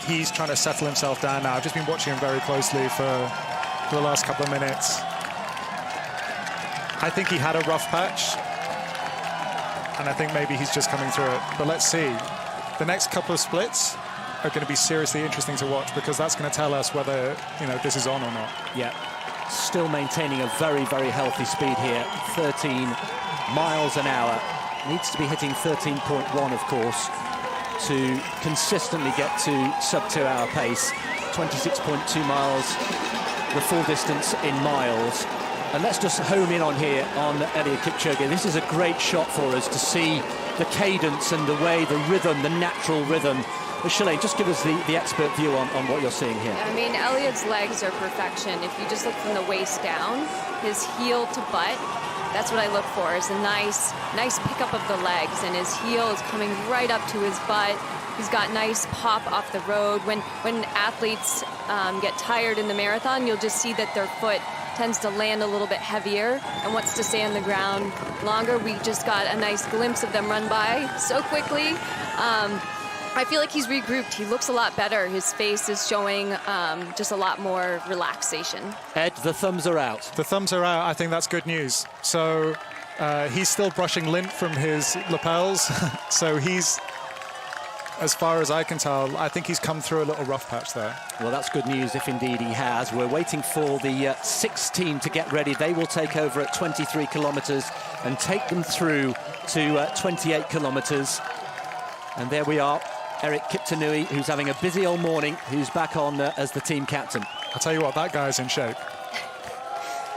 he's trying to settle himself down now. I've just been watching him very closely for the last couple of minutes. I think he had a rough patch, and I think maybe he's just coming through it. But let's see. the next couple of splits are going to be seriously interesting to watch, because that's going to tell us whether, you know, this is on or not. Yeah, still maintaining a very, very healthy speed here. 13 miles an hour. Needs to be hitting 13.1, of course, to consistently get to sub-2 hour pace. 26.2 miles, the full distance in miles. And let's just home in on here on Eliud Kipchoge. This is a great shot for us to see the cadence and the way, the rhythm, the natural rhythm. Shalane, just give us the expert view on what you're seeing here. I mean, Eliud's legs are perfection. If you just look from the waist down, his heel to butt, that's what I look for, is a nice pickup of the legs, and his heel is coming right up to his butt. He's got nice pop off the road. When athletes get tired in the marathon, you'll just see that their foot tends to land a little bit heavier and wants to stay on the ground longer. We just got a nice glimpse of them run by so quickly. I feel like he's regrouped. He looks a lot better. His face is showing just a lot more relaxation. Ed, the thumbs are out. The thumbs are out. I think that's good news. So he's still brushing lint from his lapels. So he's, as far as I can tell, I think he's come through a little rough patch there. Well, that's good news if indeed he has. We're waiting for the 6 team to get ready. They will take over at 23 kilometres and take them through to 28 kilometres. And there we are. Eric Kiptanui, who's having a busy old morning, who's back on as the team captain. I'll tell you what, that guy's in shape.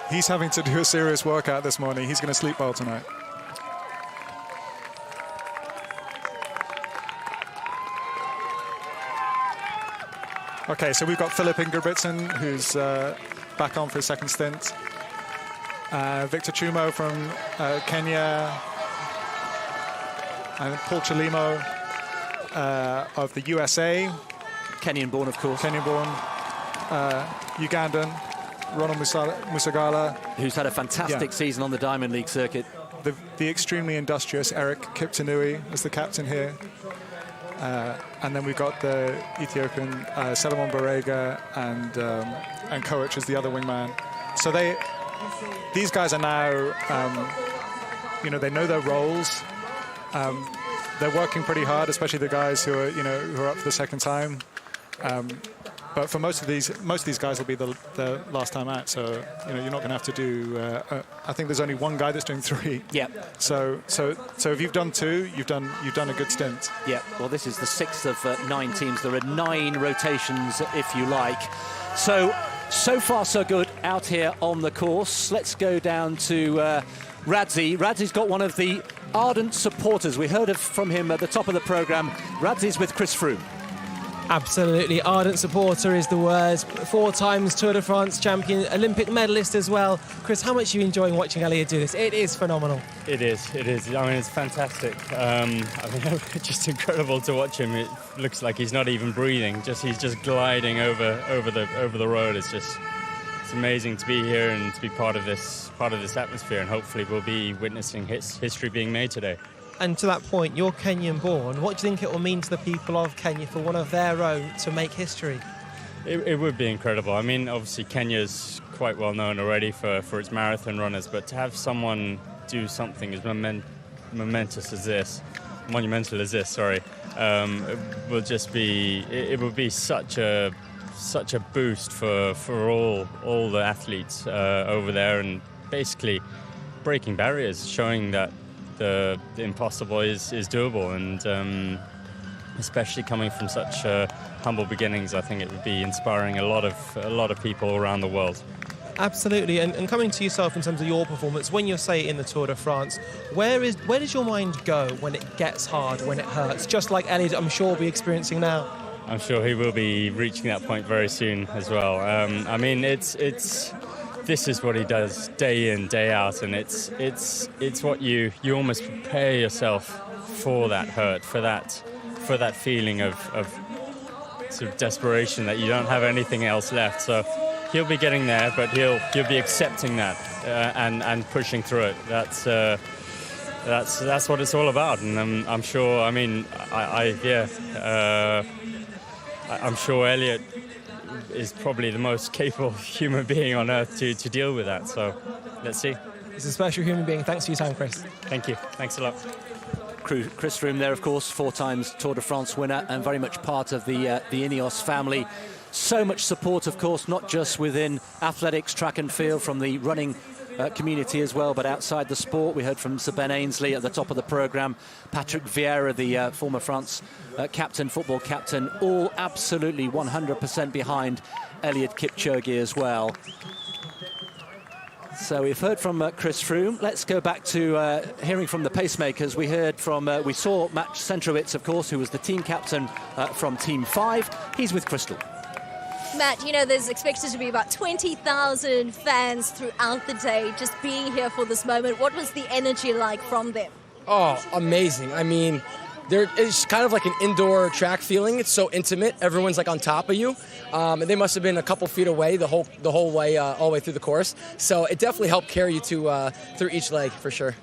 He's having to do a serious workout this morning. He's going to sleep well tonight. Okay, so we've got Philip Ingebrigtsen, who's back on for his second stint. Victor Chumo from Kenya. And Paul Chalimo of the USA. Kenyan-born, of course. Kenyan-born. Ugandan, Ronald Musagala. Who's had a fantastic season on the Diamond League circuit. The extremely industrious Eric Kiptanui as the captain here. And then we've got the Ethiopian Solomon Barega and Koech as the other wingman. So these guys are now, you know, they know their roles. They're working pretty hard, especially the guys who are up for the second time. But for most of these guys will be the last time out. So you know, you're not going to have to do. I think there's only one guy that's doing 3. Yeah. So if you've done 2, you've done a good stint. Yeah. Well, this is the 6th of 9 teams. There are 9 rotations, if you like. So far so good out here on the course. Let's go down to Radzi. Radzi's got one of the ardent supporters. We heard from him at the top of the programme. Radzi's with Chris Froome. Absolutely, ardent supporter is the word. 4 times Tour de France champion, Olympic medalist as well. Chris, how much are you enjoying watching Eliud do this? It is phenomenal. It is. I mean, it's fantastic. I mean, just incredible to watch him. It looks like he's not even breathing. He's just gliding over the road. It's amazing to be here and to be part of this atmosphere, and hopefully we'll be witnessing history being made today. And to that point, you're Kenyan born. What do you think it will mean to the people of Kenya for one of their own to make history? It would be incredible. I mean, obviously Kenya's quite well known already for its marathon runners, but to have someone do something as monumental as this, it will just be. It would be such a boost for all the athletes over there, and basically breaking barriers, showing that the impossible is doable, and especially coming from such humble beginnings, I think it would be inspiring a lot of people around the world. Absolutely, and coming to yourself in terms of your performance, when you're, say, in the Tour de France, where does your mind go when it gets hard, when it hurts? Just like Eliud, I'm sure, will be experiencing now. I'm sure he will be reaching that point very soon as well. I mean, this is what he does day in, day out, and it's what you almost prepare yourself for that hurt, for that feeling of sort of desperation that you don't have anything else left. So he'll be getting there, but he'll be accepting that and pushing through it. That's what it's all about, and I'm sure. I mean, I'm sure Eliud is probably the most capable human being on earth to deal with that. So let's see. He's a special human being. Thanks for your time, Chris. Thank you. Thanks a lot. Chris Froome there, of course, 4 times Tour de France winner and very much part of the INEOS family. So much support, of course, not just within athletics, track and field, from the running community as well, but outside the sport. We heard from Sir Ben Ainsley at the top of the programme, Patrick Vieira, the former France captain, football captain, all absolutely 100% behind Eliud Kipchoge as well. So we've heard from Chris Froome. Let's go back to hearing from the pacemakers. We saw Matt Centrowitz, of course, who was the team captain from Team 5. He's with Crystal. Matt, you know, there's expected to be about 20,000 fans throughout the day just being here for this moment. What was the energy like from them? Oh, amazing. I mean, it's kind of like an indoor track feeling. It's so intimate. Everyone's like on top of you. And they must have been a couple feet away the whole way, all the way through the course. So it definitely helped carry you through each leg for sure.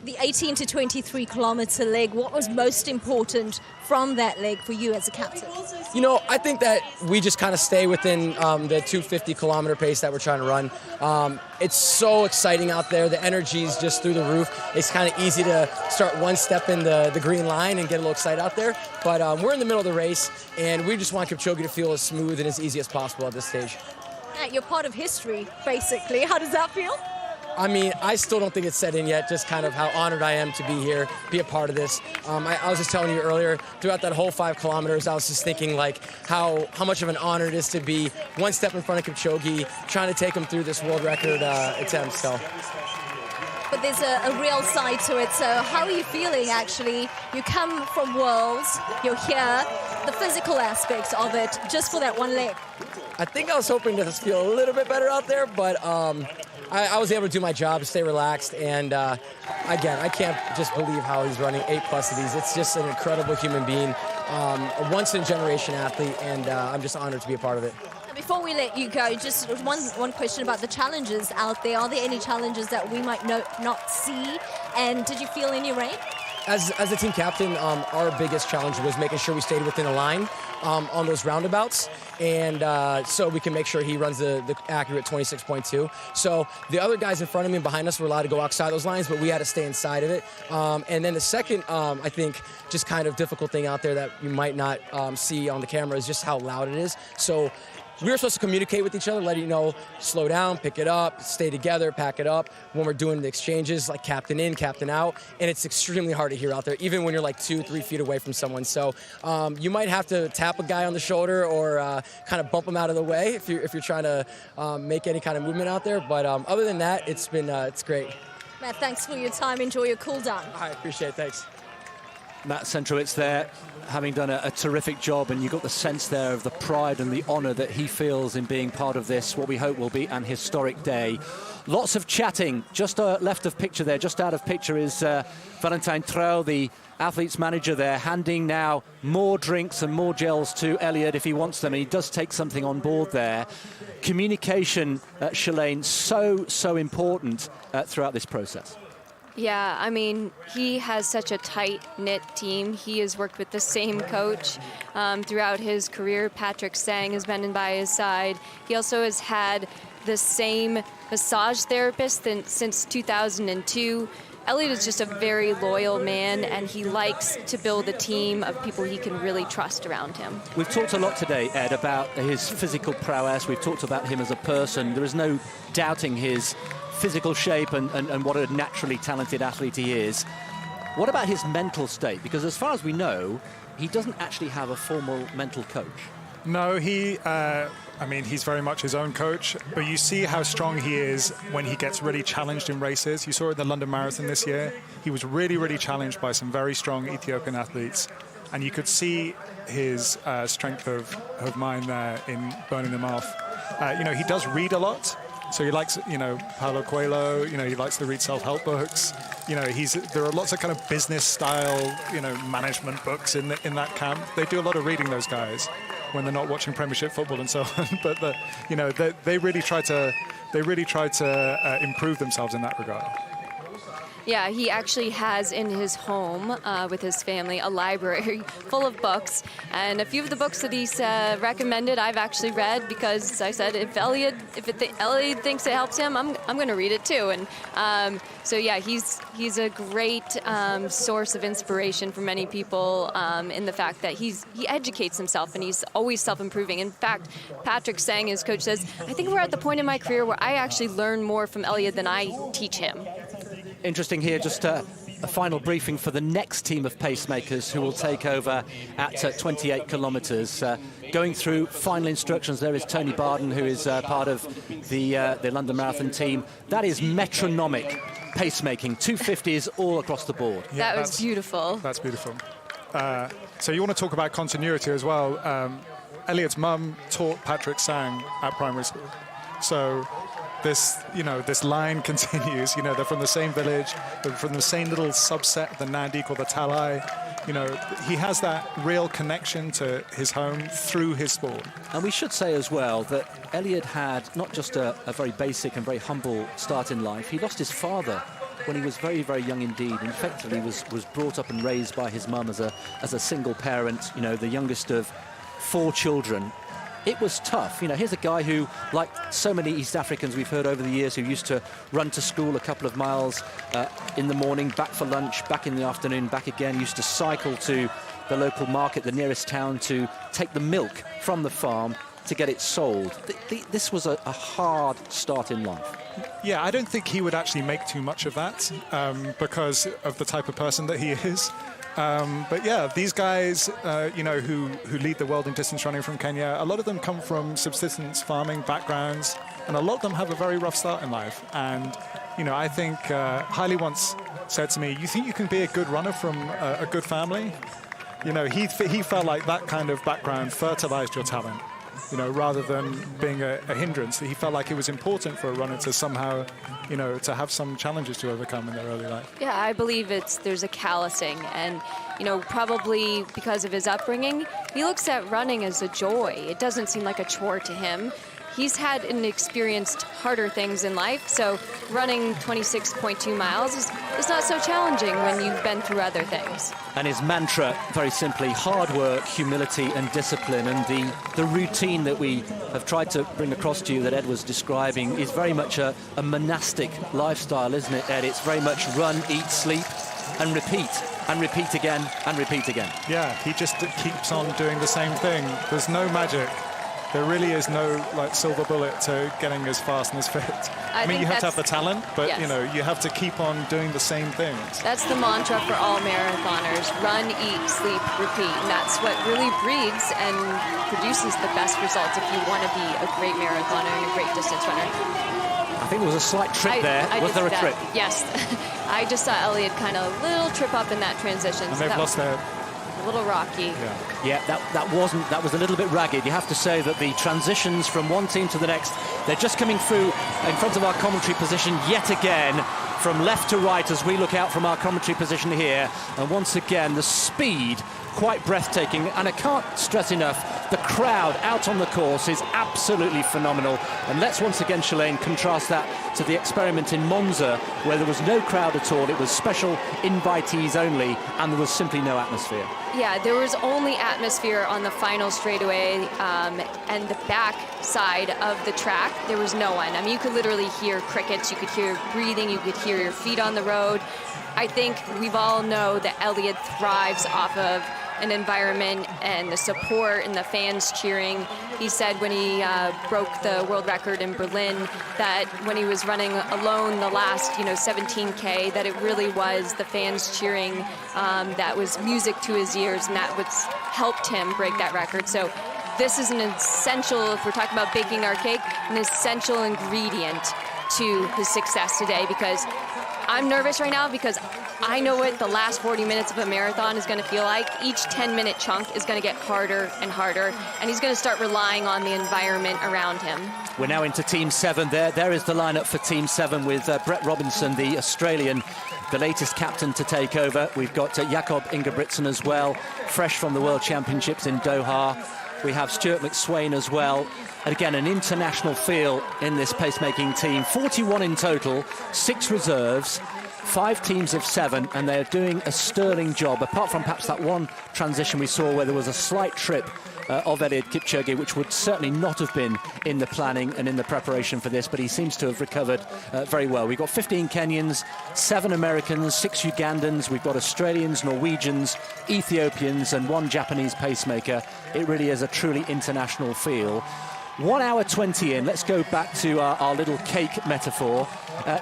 The 18 to 23 kilometer leg, what was most important from that leg for you as a captain? You know, I think that we just kind of stay within the 250 kilometer pace that we're trying to run. It's so exciting out there. The energy is just through the roof. It's kind of easy to start one step in the green line and get a little excited out there. But we're in the middle of the race, and we just want Kipchoge to feel as smooth and as easy as possible at this stage. Matt, you're part of history, basically. How does that feel? I mean, I still don't think it's set in yet, just kind of how honored I am to be here, be a part of this. I was just telling you earlier, throughout that whole 5 kilometers, I was just thinking like how much of an honor it is to be one step in front of Kipchoge, trying to take him through this world record attempt. So. But there's a real side to it. So how are you feeling, actually? You come from Worlds, you're here, the physical aspects of it, just for that one leg. I think I was hoping to feel a little bit better out there, but I was able to do my job, stay relaxed, and again, I can't just believe how he's running 8+ of these. It's just an incredible human being, a once-in-a-generation athlete, and I'm just honored to be a part of it. Before we let you go, just one question about the challenges out there. Are there any challenges that we might not see, and did you feel any rain? As a team captain, our biggest challenge was making sure we stayed within a line on those roundabouts, and so we can make sure he runs the accurate 26.2. So the other guys in front of me and behind us were allowed to go outside those lines, but we had to stay inside of it. And then the second, I think, just kind of difficult thing out there that you might not see on the camera is just how loud it is. So we were supposed to communicate with each other, letting you know, slow down, pick it up, stay together, pack it up when we're doing the exchanges, like captain in, captain out, and it's extremely hard to hear out there, even when you're like 2-3 feet away from someone. So you might have to tap a guy on the shoulder or kind of bump him out of the way if you're trying to make any kind of movement out there. But other than that, it's great. Matt, thanks for your time. Enjoy your cool down. I appreciate it. Thanks. Matt Centrowitz there, having done a terrific job, and you got the sense there of the pride and the honour that he feels in being part of this, what we hope will be an historic day. Lots of chatting. Just left of picture there, just out of picture is Valentine Trau, the athletes manager there, handing now more drinks and more gels to Eliud if he wants them, and he does take something on board there. Communication, Shalane, so important throughout this process. Yeah, I mean, he has such a tight-knit team. He has worked with the same coach throughout his career. Patrick Sang has been by his side. He also has had the same massage therapist since 2002. Eliud is just a very loyal man, and he likes to build a team of people he can really trust around him. We've talked a lot today, Ed, about his physical prowess. We've talked about him as a person. There is no doubting his physical shape and what a naturally talented athlete he is. What about his mental state? Because as far as we know, he doesn't actually have a formal mental coach. No, I mean, he's very much his own coach, but you see how strong he is when he gets really challenged in races. You saw it in the London Marathon this year. He was really, really challenged by some very strong Ethiopian athletes, and you could see his strength of mind there in burning them off. You know, he does read a lot. So he likes, you know, Paulo Coelho, you know, he likes to read self-help books. You know, there are lots of kind of business style, you know, management books in that camp. They do a lot of reading, those guys, when they're not watching Premiership football and so on. But you know, they really try to improve themselves in that regard. Yeah, he actually has in his home with his family a library full of books, and a few of the books that he's recommended I've actually read, because I said if Eliud thinks it helps him, I'm going to read it too. And so yeah, he's a great source of inspiration for many people in the fact that he educates himself and he's always self-improving. In fact, Patrick Sang, his coach, says, I think we're at the point in my career where I actually learn more from Eliud than I teach him. Interesting here, just a final briefing for the next team of pacemakers who will take over at 28 kilometres. Going through final instructions, there is Tony Barden, who is part of the London Marathon team. That is metronomic pacemaking, 250s all across the board. Yeah, that was beautiful. That's beautiful. So you want to talk about continuity as well. Eliud's mum taught Patrick Sang at primary school. So this line continues. They're from the same village, they're from the same little subset of the Nandi called the Talai. He has that real connection to his home through his sport. And we should say as well that Eliud had not just a very basic and very humble start in life. He lost his father when he was very, very young indeed, and effectively was brought up and raised by his mum as a single parent, the youngest of 4 children. It was tough. Here's a guy who, like so many East Africans we've heard over the years, who used to run to school a couple of miles in the morning, back for lunch, back in the afternoon, back again, used to cycle to the local market, the nearest town, to take the milk from the farm to get it sold. This was a hard start in life. Yeah, I don't think he would actually make too much of that because of the type of person that he is. But yeah, these guys, who lead the world in distance running from Kenya, a lot of them come from subsistence farming backgrounds, and a lot of them have a very rough start in life. And, I think Haile once said to me, you think you can be a good runner from a good family? He felt like that kind of background fertilized your talent, rather than being a hindrance. He felt like it was important for a runner to somehow, to have some challenges to overcome in their early life. Yeah, I believe there's a callousing, and probably because of his upbringing, he looks at running as a joy. It doesn't seem like a chore to him. He's had and experienced harder things in life, so running 26.2 miles is not so challenging when you've been through other things. And his mantra, very simply, hard work, humility and discipline. And the routine that we have tried to bring across to you that Ed was describing is very much a monastic lifestyle, isn't it, Ed? It's very much run, eat, sleep and repeat again and repeat again. Yeah, he just keeps on doing the same thing. There's no magic. There really is no silver bullet to getting as fast and as fit. I mean, you have to have the talent, but yes, you have to keep on doing the same things. That's the mantra for all marathoners: run, eat, sleep, repeat. And that's what really breeds and produces the best results if you want to be a great marathoner and a great distance runner. I think there was a slight trip there. Was there a trip? Yes. I just saw Eliud kind of a little trip up in that transition. And they've lost their... A little rocky. Yeah, that was a little bit ragged. You have to say that the transitions from one team to the next, they're just coming through in front of our commentary position yet again, from left to right as we look out from our commentary position here. And once again, the speed, quite breathtaking. And I can't stress enough, the crowd out on the course is absolutely phenomenal. And let's once again, Shalane, contrast that to the experiment in Monza, where there was no crowd at all. It was special invitees only, and there was simply no atmosphere. Yeah, there was only atmosphere on the final straightaway and the back side of the track. There was no one. I mean, you could literally hear crickets, you could hear breathing, you could hear your feet on the road. I think we've all know that Eliud thrives off of an environment and the support and the fans cheering. He said when he broke the world record in Berlin that when he was running alone the last 17K, that it really was the fans cheering that was music to his ears, and that what's helped him break that record. So this is an essential, if we're talking about baking our cake, an essential ingredient to his success today, because I'm nervous right now because I know what the last 40 minutes of a marathon is going to feel like. Each 10-minute chunk is going to get harder and harder, and he's going to start relying on the environment around him. We're now into Team 7. There is the lineup for Team 7 with Brett Robinson, the Australian, the latest captain to take over. We've got Jakob Ingebrigtsen as well, fresh from the World Championships in Doha. We have Stuart McSwain as well. And again, an international feel in this pacemaking team. 41 in total, 6 reserves, 5 teams of 7, and they're doing a sterling job, apart from perhaps that one transition we saw where there was a slight trip of Eliud Kipchoge, which would certainly not have been in the planning and in the preparation for this, but he seems to have recovered very well. We've got 15 Kenyans, 7 Americans, 6 Ugandans, we've got Australians, Norwegians, Ethiopians, and 1 Japanese pacemaker. It really is a truly international feel. 1 hour 20 in. Let's go back to our little cake metaphor.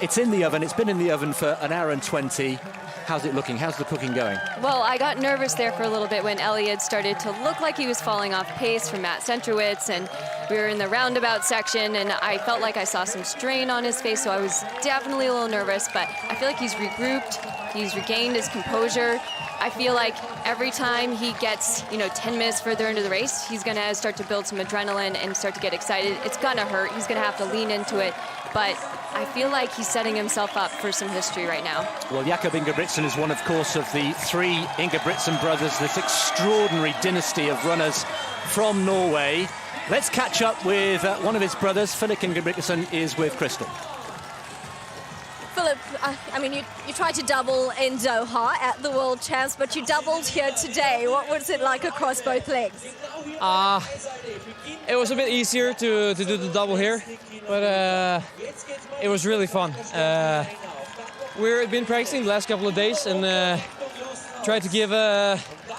It's in the oven. It's been in the oven for 1 hour and 20. How's it looking? How's the cooking going? Well, I got nervous there for a little bit when Eliud started to look like he was falling off pace from Matt Centrowitz, and we were in the roundabout section, and I felt like I saw some strain on his face, so I was definitely a little nervous, but I feel like he's regrouped, he's regained his composure. I feel like every time he gets, 10 minutes further into the race, he's going to start to build some adrenaline and start to get excited. It's going to hurt. He's going to have to lean into it. But I feel like he's setting himself up for some history right now. Well, Jakob Ingebrigtsen is one, of course, of the 3 Ingebrigtsen brothers, this extraordinary dynasty of runners from Norway. Let's catch up with one of his brothers. Philip Ingebrigtsen is with Crystal. Philip, I mean, you tried to double in Doha at the World Champs, but you doubled here today. What was it like across both legs? It was a bit easier to do the double here, but it was really fun. We've been practicing the last couple of days and tried to give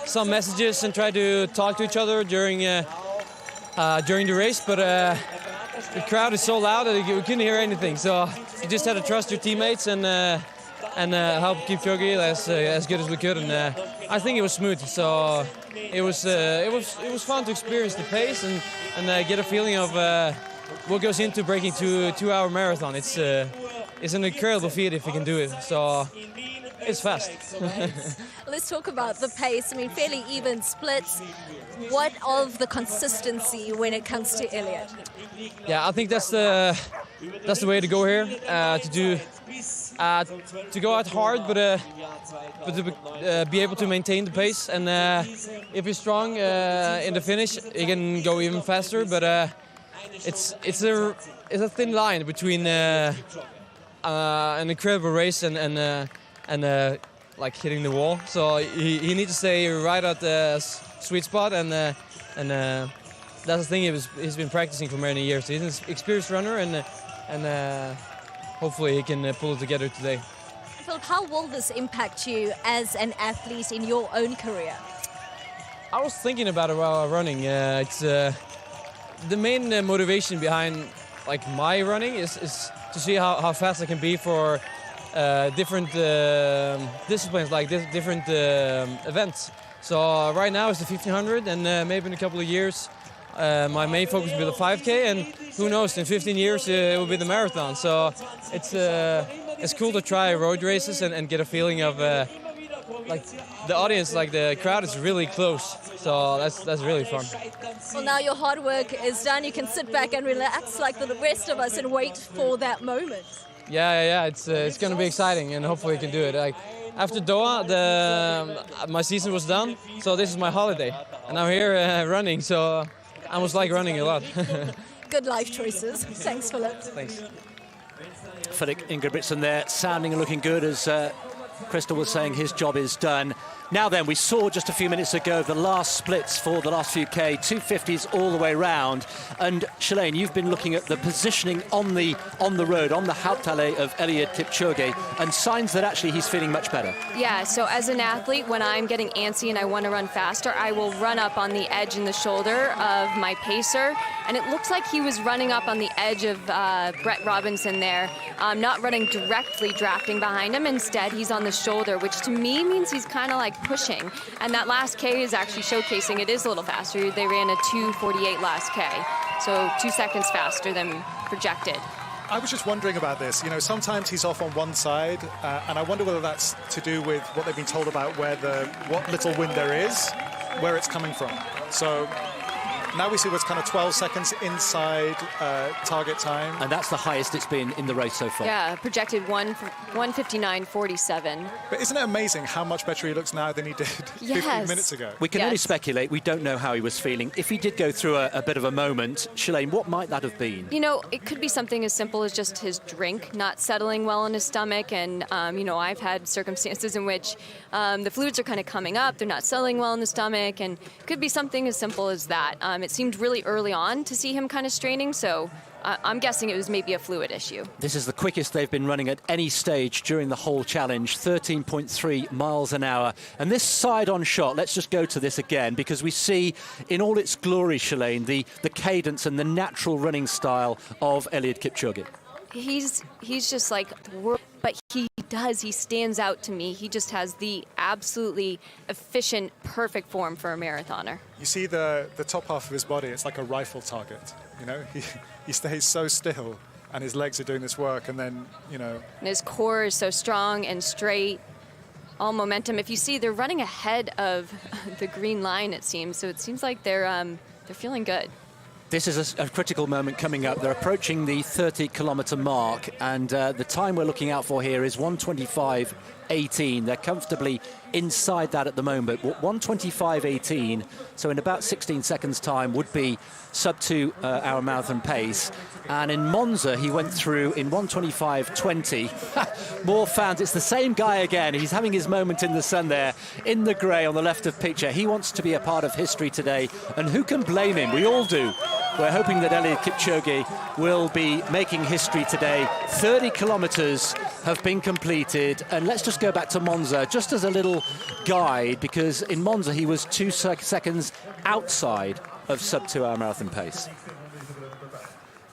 some messages and try to talk to each other during the race, but the crowd is so loud that we couldn't hear anything. So you just had to trust your teammates and help Kipchoge as good as we could. And I think it was smooth. So it was fun to experience the pace and get a feeling of what goes into breaking 2-hour marathon. It's an incredible feat if you can do it. So it's fast. Let's talk about the pace. I mean, fairly even splits. What of the consistency when it comes to Eliud? Yeah, I think that's the way to go here. To go out hard, but to be able to maintain the pace. And if you're strong in the finish, you can go even faster. But it's a thin line between an incredible race and like hitting the wall. So he needs to stay right at the sweet spot, and that's the thing he's been practicing for many years. He's an experienced runner, and hopefully he can pull it together today. Phil, how will this impact you as an athlete in your own career? I was thinking about it while running. It's the main motivation behind my running is to see how fast I can be for different disciplines, like different events. So right now it's the 1500, and maybe in a couple of years my main focus will be the 5K, and who knows, in 15 years it will be the marathon. So it's cool to try road races and get a feeling of the audience, the crowd is really close. So that's really fun. Well, now your hard work is done. You can sit back and relax like the rest of us and wait for that moment. Yeah. It's going to be exciting, and hopefully we can do it. After Doha, my season was done, so this is my holiday, and I'm here running. So I almost like running a lot. Good life choices. Thanks, Philip. Thanks. Philip Ingebrigtsen there, sounding and looking good, as Crystal was saying his job is done. Now then, we saw just a few minutes ago the last splits for the last few K, 250s all the way round. And Shalane, you've been looking at the positioning on the road, on the Hauptallee of Eliud Kipchoge, and signs that actually he's feeling much better. Yeah, so as an athlete, when I'm getting antsy and I want to run faster, I will run up on the edge and the shoulder of my pacer. And it looks like he was running up on the edge of Brett Robinson there, not running directly drafting behind him. Instead, he's on the shoulder, which to me means he's kind of like pushing. And that last K is actually showcasing it is a little faster. They ran a 2:48 last K, so 2 seconds faster than projected. I was just wondering about this. Sometimes he's off on one side, and I wonder whether that's to do with what they've been told about what little wind there is, where it's coming from. So now we see what's kind of 12 seconds inside target time. And that's the highest it's been in the race so far. Yeah, projected 1:59.47. But isn't it amazing how much better he looks now than he did 15 minutes ago? We can only speculate. We don't know how he was feeling. If he did go through a bit of a moment, Shalane, what might that have been? You know, it could be something as simple as just his drink not settling well in his stomach. And, you know, I've had circumstances in which the fluids are kind of coming up. They're not settling well in the stomach. And it could be something as simple as that. It seemed really early on to see him kind of straining. So I'm guessing it was maybe a fluid issue. This is the quickest they've been running at any stage during the whole challenge, 13.3 miles an hour. And this side-on shot, let's just go to this again, because we see in all its glory, Shalane, the cadence and the natural running style of Eliud Kipchoge. He's just like the world, but he stands out to me. He just has the absolutely efficient, perfect form for a marathoner. You see the top half of his body, it's like a rifle target. You know, he stays so still and his legs are doing this work, and then, you know. And his core is so strong and straight, all momentum. If you see, they're running ahead of the green line, it seems. So it seems like they're feeling good. This is a critical moment coming up. They're approaching the 30-kilometre mark, and the time we're looking out for here is 1:25.18. They're comfortably inside that at the moment. 1:25.18, so in about 16 seconds' time, would be sub 2 hour marathon pace. And in Monza, he went through in 1:25.20. More fans. It's the same guy again. He's having his moment in the sun there, in the grey on the left of picture. He wants to be a part of history today, and who can blame him? We all do. We're hoping that Eliud Kipchoge will be making history today. 30 kilometres have been completed. And let's just go back to Monza, just as a little guide, because in Monza he was 2 seconds outside of sub 2 hour marathon pace.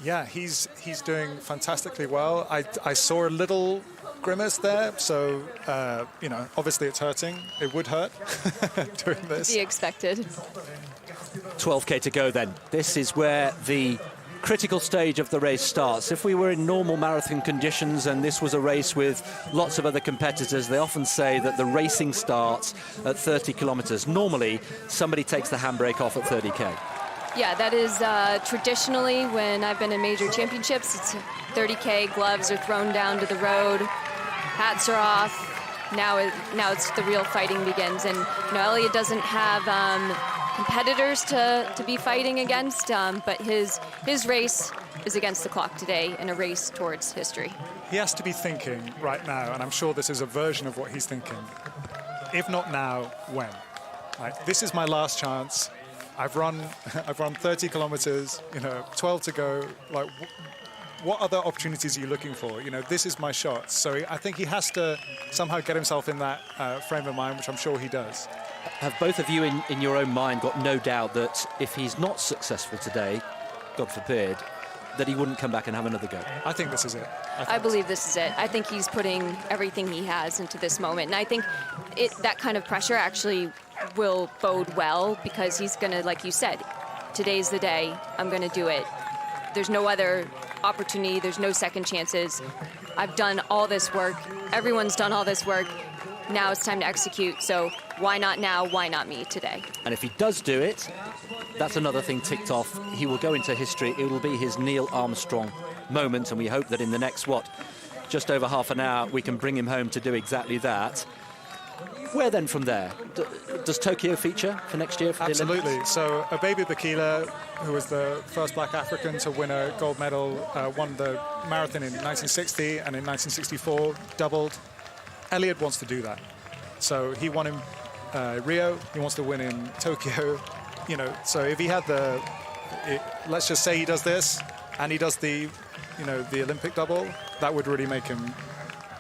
Yeah, he's doing fantastically well. I saw a little grimace there, so, you know, obviously it's hurting. It would hurt doing this. Be expected. 12K to go then. This is where the critical stage of the race starts. If we were in normal marathon conditions and this was a race with lots of other competitors, they often say that the racing starts at 30 kilometres. Normally, somebody takes the handbrake off at 30K. Yeah, that is traditionally when I've been in major championships. It's 30K, gloves are thrown down to the road, hats are off. Now it's the real fighting begins. And, you know, Eliud doesn't have competitors to be fighting against, but his race is against the clock today in a race towards history. He has to be thinking right now, and I'm sure this is a version of what he's thinking. If not now, when? Like, this is my last chance. I've run 30 kilometers, you know, 12 to go. Like, what other opportunities are you looking for? You know, this is my shot. So I think he has to somehow get himself in that frame of mind, which I'm sure he does. Have both of you in your own mind got no doubt that if he's not successful today, God forbid, that he wouldn't come back and have another go? I think this is it. I believe this is it. I think he's putting everything he has into this moment. And I think that kind of pressure actually will bode well, because he's going to, like you said, today's the day, I'm going to do it. There's no other opportunity. There's no second chances. I've done all this work. Everyone's done all this work. Now it's time to execute. So why not now? Why not me today? And if he does do it, that's another thing ticked off. He will go into history. It will be his Neil Armstrong moment, and we hope that in the next, just over half an hour, we can bring him home to do exactly that. Where then from there? Does Tokyo feature for next year? For Absolutely. So Abebe Bikila, who was the first black African to win a gold medal, won the marathon in 1960 and in 1964, doubled. Eliud wants to do that. So he won in Rio. He wants to win in Tokyo. You know, so if he had let's just say he does this and he does the Olympic double, that would really make him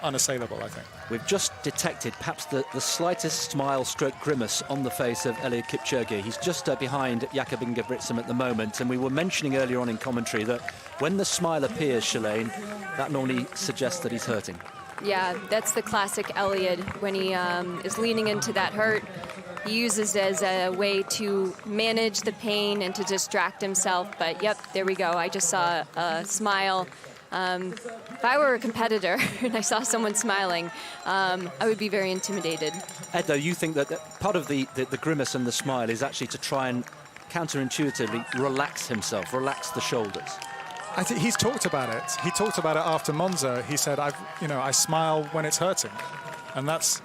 unassailable, I think. We've just detected perhaps the slightest smile stroke grimace on the face of Eliud Kipchoge. He's just behind Jakob Ingebrigtsen at the moment, and we were mentioning earlier on in commentary that when the smile appears, Shalane, that normally suggests that he's hurting. Yeah, that's the classic Eliud. When he is leaning into that hurt, he uses it as a way to manage the pain and to distract himself. But yep, there we go. I just saw a smile. If I were a competitor and I saw someone smiling, I would be very intimidated. Ed, though, you think that part of the grimace and the smile is actually to try and counterintuitively relax himself, relax the shoulders? I think he's talked about it. He talked about it after Monza. He said, I smile when it's hurting. And that's,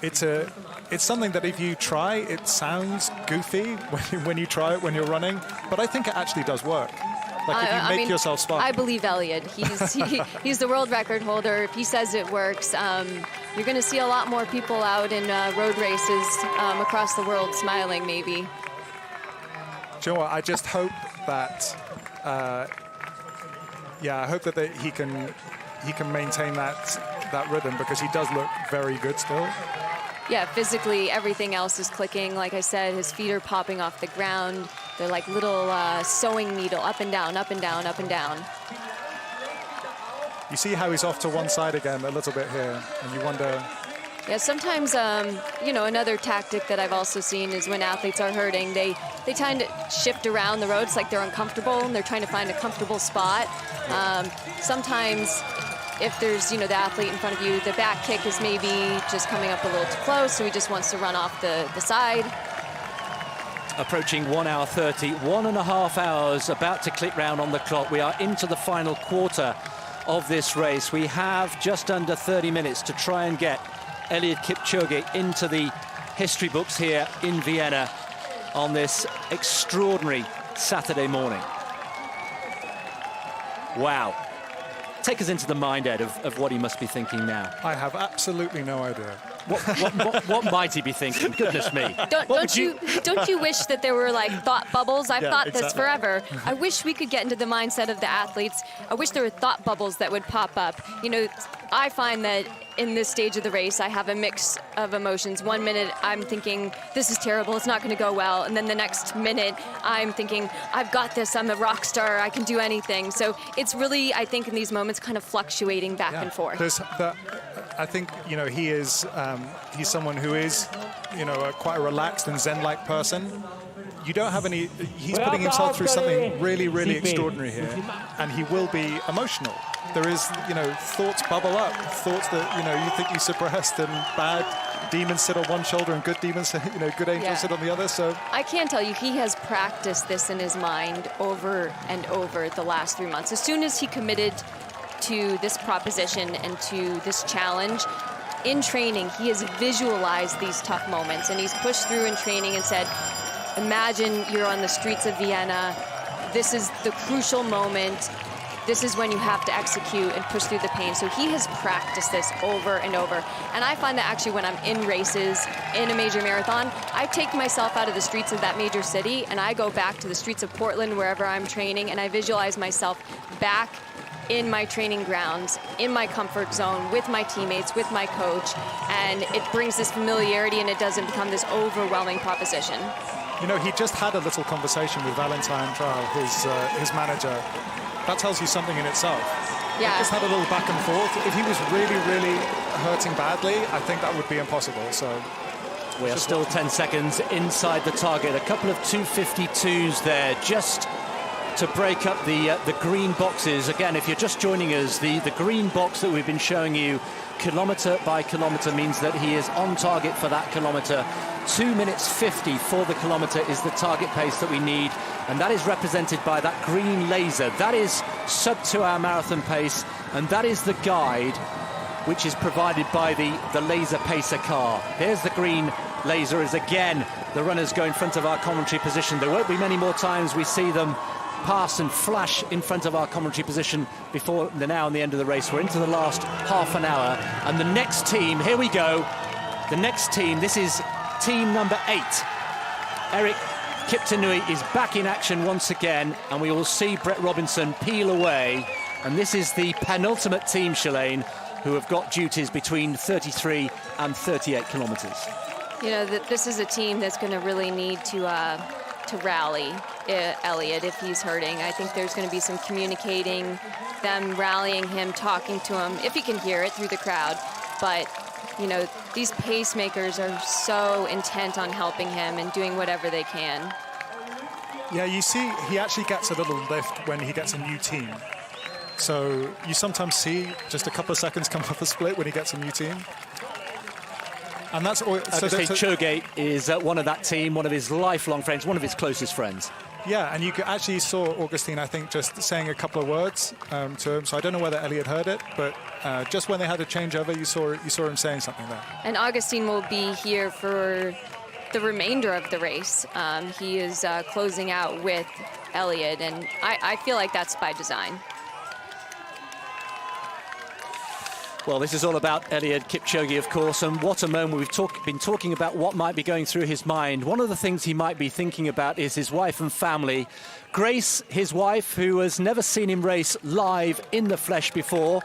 it's something that if you try, it sounds goofy when you try it when you're running, but I think it actually does work. Like if you make yourself smile. I believe Eliud. He's the world record holder. If he says it works, you're going to see a lot more people out in road races across the world smiling, maybe. Do you know what? I just hope that, I hope that he can maintain that rhythm, because he does look very good still. Yeah, physically, everything else is clicking. Like I said, his feet are popping off the ground. They're like little sewing needle, up and down, up and down, up and down. You see how he's off to one side again a little bit here, and you wonder... Yeah, sometimes, another tactic that I've also seen is when athletes are hurting, they tend to shift around the road. It's like they're uncomfortable, and they're trying to find a comfortable spot. Sometimes, if there's, the athlete in front of you, the back kick is maybe just coming up a little too close, so he just wants to run off the side. Approaching 1 hour 30, 1.5 hours about to click round on the clock. We are into the final quarter of this race. We have just under 30 minutes to try and get Eliud Kipchoge into the history books here in Vienna on this extraordinary Saturday morning. Wow. Take us into the mind, Ed, of what he must be thinking now. I have absolutely no idea. What might he be thinking? Goodness me. Don't you wish that there were like thought bubbles? I've thought this forever. I wish we could get into the mindset of the athletes. I wish there were thought bubbles that would pop up. I find that in this stage of the race, I have a mix of emotions. 1 minute, I'm thinking, this is terrible, it's not going to go well. And then the next minute, I'm thinking, I've got this, I'm a rock star, I can do anything. So it's really, I think, in these moments, kind of fluctuating back and forth. I think, he's someone who is, quite a relaxed and Zen-like person. You don't have any, he's putting himself through something really, really extraordinary here, and he will be emotional. There is, thoughts bubble up, thoughts that, you think you suppressed, and bad demons sit on one shoulder and good demons, good angels sit on the other. So I can tell you, he has practiced this in his mind over and over the last 3 months. As soon as he committed to this proposition and to this challenge, in training, he has visualized these tough moments, and he's pushed through in training and said, imagine you're on the streets of Vienna. This is the crucial moment. This is when you have to execute and push through the pain. So he has practiced this over and over. And I find that actually when I'm in races, in a major marathon, I take myself out of the streets of that major city and I go back to the streets of Portland, wherever I'm training, and I visualize myself back in my training grounds, in my comfort zone, with my teammates, with my coach. And it brings this familiarity, and it doesn't become this overwhelming proposition. He just had a little conversation with Valentine Trial, his manager. That tells you something in itself. Yeah. Just had a little back and forth. If he was really, really hurting badly, I think that would be impossible. So we are still 10 seconds inside the target. A couple of 2:52s there, just to break up the green boxes. Again, if you're just joining us, the green box that we've been showing you kilometre by kilometre means that he is on target for that kilometre. 2 minutes 50 for the kilometre is the target pace that we need, and that is represented by that green laser. That is sub 2 hour marathon pace, and that is the guide which is provided by the laser pacer car. There's the green laser as again the runners go in front of our commentary position. There won't be many more times we see them pass and flash in front of our commentary position before the now and the end of the race. We're into the last half an hour, and the next team, here we go, the next team, this is team number 8. Eric Kiptanui is back in action once again, and we will see Brett Robinson peel away, and this is the penultimate team, Shalane, who have got duties between 33 and 38 kilometres. This is a team that's going to really need to rally Eliud if he's hurting. I think there's going to be some communicating, them rallying him, talking to him, if he can hear it through the crowd. But, these pacemakers are so intent on helping him and doing whatever they can. Yeah, you see, he actually gets a little lift when he gets a new team. So you sometimes see just a couple of seconds come off a split when he gets a new team. And that's all. Kipchoge is one of that team, one of his lifelong friends, one of his closest friends. Yeah, and you actually saw Augustine, I think, just saying a couple of words to him. So I don't know whether Eliud heard it, but just when they had a changeover, you saw him saying something there. And Augustine will be here for the remainder of the race. He is closing out with Eliud, and I feel like that's by design. Well, this is all about Eliud Kipchoge, of course, and what a moment. We've been talking about what might be going through his mind. One of the things he might be thinking about is his wife and family. Grace, his wife, who has never seen him race live in the flesh before.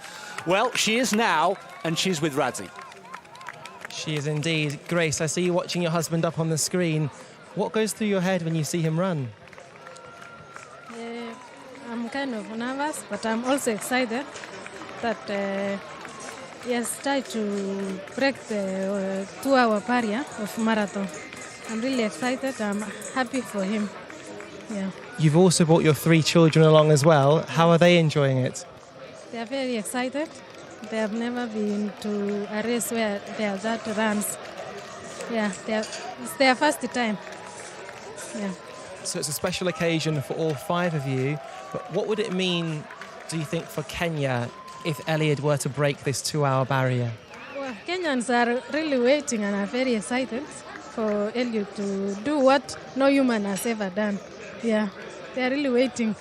Well, she is now, and she's with Radzi. She is indeed. Grace, I see you watching your husband up on the screen. What goes through your head when you see him run? I'm kind of nervous, but I'm also excited that he has tried to break the 2-hour barrier of marathon. I'm really excited. I'm happy for him. Yeah. You've also brought your 3 children along as well. How are they enjoying it? They are very excited. They have never been to a race where their dad runs. Yeah, it's their first time. Yeah. So it's a special occasion for all 5 of you. But what would it mean, do you think, for Kenya if Eliud were to break this 2-hour barrier? Well, Kenyans are really waiting and are very excited for Eliud to do what no human has ever done. Yeah, they're really waiting.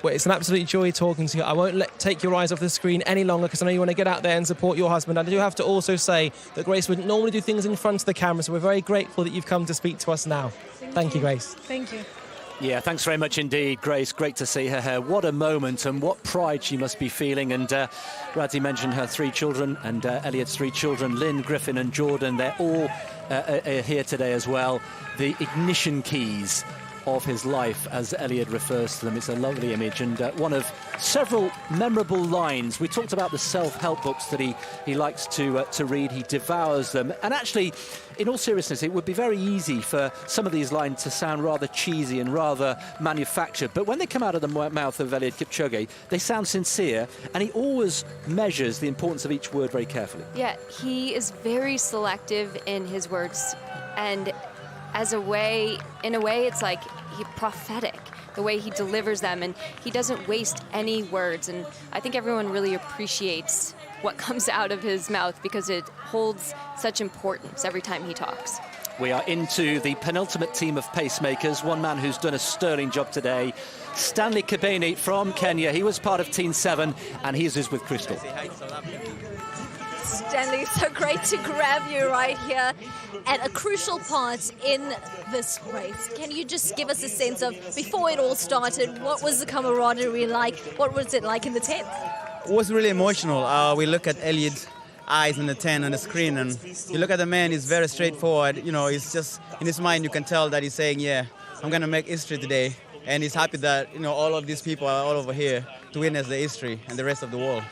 Well, it's an absolute joy talking to you. I won't take your eyes off the screen any longer because I know you want to get out there and support your husband. And I do have to also say that Grace wouldn't normally do things in front of the camera, so we're very grateful that you've come to speak to us now. Thank you, Grace. Thank you. Yeah, thanks very much indeed, Grace. Great to see her here. What a moment and what pride she must be feeling. And Radzi mentioned her 3 children and Eliud's 3 children, Lynn, Griffin and Jordan. They're all here today as well. The ignition keys of his life, as Eliud refers to them. It's a lovely image and one of several memorable lines. We talked about the self-help books that he likes to read. He devours them. And actually, in all seriousness, it would be very easy for some of these lines to sound rather cheesy and rather manufactured. But when they come out of the mouth of Eliud Kipchoge, they sound sincere, and he always measures the importance of each word very carefully. Yeah, he is very selective in his words, and in a way, it's like prophetic, the way he delivers them, and he doesn't waste any words. And I think everyone really appreciates what comes out of his mouth because it holds such importance every time he talks. We are into the penultimate team of pacemakers. One man who's done a sterling job today, Stanley Kibeni from Kenya. He was part of Team 7, and he is with Crystal. Stanley, so great to grab you right here at a crucial part in this race. Can you just give us a sense of, before it all started, what was the camaraderie like? What was it like in the tent? It was really emotional. We look at Eliud's eyes in the tent on the screen, and you look at the man, he's very straightforward. You know, he's just, in his mind, you can tell that he's saying, yeah, I'm going to make history today. And he's happy that, you know, all of these people are all over here to witness the history and the rest of the world.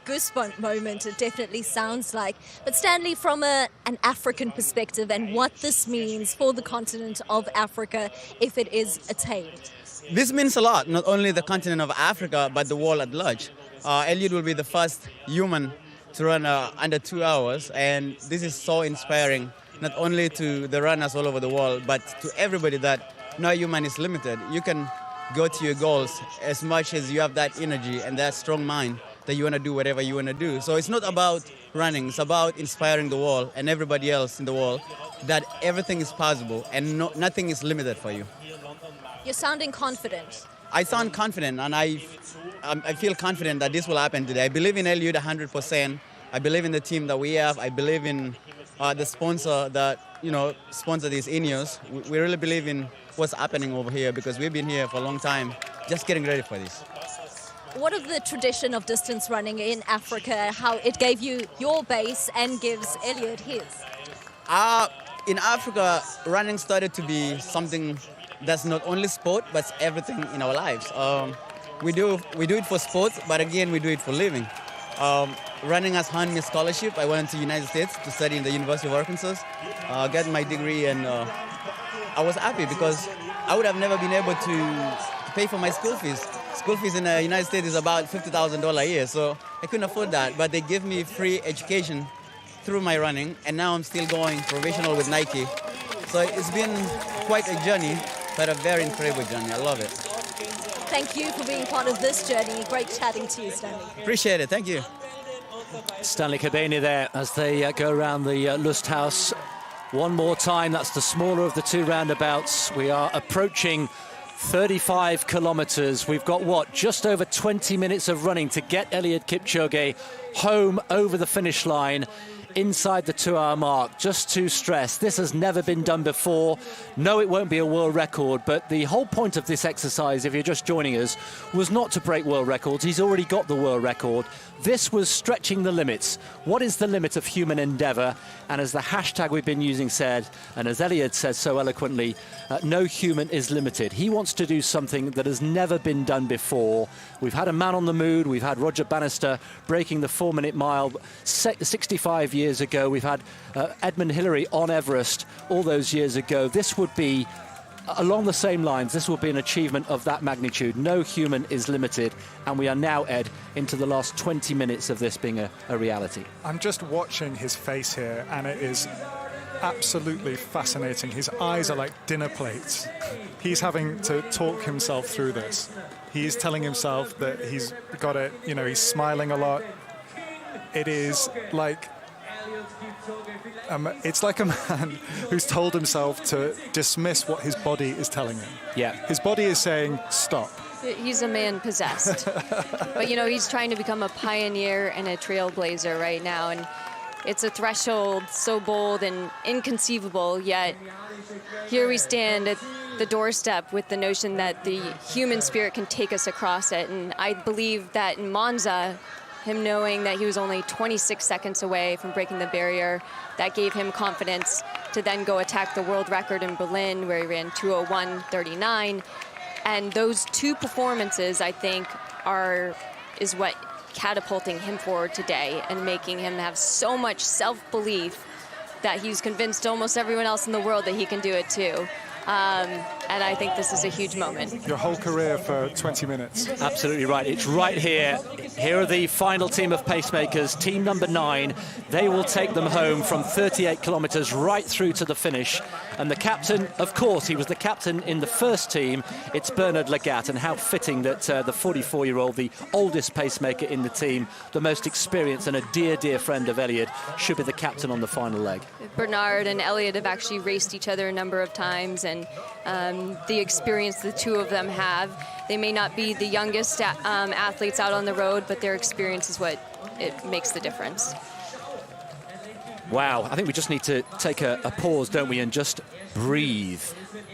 Goosebump moment, it definitely sounds like. But Stanley, from an African perspective and what this means for the continent of Africa if it is attained. This means a lot, not only the continent of Africa, but the world at large. Eliud will be the first human to run under 2 hours, and this is so inspiring, not only to the runners all over the world, but to everybody that no human is limited. You can go to your goals as much as you have that energy and that strong mind that you want to do whatever you want to do. So it's not about running, it's about inspiring the world and everybody else in the world that everything is possible and nothing is limited for you. You're sounding confident. I sound confident, and I feel confident that this will happen today. I believe in Eliud 100%. I believe in the team that we have. I believe in the sponsor that, you know, sponsor this INEOS. We really believe in what's happening over here because we've been here for a long time, just getting ready for this. What of the tradition of distance running in Africa, how it gave you your base and gives Eliud his? In Africa, running started to be something that's not only sport, but it's everything in our lives. We do it for sport, but again, we do it for living. Running has earned me a scholarship. I went to the United States to study in the University of Arkansas, got my degree, and I was happy because I would have never been able to pay for my school fees. School fees in the United States is about $50,000 a year, so I couldn't afford that. But they give me free education through my running, and now I'm still going professional with Nike. So it's been quite a journey, but a very incredible journey. I love it. Thank you for being part of this journey. Great chatting to you, Stanley. Appreciate it. Thank you. Stanley Kabeni there as they go around the Lusthaus one more time. That's the smaller of the two roundabouts. We are approaching 35 kilometres. We've got, what, just over 20 minutes of running to get Eliud Kipchoge home over the finish line inside the 2-hour mark. Just to stress, this has never been done before. No, it won't be a world record, but the whole point of this exercise, if you're just joining us, was not to break world records. He's already got the world record. This was stretching the limits. What is the limit of human endeavour? And as the hashtag we've been using said, and as Eliud said so eloquently, no human is limited. He wants to do something that has never been done before. We've had a man on the moon. We've had Roger Bannister breaking the 4-minute mile 65 years ago. We've had Edmund Hillary on Everest all those years ago. This would be along the same lines. This will be an achievement of that magnitude. No human is limited, and we are now, Ed, into the last 20 minutes of this being a reality. I'm just watching his face here, and it is absolutely fascinating. His eyes are like dinner plates. He's having to talk himself through this. He's telling himself that he's got it, you know, he's smiling a lot. It is like it's like a man who's told himself to dismiss what his body is telling him. Yeah. His body is saying, stop. He's a man possessed. But, you know, he's trying to become a pioneer and a trailblazer right now. And it's a threshold so bold and inconceivable, yet here we stand at the doorstep with the notion that the human spirit can take us across it. And I believe that in Monza, him knowing that he was only 26 seconds away from breaking the barrier, that gave him confidence to then go attack the world record in Berlin, where he ran 2:01:39. And those two performances, I think, is what catapulting him forward today and making him have so much self-belief that he's convinced almost everyone else in the world that he can do it too. And I think this is a huge moment. Your whole career for 20 minutes. Absolutely right. It's right here. Here are the final team of pacemakers, team number 9. They will take them home from 38 kilometres right through to the finish. And the captain, of course, he was the captain in the first team. It's Bernard Lagat, and how fitting that the 44-year-old, the oldest pacemaker in the team, the most experienced and a dear, dear friend of Eliud, should be the captain on the final leg. Bernard and Eliud have actually raced each other a number of times, and the experience the two of them have. They may not be the youngest athletes out on the road, but their experience is what it makes the difference. Wow, I think we just need to take a pause, don't we, and just breathe.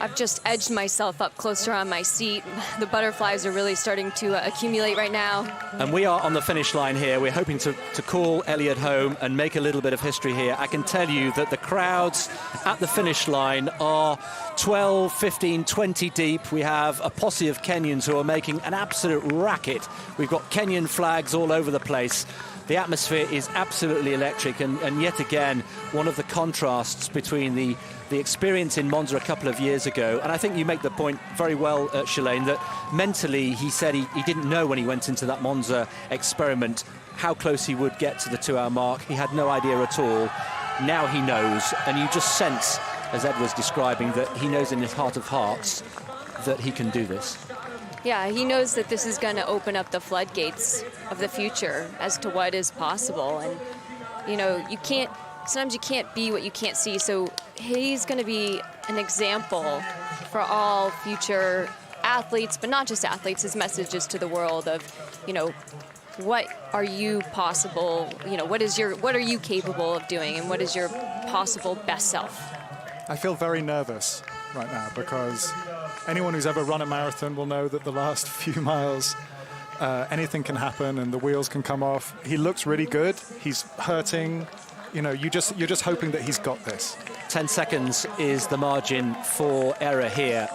I've just edged myself up closer on my seat. The butterflies are really starting to accumulate right now. And we are on the finish line here. We're hoping to call Eliud home and make a little bit of history here. I can tell you that the crowds at the finish line are 12, 15, 20 deep. We have a posse of Kenyans who are making an absolute racket. We've got Kenyan flags all over the place. The atmosphere is absolutely electric, and yet again, one of the contrasts between the experience in Monza a couple of years ago, and I think you make the point very well, Shalane, that mentally he said he didn't know when he went into that Monza experiment how close he would get to the 2-hour mark. He had no idea at all. Now he knows, and you just sense, as Ed was describing, that he knows in his heart of hearts that he can do this. Yeah, he knows that this is going to open up the floodgates of the future as to what is possible. And, you know, sometimes you can't be what you can't see. So he's going to be an example for all future athletes, but not just athletes. His message is to the world of, you know, what are you possible, you know, what are you capable of doing, and what is your possible best self? I feel very nervous right now, because anyone who's ever run a marathon will know that the last few miles, anything can happen and the wheels can come off. He looks really good. He's hurting. You know, you're just hoping that he's got this. 10 seconds is the margin for error here.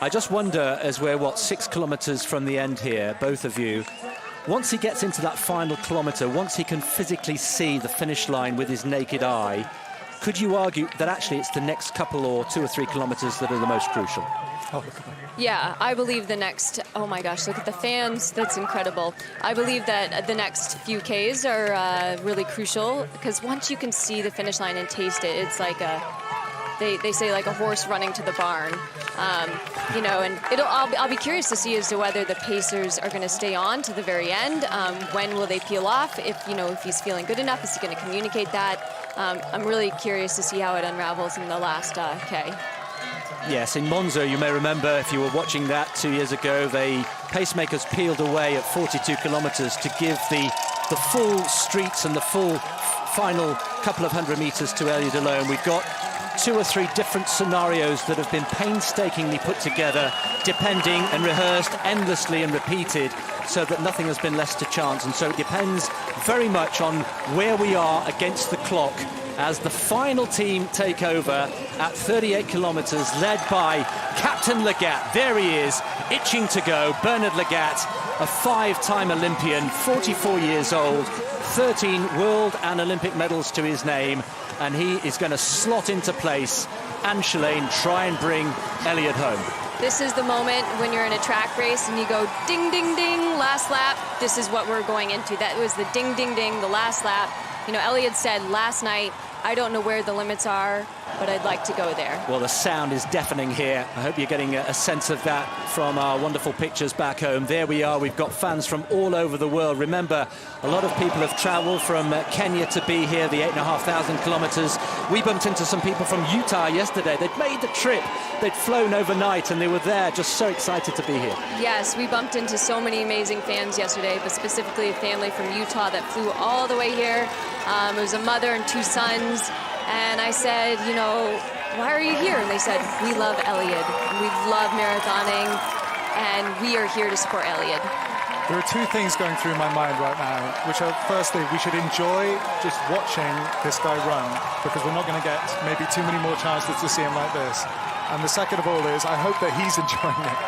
I just wonder, as we're, 6 kilometres from the end here, both of you, once he gets into that final kilometre, once he can physically see the finish line with his naked eye, could you argue that actually it's the next couple or 2 or 3 kilometres that are the most crucial? Oh, look at that. Yeah, I believe the next, oh my gosh, look at the fans. That's incredible. I believe that the next few Ks are really crucial, because once you can see the finish line and taste it, it's like they say like a horse running to the barn. You know, and I'll be curious to see as to whether the pacers are going to stay on to the very end. When will they peel off? If he's feeling good enough, is he going to communicate that? I'm really curious to see how it unravels in the last K. Yes, in Monza, you may remember, if you were watching that 2 years ago, the pacemakers peeled away at 42 kilometres to give the full streets and the full final couple of 100 metres to Eliud alone. We've got 2 or 3 different scenarios that have been painstakingly put together, depending and rehearsed endlessly and repeated, so that nothing has been left to chance. And so it depends very much on where we are against the clock as the final team take over at 38 kilometres, led by Captain Legat. There he is, itching to go. Bernard Legat, a 5-time Olympian, 44 years old, 13 world and Olympic medals to his name, and he is going to slot into place and Shalane try and bring Eliud home. This is the moment when you're in a track race and you go ding, ding, ding, last lap. This is what we're going into. That was the ding, ding, ding, the last lap. You know, Eliud said last night, I don't know where the limits are, but I'd like to go there. Well, the sound is deafening here. I hope you're getting a sense of that from our wonderful pictures back home. There we are. We've got fans from all over the world. Remember, a lot of people have travelled from Kenya to be here, the 8,500 kilometres. We bumped into some people from Utah yesterday. They'd made the trip. They'd flown overnight, and they were there, just so excited to be here. Yes, we bumped into so many amazing fans yesterday, but specifically a family from Utah that flew all the way here. It was a mother and 2 sons. And I said, you know, why are you here? And they said, we love Eliud, and we love marathoning, and we are here to support Eliud. There are 2 things going through my mind right now, which are, firstly, we should enjoy just watching this guy run, because we're not going to get maybe too many more chances to see him like this. And the second of all is, I hope that he's enjoying it.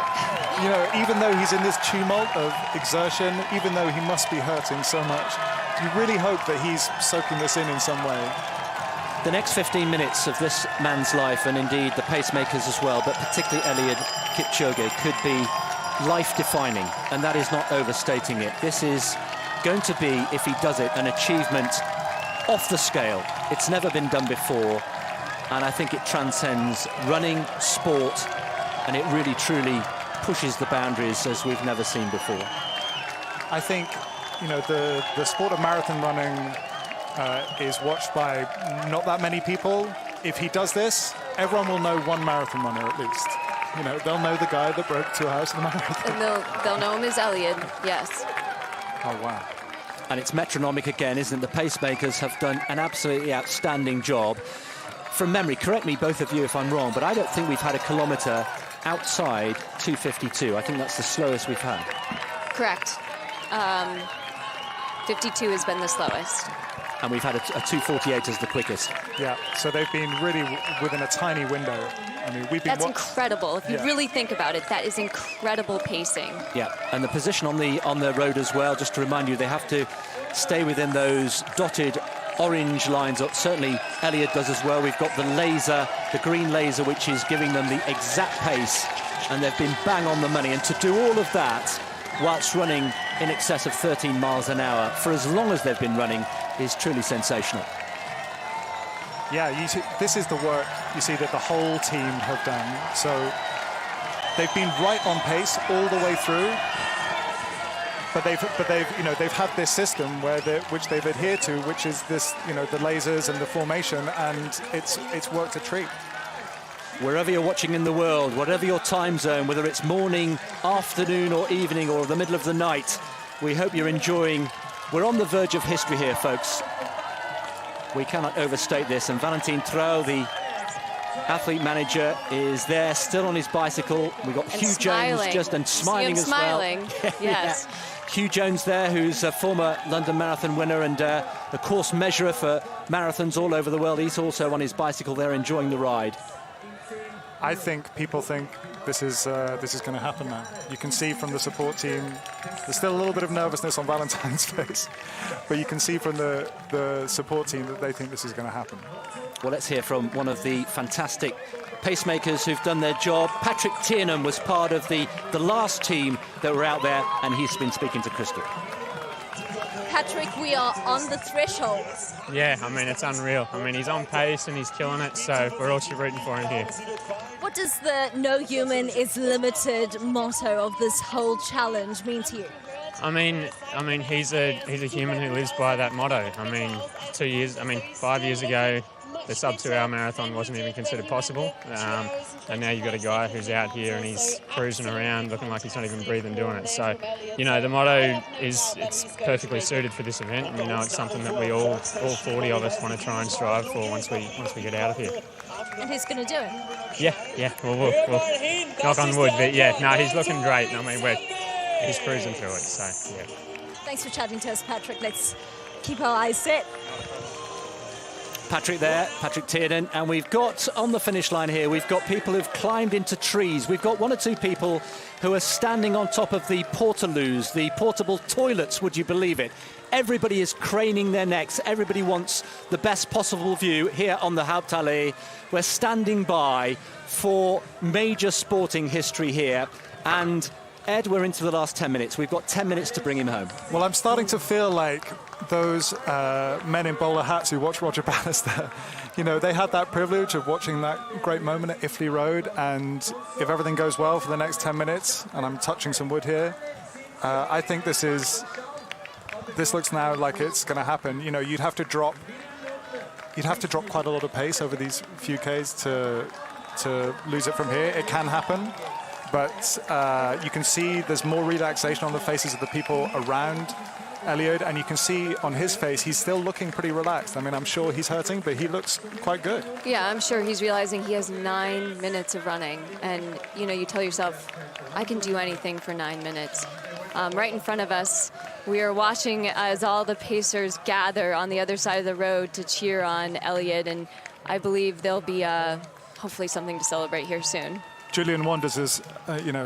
You know, even though he's in this tumult of exertion, even though he must be hurting so much, you really hope that he's soaking this in some way. The next 15 minutes of this man's life, and indeed the pacemakers as well, but particularly Eliud Kipchoge, could be life-defining, and that is not overstating it. This is going to be, if he does it, an achievement off the scale. It's never been done before, and I think it transcends running, sport, and it really, truly pushes the boundaries as we've never seen before. I think, you know, the sport of marathon running is watched by not that many people. If he does this, everyone will know one marathon runner at least. You know, they'll know the guy that broke 2 hours in the marathon. And they'll know him as Eliud, yes. Oh, wow. And it's metronomic again, isn't it? The pacemakers have done an absolutely outstanding job. From memory, correct me, both of you, if I'm wrong, but I don't think we've had a kilometre outside 2:52. I think that's the slowest we've had. Correct. 52 has been the slowest. And we've had a 2:48 as the quickest. Yeah, so they've been really within a tiny window. I mean, we've been... That's incredible. If you really think about it, that is incredible pacing. Yeah, and the position on the road as well, just to remind you, they have to stay within those dotted orange lines. Certainly Eliud does as well. We've got the laser, the green laser, which is giving them the exact pace, and they've been bang on the money. And to do all of that whilst running in excess of 13 miles an hour for as long as they've been running is truly sensational. Yeah, this is the work, you see, that the whole team have done. So they've been right on pace all the way through, but they've had this system which they've adhered to, which is this, you know, the lasers and the formation, and it's worked a treat. Wherever you're watching in the world, whatever your time zone, whether it's morning, afternoon or evening or the middle of the night, we hope you're enjoying. We're on the verge of history here, folks. We cannot overstate this. And Valentin Trau, the athlete manager, is there still on his bicycle. We've got Hugh Jones just and smiling as well. Yes. Yeah. Hugh Jones there, who's a former London Marathon winner and a course measurer for marathons all over the world. He's also on his bicycle there enjoying the ride. I think people think this is going to happen now. You can see from the support team, there's still a little bit of nervousness on Valentine's face, but you can see from the support team that they think this is going to happen. Well, let's hear from one of the fantastic pacemakers who've done their job. Patrick Tiernan was part of the last team that were out there, and he's been speaking to Crystal. Patrick, we are on the threshold. Yeah, I mean, it's unreal. I mean, he's on pace and he's killing it, so we're all rooting for him here. What does the "no human is limited" motto of this whole challenge mean to you? I mean, he's a human who lives by that motto. I mean, 5 years ago, the sub 2 hour marathon wasn't even considered possible. And now you've got a guy who's out here and he's cruising around looking like he's not even breathing doing it. So, you know, the motto it's perfectly suited for this event. And, you know, it's something that we all 40 of us want to try and strive for once we get out of here. And who's going to do it? Yeah. We'll knock on wood. But, yeah, no, he's looking great. I mean, he's cruising through it. So, yeah. Thanks for chatting to us, Patrick. Let's keep our eyes set. Patrick there, Patrick Tiernan, and we've got on the finish line here, we've got people who've climbed into trees. We've got one or two people who are standing on top of the portaloos, the portable toilets, would you believe it? Everybody is craning their necks. Everybody wants the best possible view here on the Hauptallee. We're standing by for major sporting history here, and Ed, we're into the last 10 minutes. We've got 10 minutes to bring him home. Well, I'm starting to feel like those men in bowler hats who watch Roger Bannister. You know, they had that privilege of watching that great moment at Iffley Road, and if everything goes well for the next 10 minutes, and I'm touching some wood here, I think this looks now like it's going to happen. You know, you'd have to drop quite a lot of pace over these few Ks to lose it from here. It can happen. But you can see there's more relaxation on the faces of the people around Eliud, and you can see on his face he's still looking pretty relaxed. I mean, I'm sure he's hurting, but he looks quite good. Yeah, I'm sure he's realizing he has 9 minutes of running, and you know, you tell yourself, I can do anything for 9 minutes. Right in front of us, we are watching as all the pacers gather on the other side of the road to cheer on Eliud, and I believe there'll be hopefully something to celebrate here soon. Julian Wanders has,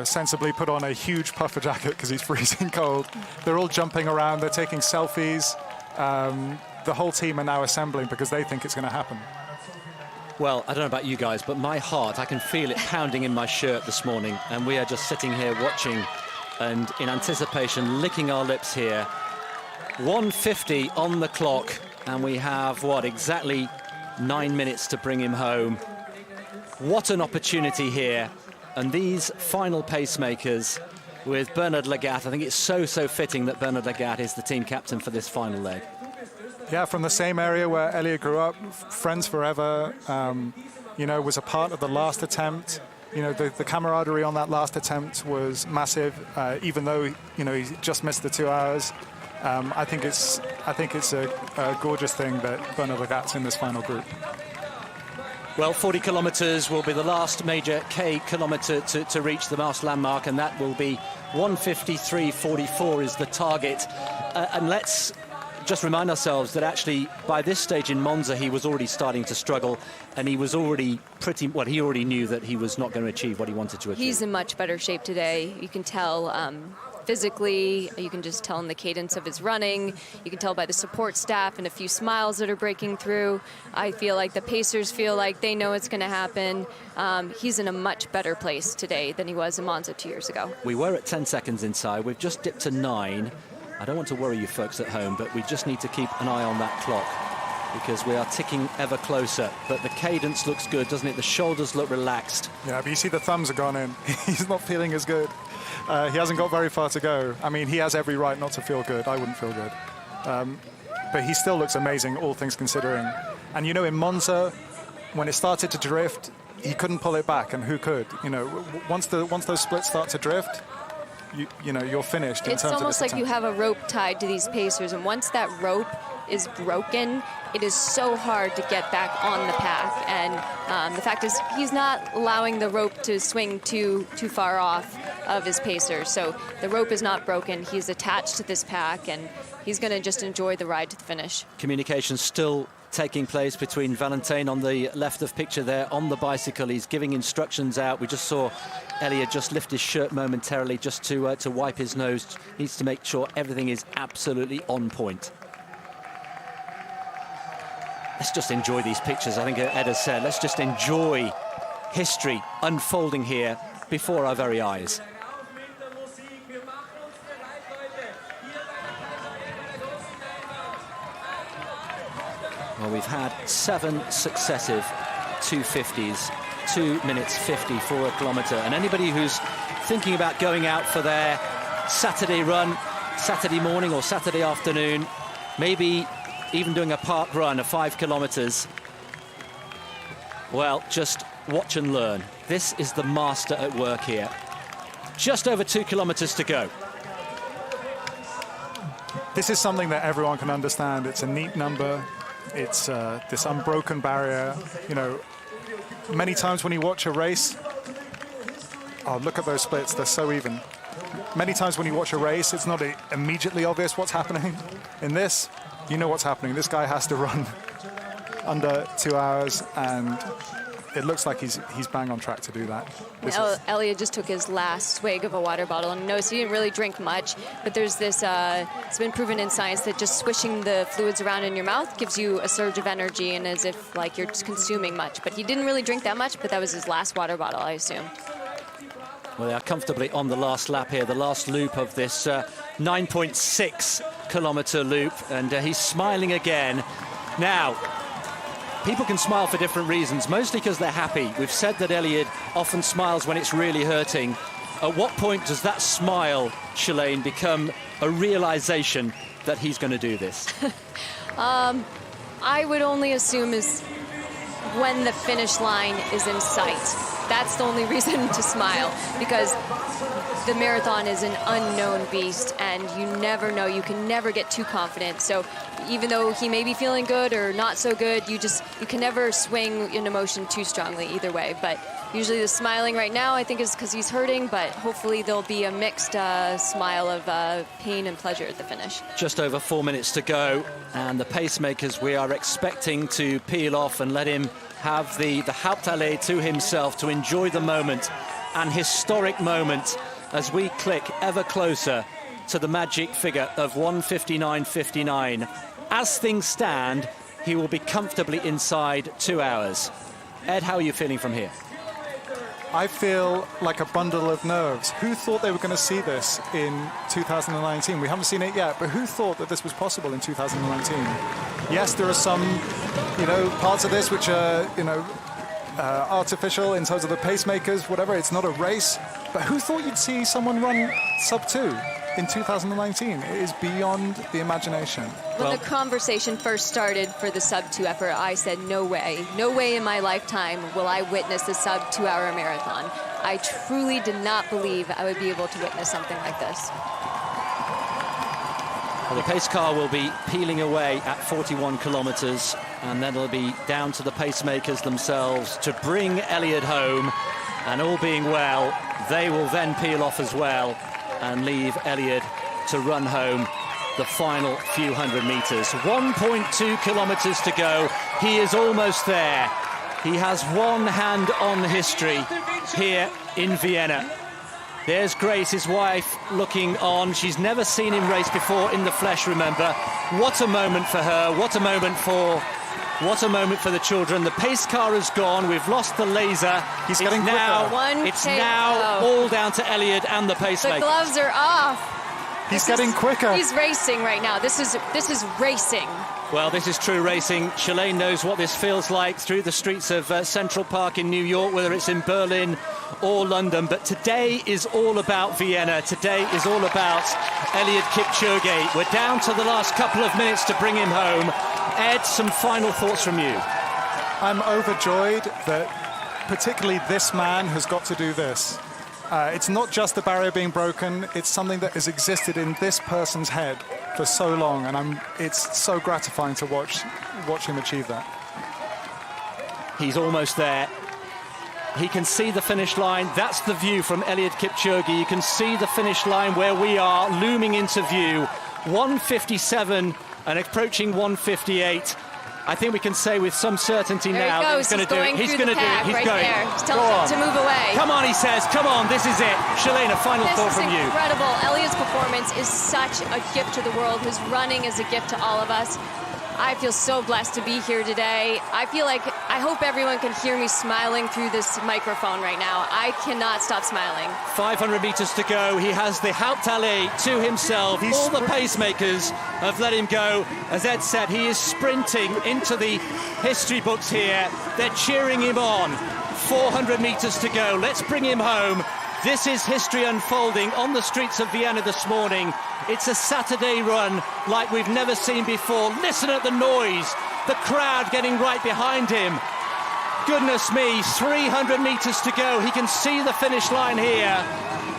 sensibly put on a huge puffer jacket because he's freezing cold. They're all jumping around. They're taking selfies. The whole team are now assembling because they think it's going to happen. Well, I don't know about you guys, but my heart, I can feel it pounding in my shirt this morning. And we are just sitting here watching and in anticipation, licking our lips here. 1:50 on the clock. And we have, exactly 9 minutes to bring him home. What an opportunity here. And these final pacemakers with Bernard Lagat. I think it's so fitting that Bernard Lagat is the team captain for this final leg. Yeah, from the same area where Eliud grew up, friends forever, was a part of the last attempt. You know, the camaraderie on that last attempt was massive, even though, he just missed the 2 hours. I think it's a gorgeous thing that Bernard Lagat's in this final group. Well, 40 kilometres will be the last major K kilometre to reach the Mars landmark, and that will be 1:53.44 is the target. And let's just remind ourselves that actually by this stage in Monza he was already starting to struggle, and he was already he already knew that he was not going to achieve what he wanted to achieve. He's in much better shape today. You can tell physically, you can just tell in the cadence of his running. You can tell by the support staff and a few smiles that are breaking through. I feel like the pacers feel like they know it's going to happen. He's in a much better place today than he was in Monza 2 years ago. We were at 10 seconds inside. We've just dipped to 9. I don't want to worry you folks at home, but we just need to keep an eye on that clock because we are ticking ever closer. But the cadence looks good, doesn't it? The shoulders look relaxed. Yeah, but you see the thumbs have gone in. He's not feeling as good. He hasn't got very far to go. I mean, he has every right not to feel good. I wouldn't feel good. But he still looks amazing, all things considering. And, in Monza, when it started to drift, he couldn't pull it back, and who could? Once those splits start to drift, you're finished in terms of this attempt. It's almost like you have a rope tied to these pacers, and once that rope is broken, it is so hard to get back on the pack. And the fact is, he's not allowing the rope to swing too far off of his pacers. So the rope is not broken. He's attached to this pack, and he's going to just enjoy the ride to the finish. Communication still taking place between Valentin on the left of picture there on the bicycle. He's giving instructions out. We just saw Eliud just lift his shirt momentarily just to wipe his nose. Needs to make sure everything is absolutely on point. Let's just enjoy these pictures. I think Ed has said, let's just enjoy history unfolding here before our very eyes. Well, we've had 7 successive 250s, 2 minutes 50 for a kilometre. And anybody who's thinking about going out for their Saturday run, Saturday morning or Saturday afternoon, maybe even doing a park run of 5 kilometres, well, just watch and learn. This is the master at work here. Just over 2 kilometres to go. This is something that everyone can understand. It's a neat number. It's this unbroken barrier. You know, many times when you watch a race, oh, look at those splits, they're so even. Many times when you watch a race, it's not immediately obvious what's happening. In this, you know what's happening. This guy has to run under 2 hours, and it looks like he's bang on track to do that. Eliud just took his last swig of a water bottle, and notice he didn't really drink much, but there's this, it's been proven in science that just swishing the fluids around in your mouth gives you a surge of energy and as if like you're just consuming much. But he didn't really drink that much, but that was his last water bottle, I assume. Well, they are comfortably on the last lap here, the last loop of this 9.6 kilometre loop, and he's smiling again. Now, people can smile for different reasons, mostly because they're happy. We've said that Eliud often smiles when it's really hurting. At what point does that smile, Shalane, become a realization that he's going to do this? I would only assume is when the finish line is in sight. That's the only reason to smile, because the marathon is an unknown beast and you never know. You can never get too confident. So even though he may be feeling good or not so good, you can never swing an emotion too strongly either way. But usually the smiling right now, I think, is because he's hurting, but hopefully there'll be a mixed smile of pain and pleasure at the finish. Just over 4 minutes to go, and the pacemakers we are expecting to peel off and let him have the Hauptallee to himself to enjoy the moment, an historic moment as we click ever closer to the magic figure of 1:59.59. As things stand, he will be comfortably inside 2 hours. Ed, how are you feeling from here? I feel like a bundle of nerves. Who thought they were going to see this in 2019? We haven't seen it yet, but who thought that this was possible in 2019? Yes, there are some, parts of this which are, artificial in terms of the pacemakers, whatever. It's not a race. But who thought you'd see someone run sub-2 in 2019? It is beyond the imagination. When the conversation first started for the sub-2 effort, I said, no way. No way in my lifetime will I witness the sub-2 hour marathon. I truly did not believe I would be able to witness something like this. Well, the pace car will be peeling away at 41 kilometres, and then it'll be down to the pacemakers themselves to bring Eliud home. And all being well, they will then peel off as well and leave Eliud to run home the final few hundred metres. 1.2 kilometres to go. He is almost there. He has one hand on history here in Vienna. There's Grace, his wife, looking on. She's never seen him race before in the flesh, remember. What a moment for her. What a moment for the children. The pace car has gone. We've lost the laser. He's getting quicker. It's now all down to Eliud and the pacemakers. The gloves are off. He's getting quicker. He's racing right now. This is racing. Well, this is true racing. Shalane knows what this feels like through the streets of Central Park in New York, whether it's in Berlin or London. But today is all about Vienna. Today is all about Eliud Kipchoge. We're down to the last couple of minutes to bring him home. Ed, some final thoughts from you. I'm overjoyed that particularly this man has got to do this. It's not just the barrier being broken, it's something that has existed in this person's head for so long, and it's so gratifying to watch him achieve that. He's almost there. He can see the finish line. That's the view from Eliud Kipchoge. You can see the finish line where we are looming into view. 1:57 and approaching 1:58. I think we can say with some certainty There now he that goes. he's going to do it. He's He's going to do it. He's right going. there. Just Go tell on. him to move away. Come on, he says. Come on, this is it. Shalane, a final thought from you. This is incredible. Eliud's performance is such a gift to the world. His running is a gift to all of us. I feel so blessed to be here today. I hope everyone can hear me smiling through this microphone right now. I cannot stop smiling. 500 metres to go. He has the Hauptallee to himself. All the pacemakers have let him go. As Ed said, he is sprinting into the history books here. They're cheering him on. 400 metres to go. Let's bring him home. This is history unfolding on the streets of Vienna this morning. It's a Saturday run like we've never seen before. Listen at the noise. The crowd getting right behind him. Goodness me, 300 metres to go. He can see the finish line here.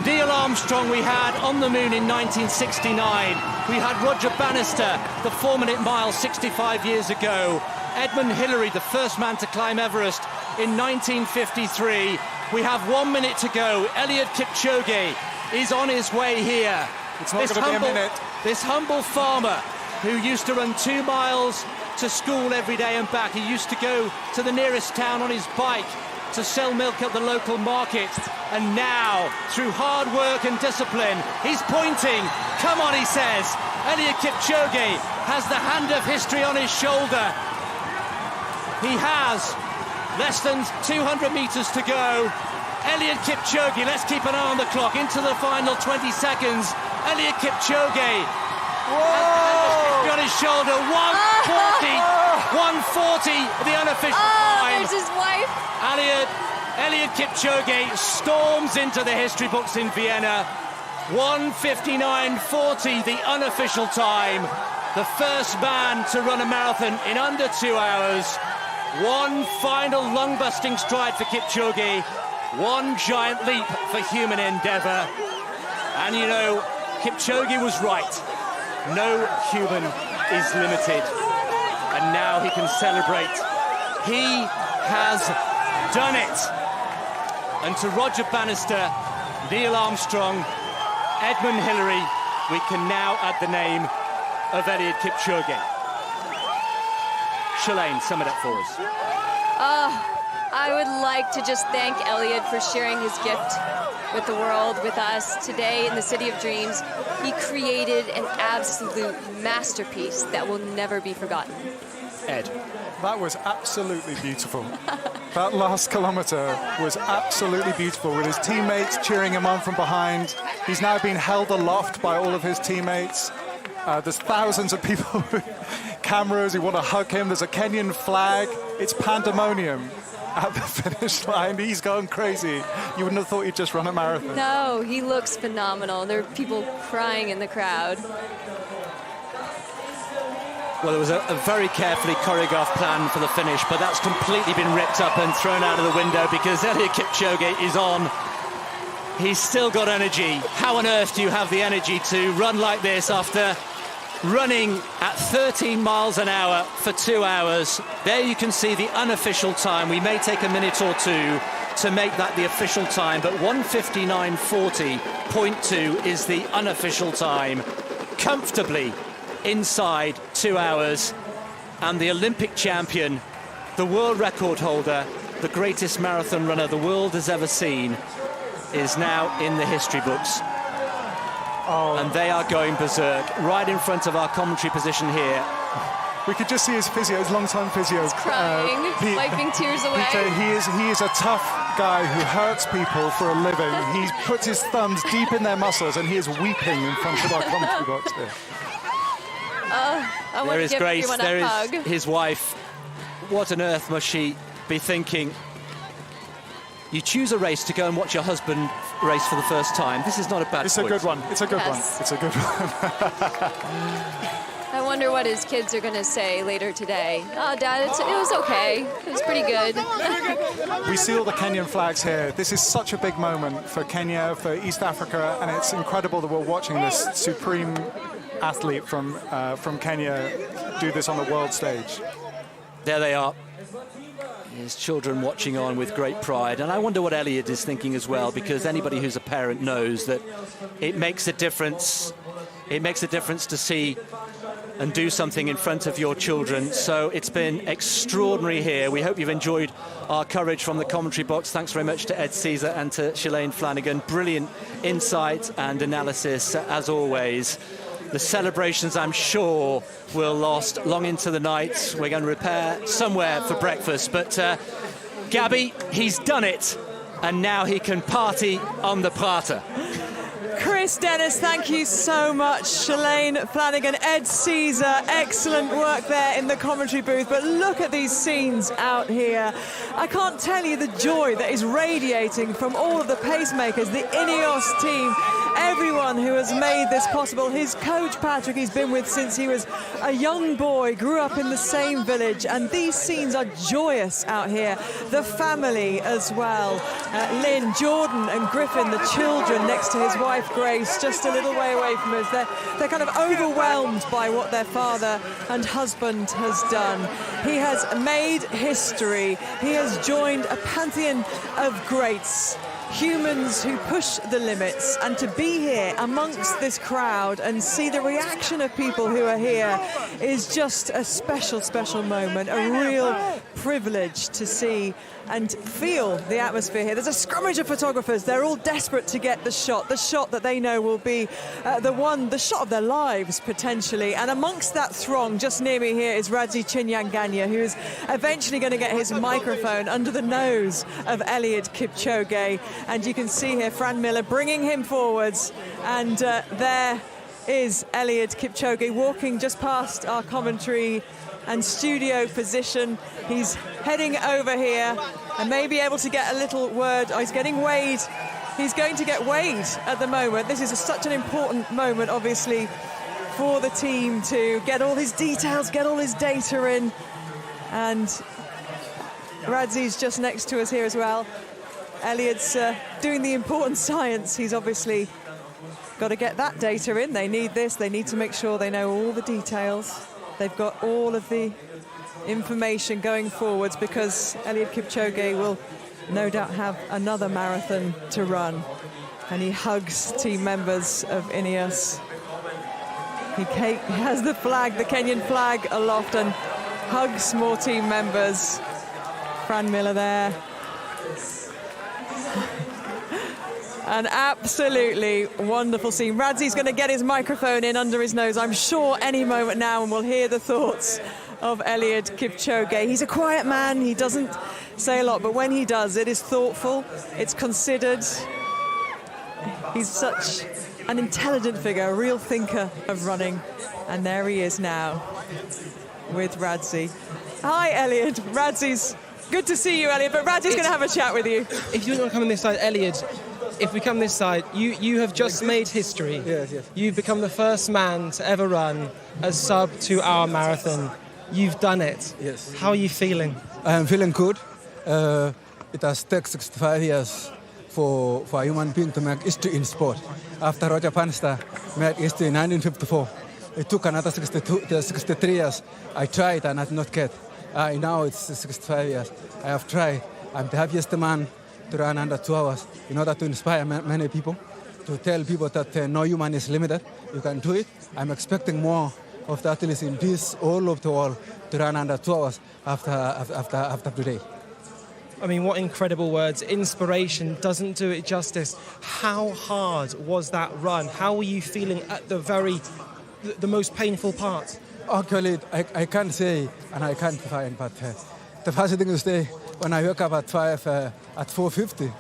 Neil Armstrong we had on the moon in 1969. We had Roger Bannister, the 4-minute mile 65 years ago. Edmund Hillary, the first man to climb Everest in 1953. We have 1 minute to go. Eliud Kipchoge is on his way here. It's not going to be a minute. This humble farmer who used to run 2 miles to school every day and back. He used to go to the nearest town on his bike to sell milk at the local market. And now, through hard work and discipline, he's pointing. Come on, he says. Eliud Kipchoge has the hand of history on his shoulder. He has less than 200 metres to go. Eliud Kipchoge, let's keep an eye on the clock, into the final 20 seconds. Eliud Kipchoge on his shoulder. 140, the unofficial time. There's his wife. Eliud Kipchoge storms into the history books in Vienna. 1:59.40, the unofficial time. The first man to run a marathon in under 2 hours. One final lung-busting stride for Kipchoge. One giant leap for human endeavour. And you know, Kipchoge was right. No human is limited. And now he can celebrate. He has done it. And to Roger Bannister, Neil Armstrong, Edmund Hillary, we can now add the name of Eliud Kipchoge. Shalane, sum it up for us. I would like to just thank Eliud for sharing his gift with the world, with us today in the City of Dreams. He created an absolute masterpiece that will never be forgotten. Ed. That was absolutely beautiful. That last kilometre was absolutely beautiful, with his teammates cheering him on from behind. He's now been held aloft by all of his teammates. There's thousands of people with cameras who want to hug him. There's a Kenyan flag. It's pandemonium at the finish line. He's going crazy. You wouldn't have thought he'd just run a marathon. No, he looks phenomenal. There are people crying in the crowd. Well, there was a very carefully choreographed plan for the finish, but that's completely been ripped up and thrown out of the window because Eliud Kipchoge is on. He's still got energy. How on earth do you have the energy to run like this after running at 13 miles an hour for 2 hours? There you can see the unofficial time. We may take a minute or two to make that the official time, but 1:59.40.2 is the unofficial time. Comfortably inside 2 hours. And the Olympic champion, the world record holder, the greatest marathon runner the world has ever seen, is now in the history books. And they are going berserk right in front of our commentary position here. We could just see his physio, his long-time physio. Crying, wiping tears away. Peter, he is a tough guy who hurts people for a living. He puts his thumbs deep in their muscles and he is weeping in front of our commentary box there. I want to give everyone a hug. There is his wife. What on earth must she be thinking? You choose a race to go and watch your husband race for the first time. This is not a bad It's point. a good one. It's a good one. Yes. It's a good one. I wonder what his kids are going to say later today. Oh, Dad, it was okay. It was pretty good. We see all the Kenyan flags here. This is such a big moment for Kenya, for East Africa, and it's incredible that we're watching this supreme athlete from Kenya do this on the world stage. There they are. His children watching on with great pride. And I wonder what Eliud is thinking as well, because anybody who's a parent knows that it makes a difference. It makes a difference to see and do something in front of your children. So it's been extraordinary here. We hope you've enjoyed our coverage from the commentary box. Thanks very much to Ed Caesar and to Shalane Flanagan. Brilliant insight and analysis as always. The celebrations, I'm sure, will last long into the night. We're going to repair somewhere for breakfast. But Gabby, he's done it. And now he can party on the Prater. Chris Dennis, thank you so much. Shalane Flanagan, Ed Caesar, excellent work there in the commentary booth. But look at these scenes out here. I can't tell you the joy that is radiating from all of the pacemakers, the INEOS team, everyone who has made this possible. His coach, Patrick, he's been with since he was a young boy, grew up in the same village. And these scenes are joyous out here. The family as well. Lynn, Jordan and Griffin, the children next to his wife, Grace, just a little way away from us. They're kind of overwhelmed by what their father and husband has done. He has made history. He has joined a pantheon of greats, humans who push the limits, and to be here amongst this crowd and see the reaction of people who are here is just a special, special moment, a real privilege to see and feel the atmosphere here. There's a scrummage of photographers. They're all desperate to get the shot that they know will be the shot of their lives, potentially. And amongst that throng, just near me here, is Radzi Chinyanganya, who is eventually going to get his microphone under the nose of Eliud Kipchoge. And you can see here Fran Miller bringing him forwards. And there is Eliud Kipchoge walking just past our commentary and studio position. He's heading over here and may be able to get a little word. Oh, he's getting weighed. He's going to get weighed at the moment. This is such an important moment, obviously, for the team to get all his details, get all his data in. And Radzi's just next to us here as well. Eliud's doing the important science. He's obviously got to get that data in. They need this. They need to make sure they know all the details. They've got all of the information going forwards because Eliud Kipchoge will no doubt have another marathon to run. And he hugs team members of INEOS. He has the flag, the Kenyan flag aloft, and hugs more team members. Fran Miller there. An absolutely wonderful scene. Radzi's going to get his microphone in under his nose, I'm sure, any moment now, and we'll hear the thoughts of Eliud Kipchoge. He's a quiet man. He doesn't say a lot, but when he does, it is thoughtful, it's considered. He's such an intelligent figure, a real thinker of running. And there he is now with Radzi. Hi, Eliud. Radzi's good to see you, Eliud, but Radzi's going to have a chat with you. If you want to come on this side, Eliud, if we come this side, you have just made history. Yes, yes. You've become the first man to ever run a sub-2-hour marathon. You've done it. Yes. How are you feeling? I am feeling good. It has taken 65 years for a human being to make history in sport. After Roger Bannister made history in 1954, it took another 63 years. I tried and I did not get. Now it's 65 years. I have tried. I'm the happiest man to run under 2 hours in order to inspire many people, to tell people that no human is limited. You can do it. I'm expecting more of the athletes in this all over the world to run under 2 hours after today. I mean, what incredible words. Inspiration doesn't do it justice. How hard was that run? How were you feeling at the most painful part? Actually, I can't say and I can't define, but the first thing is say, when I woke up at 4:50,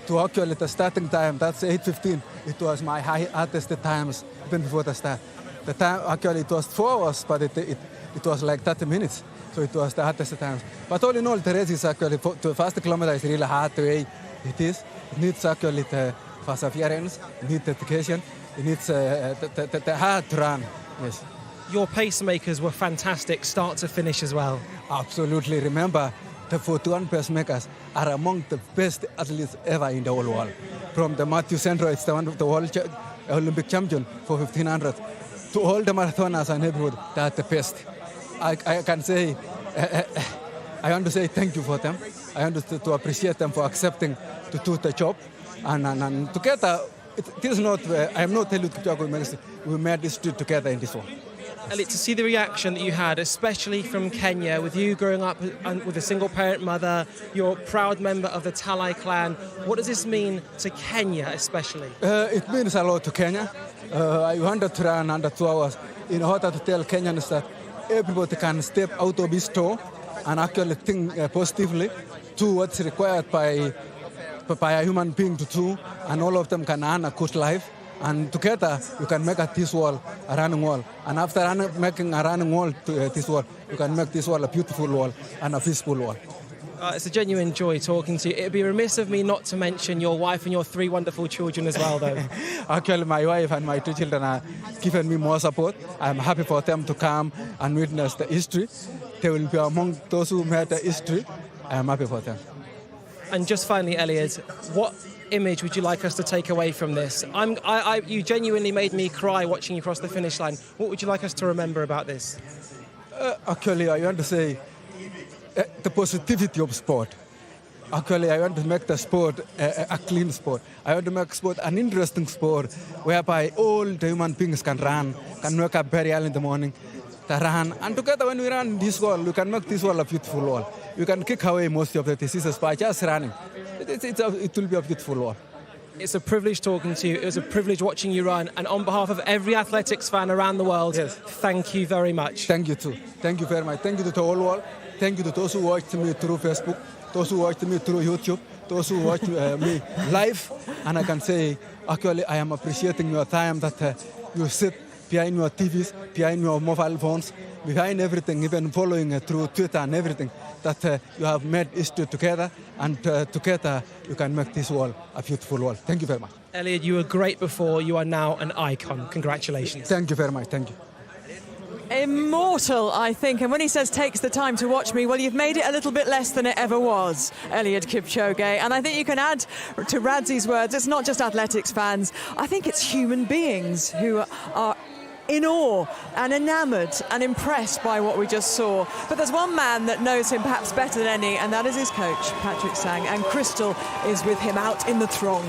to actually the starting time, that's 8:15, it was my hardest times even before the start. The time, actually, it was 4 hours, but it was like 30 minutes, so it was the hardest times. But all in all, the race is actually, the first kilometer is really hard the way it is. It needs actually the perseverance, it needs dedication, it needs the hard run, yes. Your pacemakers were fantastic, start to finish as well. Absolutely. Remember, the 41 pacemakers are among the best athletes ever in the whole world. From the Matthew Sandro, it's the one of the world Olympic champion for 1500, to all the marathoners and everyone, they are the best. I can say, I want to say thank you for them. I want to appreciate them for accepting to do the job. And together, it is not, I am not Eliud Kipchoge, we made this together in this one. Elliot, to see the reaction that you had, especially from Kenya, with you growing up with a single-parent mother, you're a proud member of the Talai clan. What does this mean to Kenya, especially? It means a lot to Kenya. I wanted to run under 2 hours in order to tell Kenyans that everybody can step out of his store and actually think positively to what's required by a human being to do, and all of them can earn a good life. And together, you can make this wall a running wall. And after making a running wall to this wall, you can make this wall a beautiful wall and a peaceful wall. It's a genuine joy talking to you. It'd be remiss of me not to mention your wife and your 3 wonderful children as well, though. Actually, my wife and my 2 children are giving me more support. I'm happy for them to come and witness the history. They will be among those who made the history. I'm happy for them. And just finally, Eliud, what image would you like us to take away from this? You genuinely made me cry watching you cross the finish line. What would you like us to remember about this? Actually, I want to say the positivity of sport. Actually, I want to make the sport a clean sport. I want to make sport an interesting sport whereby all the human beings can run, can wake up very early in the morning, to run. And together when we run this wall, we can make this wall a beautiful wall. You can kick away most of the diseases by just running. It will be a beautiful wall. It's a privilege talking to you. It was a privilege watching you run. And on behalf of every athletics fan around the world, thank you very much. Thank you too. Thank you very much. Thank you to the whole world. Thank you to those who watched me through Facebook, those who watched me through YouTube, those who watched me live. And I can say, actually, I am appreciating your time that you sit behind your TVs, behind your mobile phones, behind everything, even following through Twitter and everything, that you have made history together, and together you can make this wall a beautiful wall. Thank you very much. Eliud, you were great before. You are now an icon. Congratulations. Thank you very much. Thank you. Immortal, I think. And when he says takes the time to watch me, well, you've made it a little bit less than it ever was, Eliud Kipchoge. And I think you can add to Radzi's words, it's not just athletics fans. I think it's human beings who are in awe and enamoured and impressed by what we just saw. But there's one man that knows him perhaps better than any, and that is his coach, Patrick Sang. And Crystal is with him out in the throng.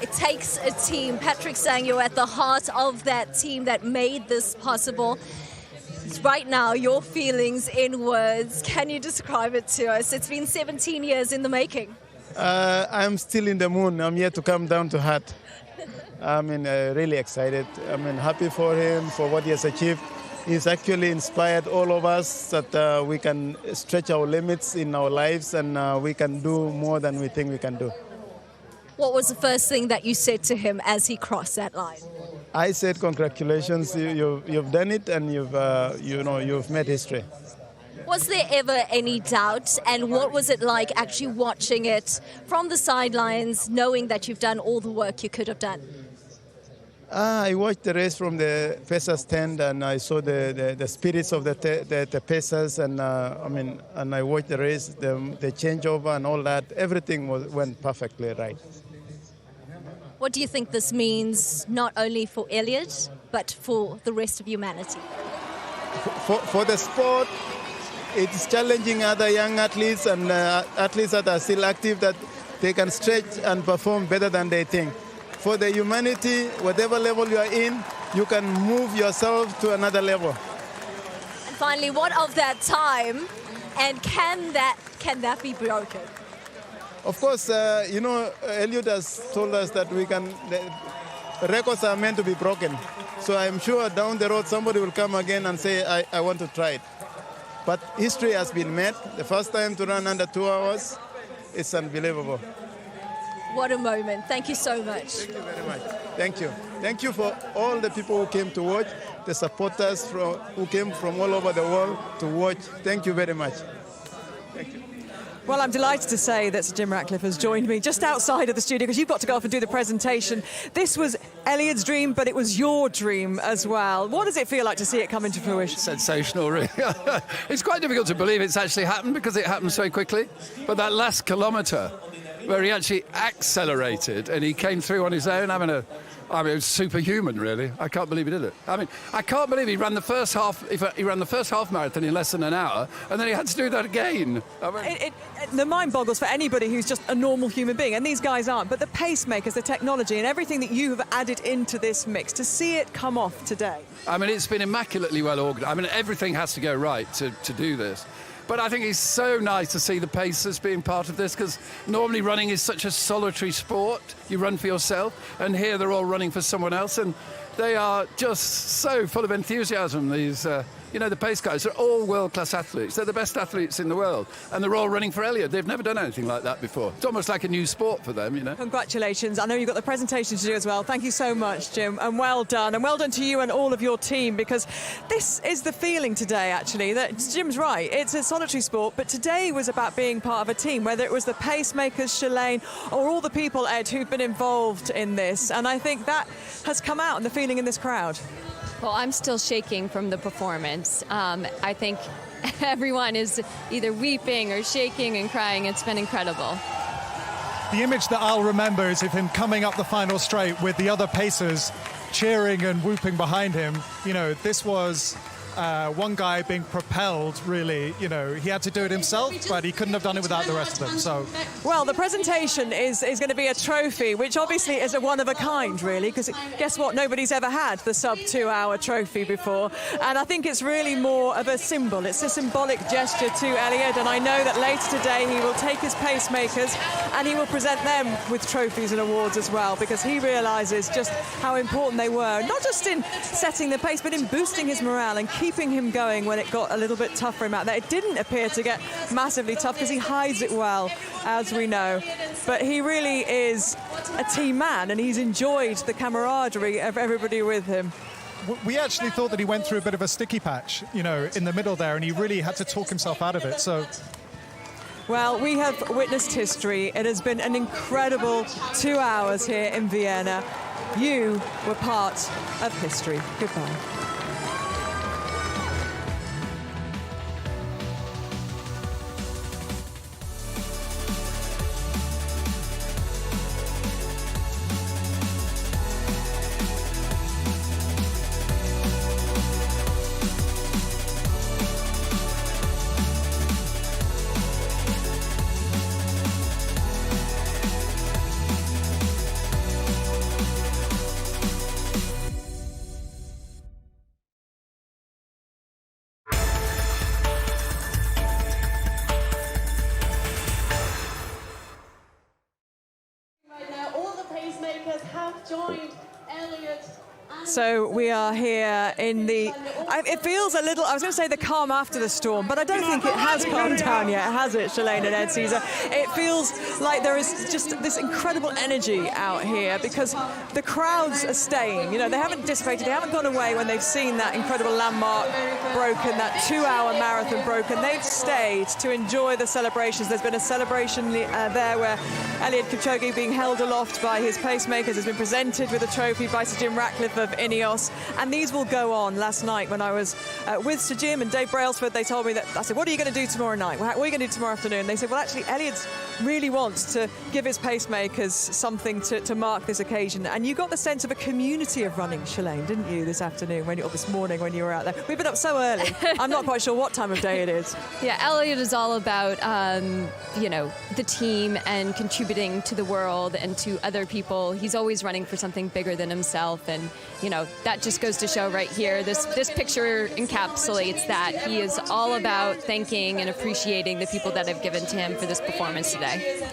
It takes a team. Patrick Sang, you're at the heart of that team that made this possible. Right now, your feelings in words, can you describe it to us? It's been 17 years in the making. I'm still in the moon. I'm yet to come down to heart. Really excited. Happy for him, for what he has achieved. He's actually inspired all of us that we can stretch our limits in our lives, and we can do more than we think we can do. What was the first thing that you said to him as he crossed that line? I said, congratulations, you've done it, and you've made history. Was there ever any doubt, and what was it like actually watching it from the sidelines, knowing that you've done all the work you could have done? I watched the race from the pacers stand, and I saw the spirits of the pacers, and and I watched the race, the changeover and all that. Everything went perfectly right. What do you think this means, not only for Eliud, but for the rest of humanity? For the sport, it's challenging other young athletes and athletes that are still active, that they can stretch and perform better than they think. For the humanity, whatever level you are in, you can move yourself to another level. And finally, what of that time, and can that be broken? Of course, Eliud has told us that the records are meant to be broken. So I'm sure down the road somebody will come again and say, I want to try it. But history has been made. The first time to run under 2 hours, it's unbelievable. What a moment. Thank you so much. Thank you very much. Thank you. Thank you for all the people who came to watch, the supporters who came from all over the world to watch. Thank you very much. Thank you. Well, I'm delighted to say that Sir Jim Ratcliffe has joined me just outside of the studio, because you've got to go off and do the presentation. This was Eliud's dream, but it was your dream as well. What does it feel like to see it come into fruition? Sensational, really. It's quite difficult to believe it's actually happened, because it happened so quickly. But that last kilometre, where he actually accelerated and he came through on his own, having a I mean, it was superhuman, really. I can't believe he did it. I mean, I can't believe he ran the first half. He ran the first half marathon in less than an hour, and then he had to do that again. I mean, the mind boggles for anybody who's just a normal human being, and these guys aren't. But the pacemakers, the technology, and everything that you have added into this mix, to see it come off today. I mean, it's been immaculately well organised. I mean, everything has to go right to do this. But I think it's so nice to see the pacers being part of this, because normally running is such a solitary sport. You run for yourself, and here they're all running for someone else, and they are just so full of enthusiasm, these the pace guys are all world-class athletes. They're the best athletes in the world, and they're all running for Eliud. They've never done anything like that before. It's almost like a new sport for them, Congratulations. I know you've got the presentation to do as well. Thank you so much, Jim, and well done. And well done to you and all of your team, because this is the feeling today, actually, that Jim's right. It's a solitary sport, but today was about being part of a team, whether it was the pacemakers, Shalane, or all the people, Ed, who've been involved in this. And I think that has come out in the feeling in this crowd. Well, I'm still shaking from the performance. I think everyone is either weeping or shaking and crying. It's been incredible. The image that I'll remember is of him coming up the final straight with the other pacers cheering and whooping behind him. This was one guy being propelled, really. He had to do it himself, but he couldn't have done it without the rest of them. So, well, the presentation is going to be a trophy, which obviously is a one of a kind, really, because guess what? Nobody's ever had the sub-2 hour trophy before. And I think it's really more of a symbol. It's a symbolic gesture to Eliud. And I know that later today he will take his pacemakers and he will present them with trophies and awards as well, because he realises just how important they were, not just in setting the pace, but in boosting his morale and keeping him going when it got a little bit tough for him out there. It didn't appear to get massively tough because he hides it well, as we know. But he really is a team man, and he's enjoyed the camaraderie of everybody with him. We actually thought that he went through a bit of a sticky patch, in the middle there, and he really had to talk himself out of it. So, well, we have witnessed history. It has been an incredible 2 hours here in Vienna. You were part of history. Goodbye. So we are here in the, it feels a little, I was going to say the calm after the storm, but I don't think it has calmed down yet, has it, Shalane and Ed Caesar? It feels like there is just this incredible energy out here, because the crowds are staying. They haven't dissipated, they haven't gone away when they've seen that incredible landmark broken, that 2 hour marathon broken. They've stayed to enjoy the celebrations. There's been a celebration there where Eliud Kipchoge, being held aloft by his pacemakers, has been presented with a trophy by Sir Jim Ratcliffe of INEOS, and these will go on. Last night when I was with Sir Jim and Dave Brailsford, they told me that, I said, what are you going to do tomorrow night? What are you going to do tomorrow afternoon? They said, well, actually, Eliud really wants to give his pacemakers something to mark this occasion. And you got the sense of a community of running, Shalane, didn't you, this afternoon, or this morning when you were out there? We've been up so early. I'm not quite sure what time of day it is. Yeah, Eliud is all about, the team and contributing to the world and to other people. He's always running for something bigger than himself, and that just goes to show right here. This picture encapsulates that. He is all about thanking and appreciating the people that have given to him for this performance today.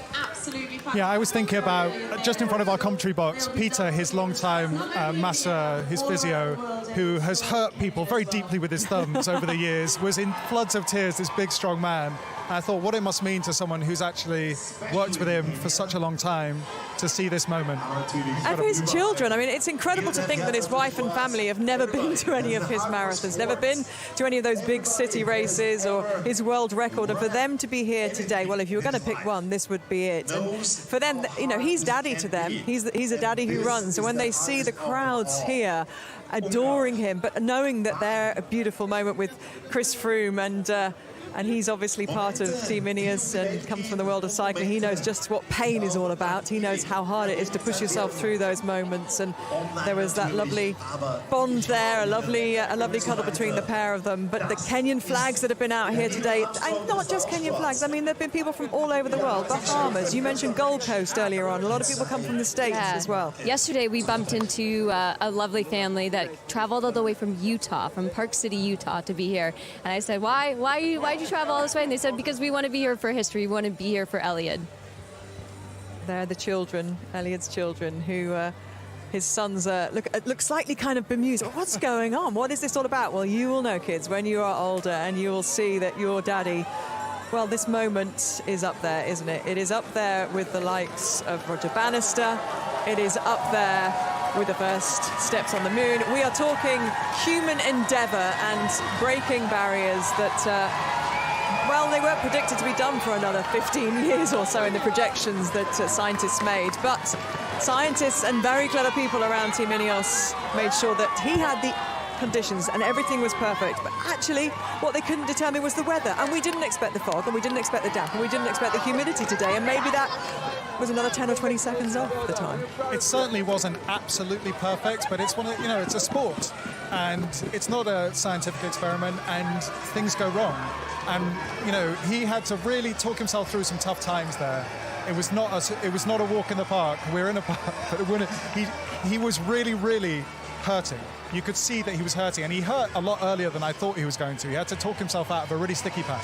Yeah, I was thinking about, just in front of our commentary box, Peter, his longtime masseur, his physio, who has hurt people very deeply with his thumbs over the years, was in floods of tears, this big, strong man. I thought what it must mean to someone who's actually worked with him for such a long time to see this moment. And for his children, I mean, it's incredible to think that his wife and family have never been to any of his marathons, never been to any of those big city races or his world record. And for them to be here today, well, if you were going to pick one, this would be it. And for them, he's daddy to them. He's a daddy who runs. And when they see the crowds here adoring him, but knowing that they're a beautiful moment with Chris Froome And he's obviously part of Team INEOS and comes from the world of cycling. He knows just what pain is all about. He knows how hard it is to push yourself through those moments. And there was that lovely bond there, a lovely cuddle between the pair of them. But the Kenyan flags that have been out here today, and not just Kenyan flags, I mean, there have been people from all over the world. Bahamas, you mentioned Gold Coast earlier on. A lot of people come from the States as well. Yesterday we bumped into a lovely family that traveled all the way from Utah, from Park City, Utah, to be here. And I said, why'd you travel all this way? And they said, because we want to be here for history. We want to be here for Eliud. They're the children, Eliud's children, who his sons look slightly kind of bemused. What's going on? What is this all about? Well, you will know, kids, when you are older, and you will see that your daddy, well, this moment is up there, isn't it? It is up there with the likes of Roger Bannister. It is up there with the first steps on the moon. We are talking human endeavour and breaking barriers that well, they weren't predicted to be done for another 15 years or so in the projections that scientists made. But scientists and very clever people around Team INEOS made sure that he had the conditions and everything was perfect. But actually, what they couldn't determine was the weather. And we didn't expect the fog, and we didn't expect the damp, and we didn't expect the humidity today. And maybe that was another 10 or 20 seconds off the time. It certainly wasn't absolutely perfect, but it's one of, it's a sport, and it's not a scientific experiment, and things go wrong. And he had to really talk himself through some tough times there. It was not a walk in the park. We're in a park, but he was really, really hurting. You could see that he was hurting, and he hurt a lot earlier than I thought he was going to. He had to talk himself out of a really sticky patch.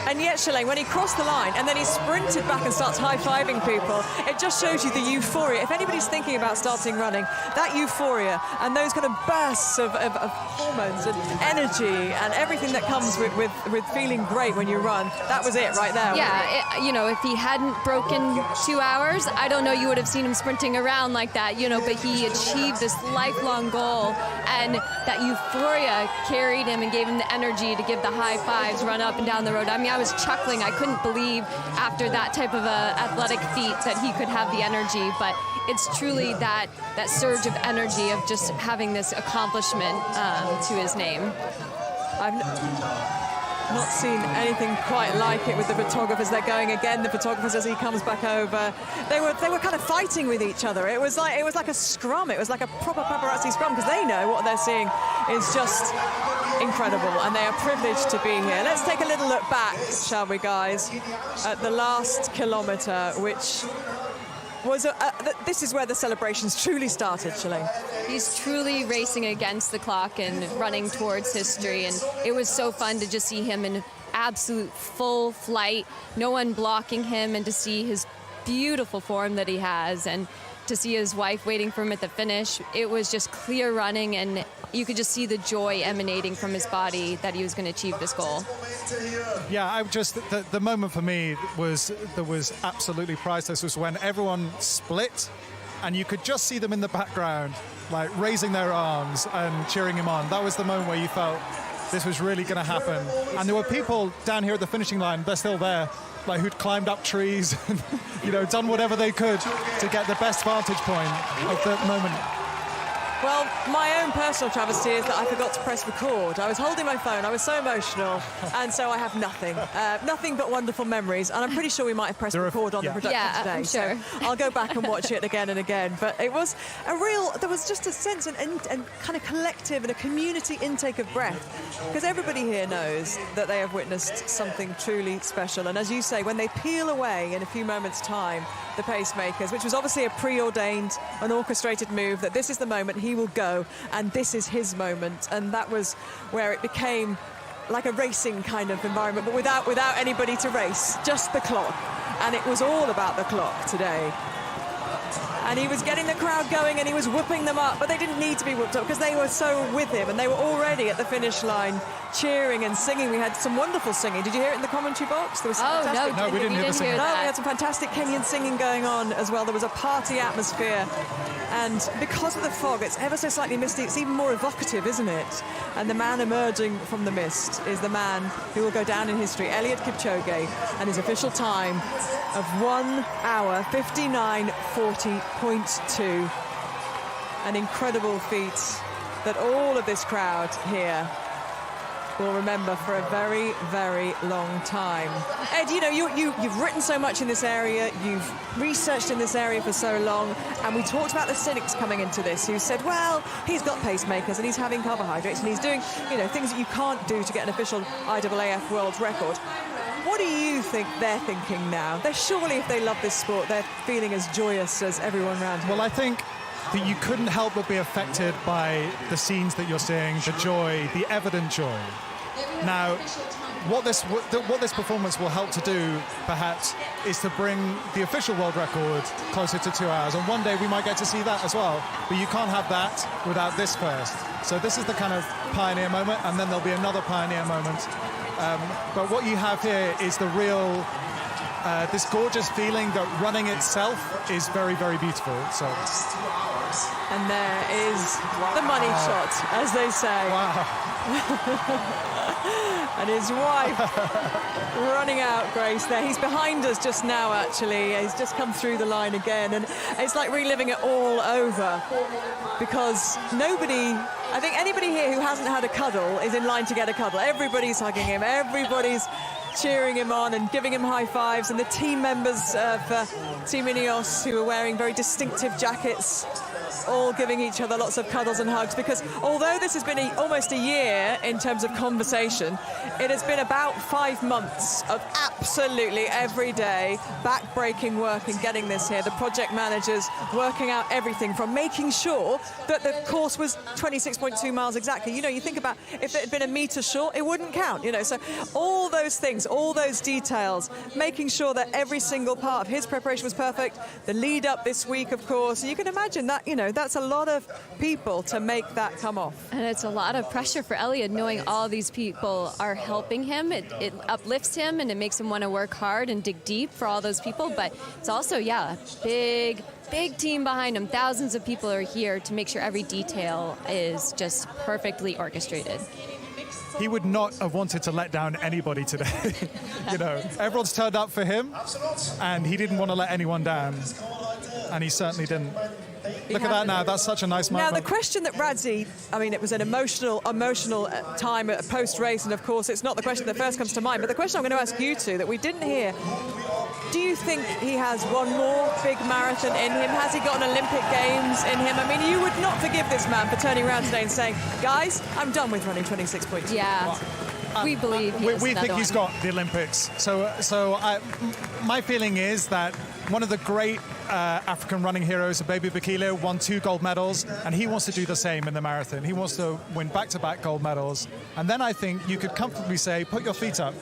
And yet, Shalane, when he crossed the line and then he sprinted back and starts high-fiving people, it just shows you the euphoria. If anybody's thinking about starting running, that euphoria and those kind of bursts of hormones and energy and everything that comes with feeling great when you run, that was it right there. Yeah, if he hadn't broken 2 hours, I don't know you would have seen him sprinting around like that, but he achieved this lifelong goal. And that euphoria carried him and gave him the energy to give the high fives, run up and down the road. I mean, I was chuckling. I couldn't believe after that type of a athletic feat that he could have the energy. But it's truly that surge of energy of just having this accomplishment to his name. I've not seen anything quite like it with the photographers. They're going again, the photographers, as he comes back over. They were kind of fighting with each other. It was like a scrum. It was like a proper paparazzi scrum, because they know what they're seeing is just incredible, and they are privileged to be here. Let's take a little look back, shall we, guys, at the last kilometre, which was this is where the celebrations truly started, Shalane. He's truly racing against the clock and running towards history, and it was so fun to just see him in absolute full flight, no one blocking him, and to see his beautiful form that he has, and to see his wife waiting for him at the finish. It was just clear running, and you could just see the joy emanating from his body that he was going to achieve this goal. Yeah, the moment for me was absolutely priceless. Was when everyone split, and you could just see them in the background, like raising their arms and cheering him on. That was the moment where you felt this was really going to happen. And there were people down here at the finishing line, they're still there, like who'd climbed up trees and done whatever they could to get the best vantage point of the moment. Well, my own personal travesty is that I forgot to press record. I was holding my phone, I was so emotional, and so I have nothing but wonderful memories, and I'm pretty sure we might have pressed record on the production today. I'm sure. So I'll go back and watch it again and again. But it was there was just a sense and kind of collective and a community intake of breath, because everybody here knows that they have witnessed something truly special. And as you say, when they peel away in a few moments' time, the pacemakers, which was obviously a preordained, an orchestrated move, that this is the moment he will go, and this is his moment. And that was where it became like a racing kind of environment, but without anybody to race, just the clock. And it was all about the clock today. And he was getting the crowd going, and he was whooping them up, but they didn't need to be whooped up because they were so with him, and they were already at the finish line cheering and singing. We had some wonderful singing. Did you hear it in the commentary box? There was some fantastic... No, we didn't hear the singing. No, we had some fantastic Kenyan singing going on as well. There was a party atmosphere, and because of the fog, it's ever so slightly misty. It's even more evocative, isn't it? And the man emerging from the mist is the man who will go down in history, Eliud Kipchoge, and his official time of 1 hour 59:40.2. An incredible feat that all of this crowd here will remember for a very, very long time. Ed, you know, you've written so much in this area, you've researched in this area for so long, and we talked about the cynics coming into this who said, well, he's got pacemakers and he's having carbohydrates and he's doing, you know, things that you can't do to get an official IAAF world record. What do you think they're thinking now? They're surely, if they love this sport, they're feeling as joyous as everyone around here. Well, I think that you couldn't help but be affected by the scenes that you're seeing, the joy, the evident joy. Now, what this performance will help to do, perhaps, is to bring the official world record closer to 2 hours. And one day we might get to see that as well. But you can't have that without this first. So this is the kind of pioneer moment, and then there'll be another pioneer moment. But what you have here is the real, this gorgeous feeling that running itself is very, very beautiful. So. And there is the money shot, as they say. Wow. And his wife running out, Grace, there. He's behind us just now, actually. He's just come through the line again. And it's like reliving it all over, because I think anybody here who hasn't had a cuddle is in line to get a cuddle. Everybody's hugging him. Everybody's cheering him on and giving him high fives. And the team members of Team INEOS, who are wearing very distinctive jackets, all giving each other lots of cuddles and hugs, because although this has been almost a year in terms of conversation, it has been about 5 months of absolutely every day back-breaking work in getting this here. The project managers working out everything from making sure that the course was 26.2 miles exactly. You know, you think about if it had been a metre short, it wouldn't count, you know. So all those things, all those details, making sure that every single part of his preparation was perfect. The lead up this week, of course, you can imagine that, you know, that's a lot of people to make that come off. And it's a lot of pressure for Eliud, knowing all these people are helping him. It uplifts him and it makes him want to work hard and dig deep for all those people. But it's also, yeah, a big team behind him. Thousands of people are here to make sure every detail is just perfectly orchestrated. He would not have wanted to let down anybody today. You know, everyone's turned up for him, and he didn't want to let anyone down, and he certainly didn't. Look at that now. That's such a nice moment. Now, the question that Radzi, I mean, it was an emotional time at post-race, and of course, it's not the question that first comes to mind, but the question I'm going to ask you two that we didn't hear, do you think he has one more big marathon in him? Has he got an Olympic Games in him? I mean, you would not forgive this man for turning around today and saying, guys, I'm done with running 26.2. Yeah. We believe we think he's got the Olympics. So my feeling is that one of the great African running heroes, Baby Bikila, won 2 gold medals, and he wants to do the same in the marathon. He wants to win back-to-back gold medals. And then I think you could comfortably say, put your feet up,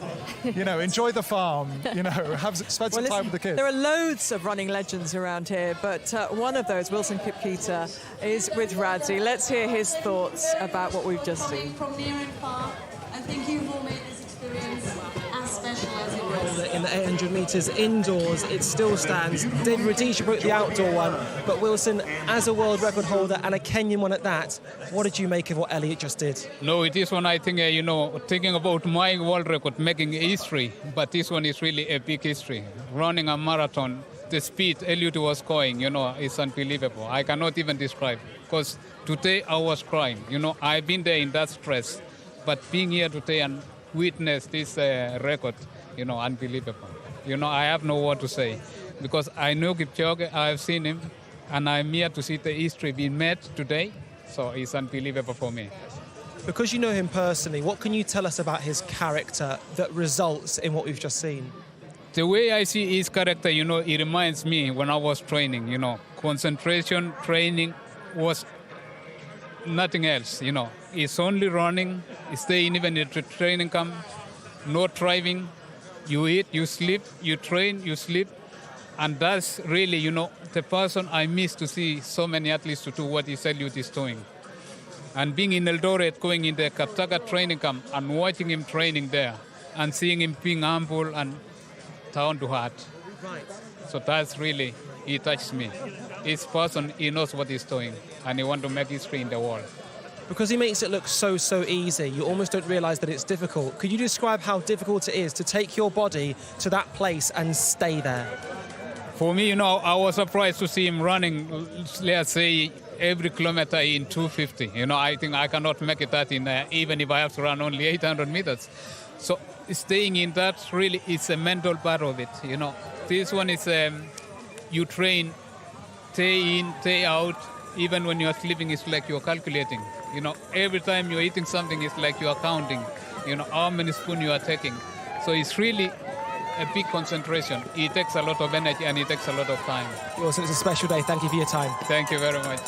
you know, enjoy the farm, you know, spend some time with the kids. There are loads of running legends around here, but one of those, Wilson Kipchoge, is with Radzi. Let's hear his thoughts about what we've just seen. From near and far, I think you've all made this experience as special as it was. In the 800 metres indoors, it still stands. David Rudisha broke the outdoor one, but Wilson, as a world record holder and a Kenyan one at that, what did you make of what Eliud just did? No, it is one, I think, you know, thinking about my world record, making history, but this one is really a big history. Running a marathon, the speed Eliud was going, you know, is unbelievable. I cannot even describe, because today I was crying. You know, I've been there in that stress, but being here today and witness this record, you know, unbelievable. You know, I have no word to say, because I know Kipchoge, I've seen him, and I'm here to see the history being made today, so it's unbelievable for me. Because you know him personally, what can you tell us about his character that results in what we've just seen? The way I see his character, you know, it reminds me when I was training, you know, concentration training was nothing else, you know. It's only running, staying even at the training camp, no driving. You eat, you sleep, you train, you sleep. And that's really, you know, the person I miss to see so many athletes to do what Eliud is doing. And being in Eldoret, going in the Kipchoge training camp and watching him training there and seeing him being humble and down to heart. Right. So that's really, he touched me. Each person, he knows what he's doing and he wants to make history in the world. Because he makes it look so easy, you almost don't realise that it's difficult. Could you describe how difficult it is to take your body to that place and stay there? For me, you know, I was surprised to see him running, let's say, every kilometer in 250. You know, I think I cannot make it that in even if I have to run only 800 meters. So staying in that really is a mental part of it. You know, this one is you train day in, day out. Even when you are sleeping, it's like you are calculating. You know, every time you're eating something, it's like you are counting. You know, how many spoons you are taking. So it's really a big concentration. It takes a lot of energy and it takes a lot of time. Awesome, it's a special day. Thank you for your time. Thank you very much.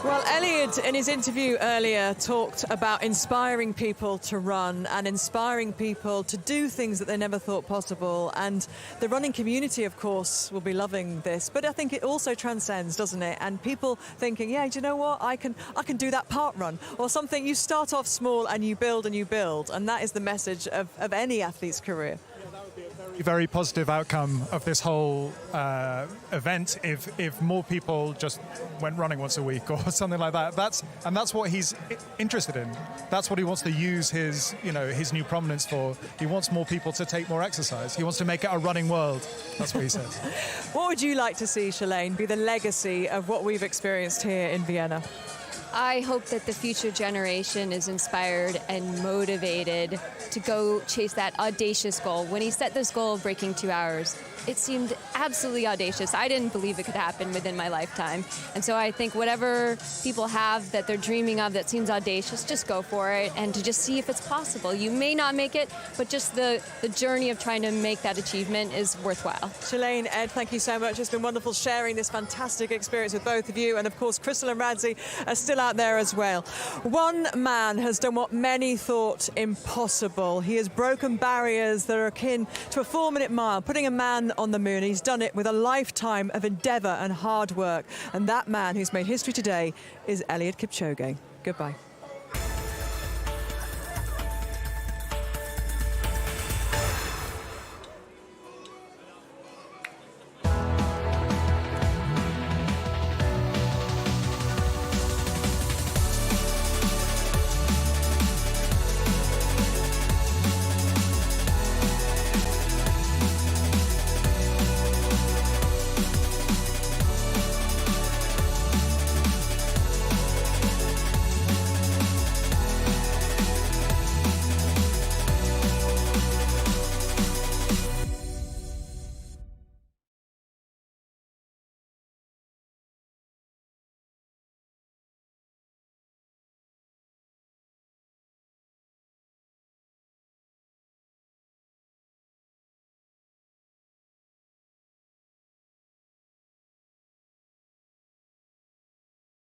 Well, Eliud, in his interview earlier, talked about inspiring people to run and inspiring people to do things that they never thought possible. And the running community, of course, will be loving this. But I think it also transcends, doesn't it? And people thinking, yeah, do you know what? I can do that part run or something. You start off small and you build and you build. And that is the message of any athlete's career. Very positive outcome of this whole event if more people just went running once a week or something like that. That's what he's interested in. That's what he wants to use his new prominence for. He wants more people to take more exercise. He wants to make it a running world. That's what he says. What would you like to see, Shalane, be the legacy of what we've experienced here in Vienna? I hope that the future generation is inspired and motivated to go chase that audacious goal. When he set this goal of breaking 2 hours, it seemed absolutely audacious. I didn't believe it could happen within my lifetime. And so I think whatever people have that they're dreaming of that seems audacious, just go for it and to just see if it's possible. You may not make it, but just the journey of trying to make that achievement is worthwhile. Shalane, Ed, thank you so much. It's been wonderful sharing this fantastic experience with both of you. And of course, Crystal and Radzi are still out there as well. One man has done what many thought impossible. He has broken barriers that are akin to a 4-minute mile, putting a man on the moon. He's done it with a lifetime of endeavour and hard work. And that man who's made history today is Eliud Kipchoge. Goodbye.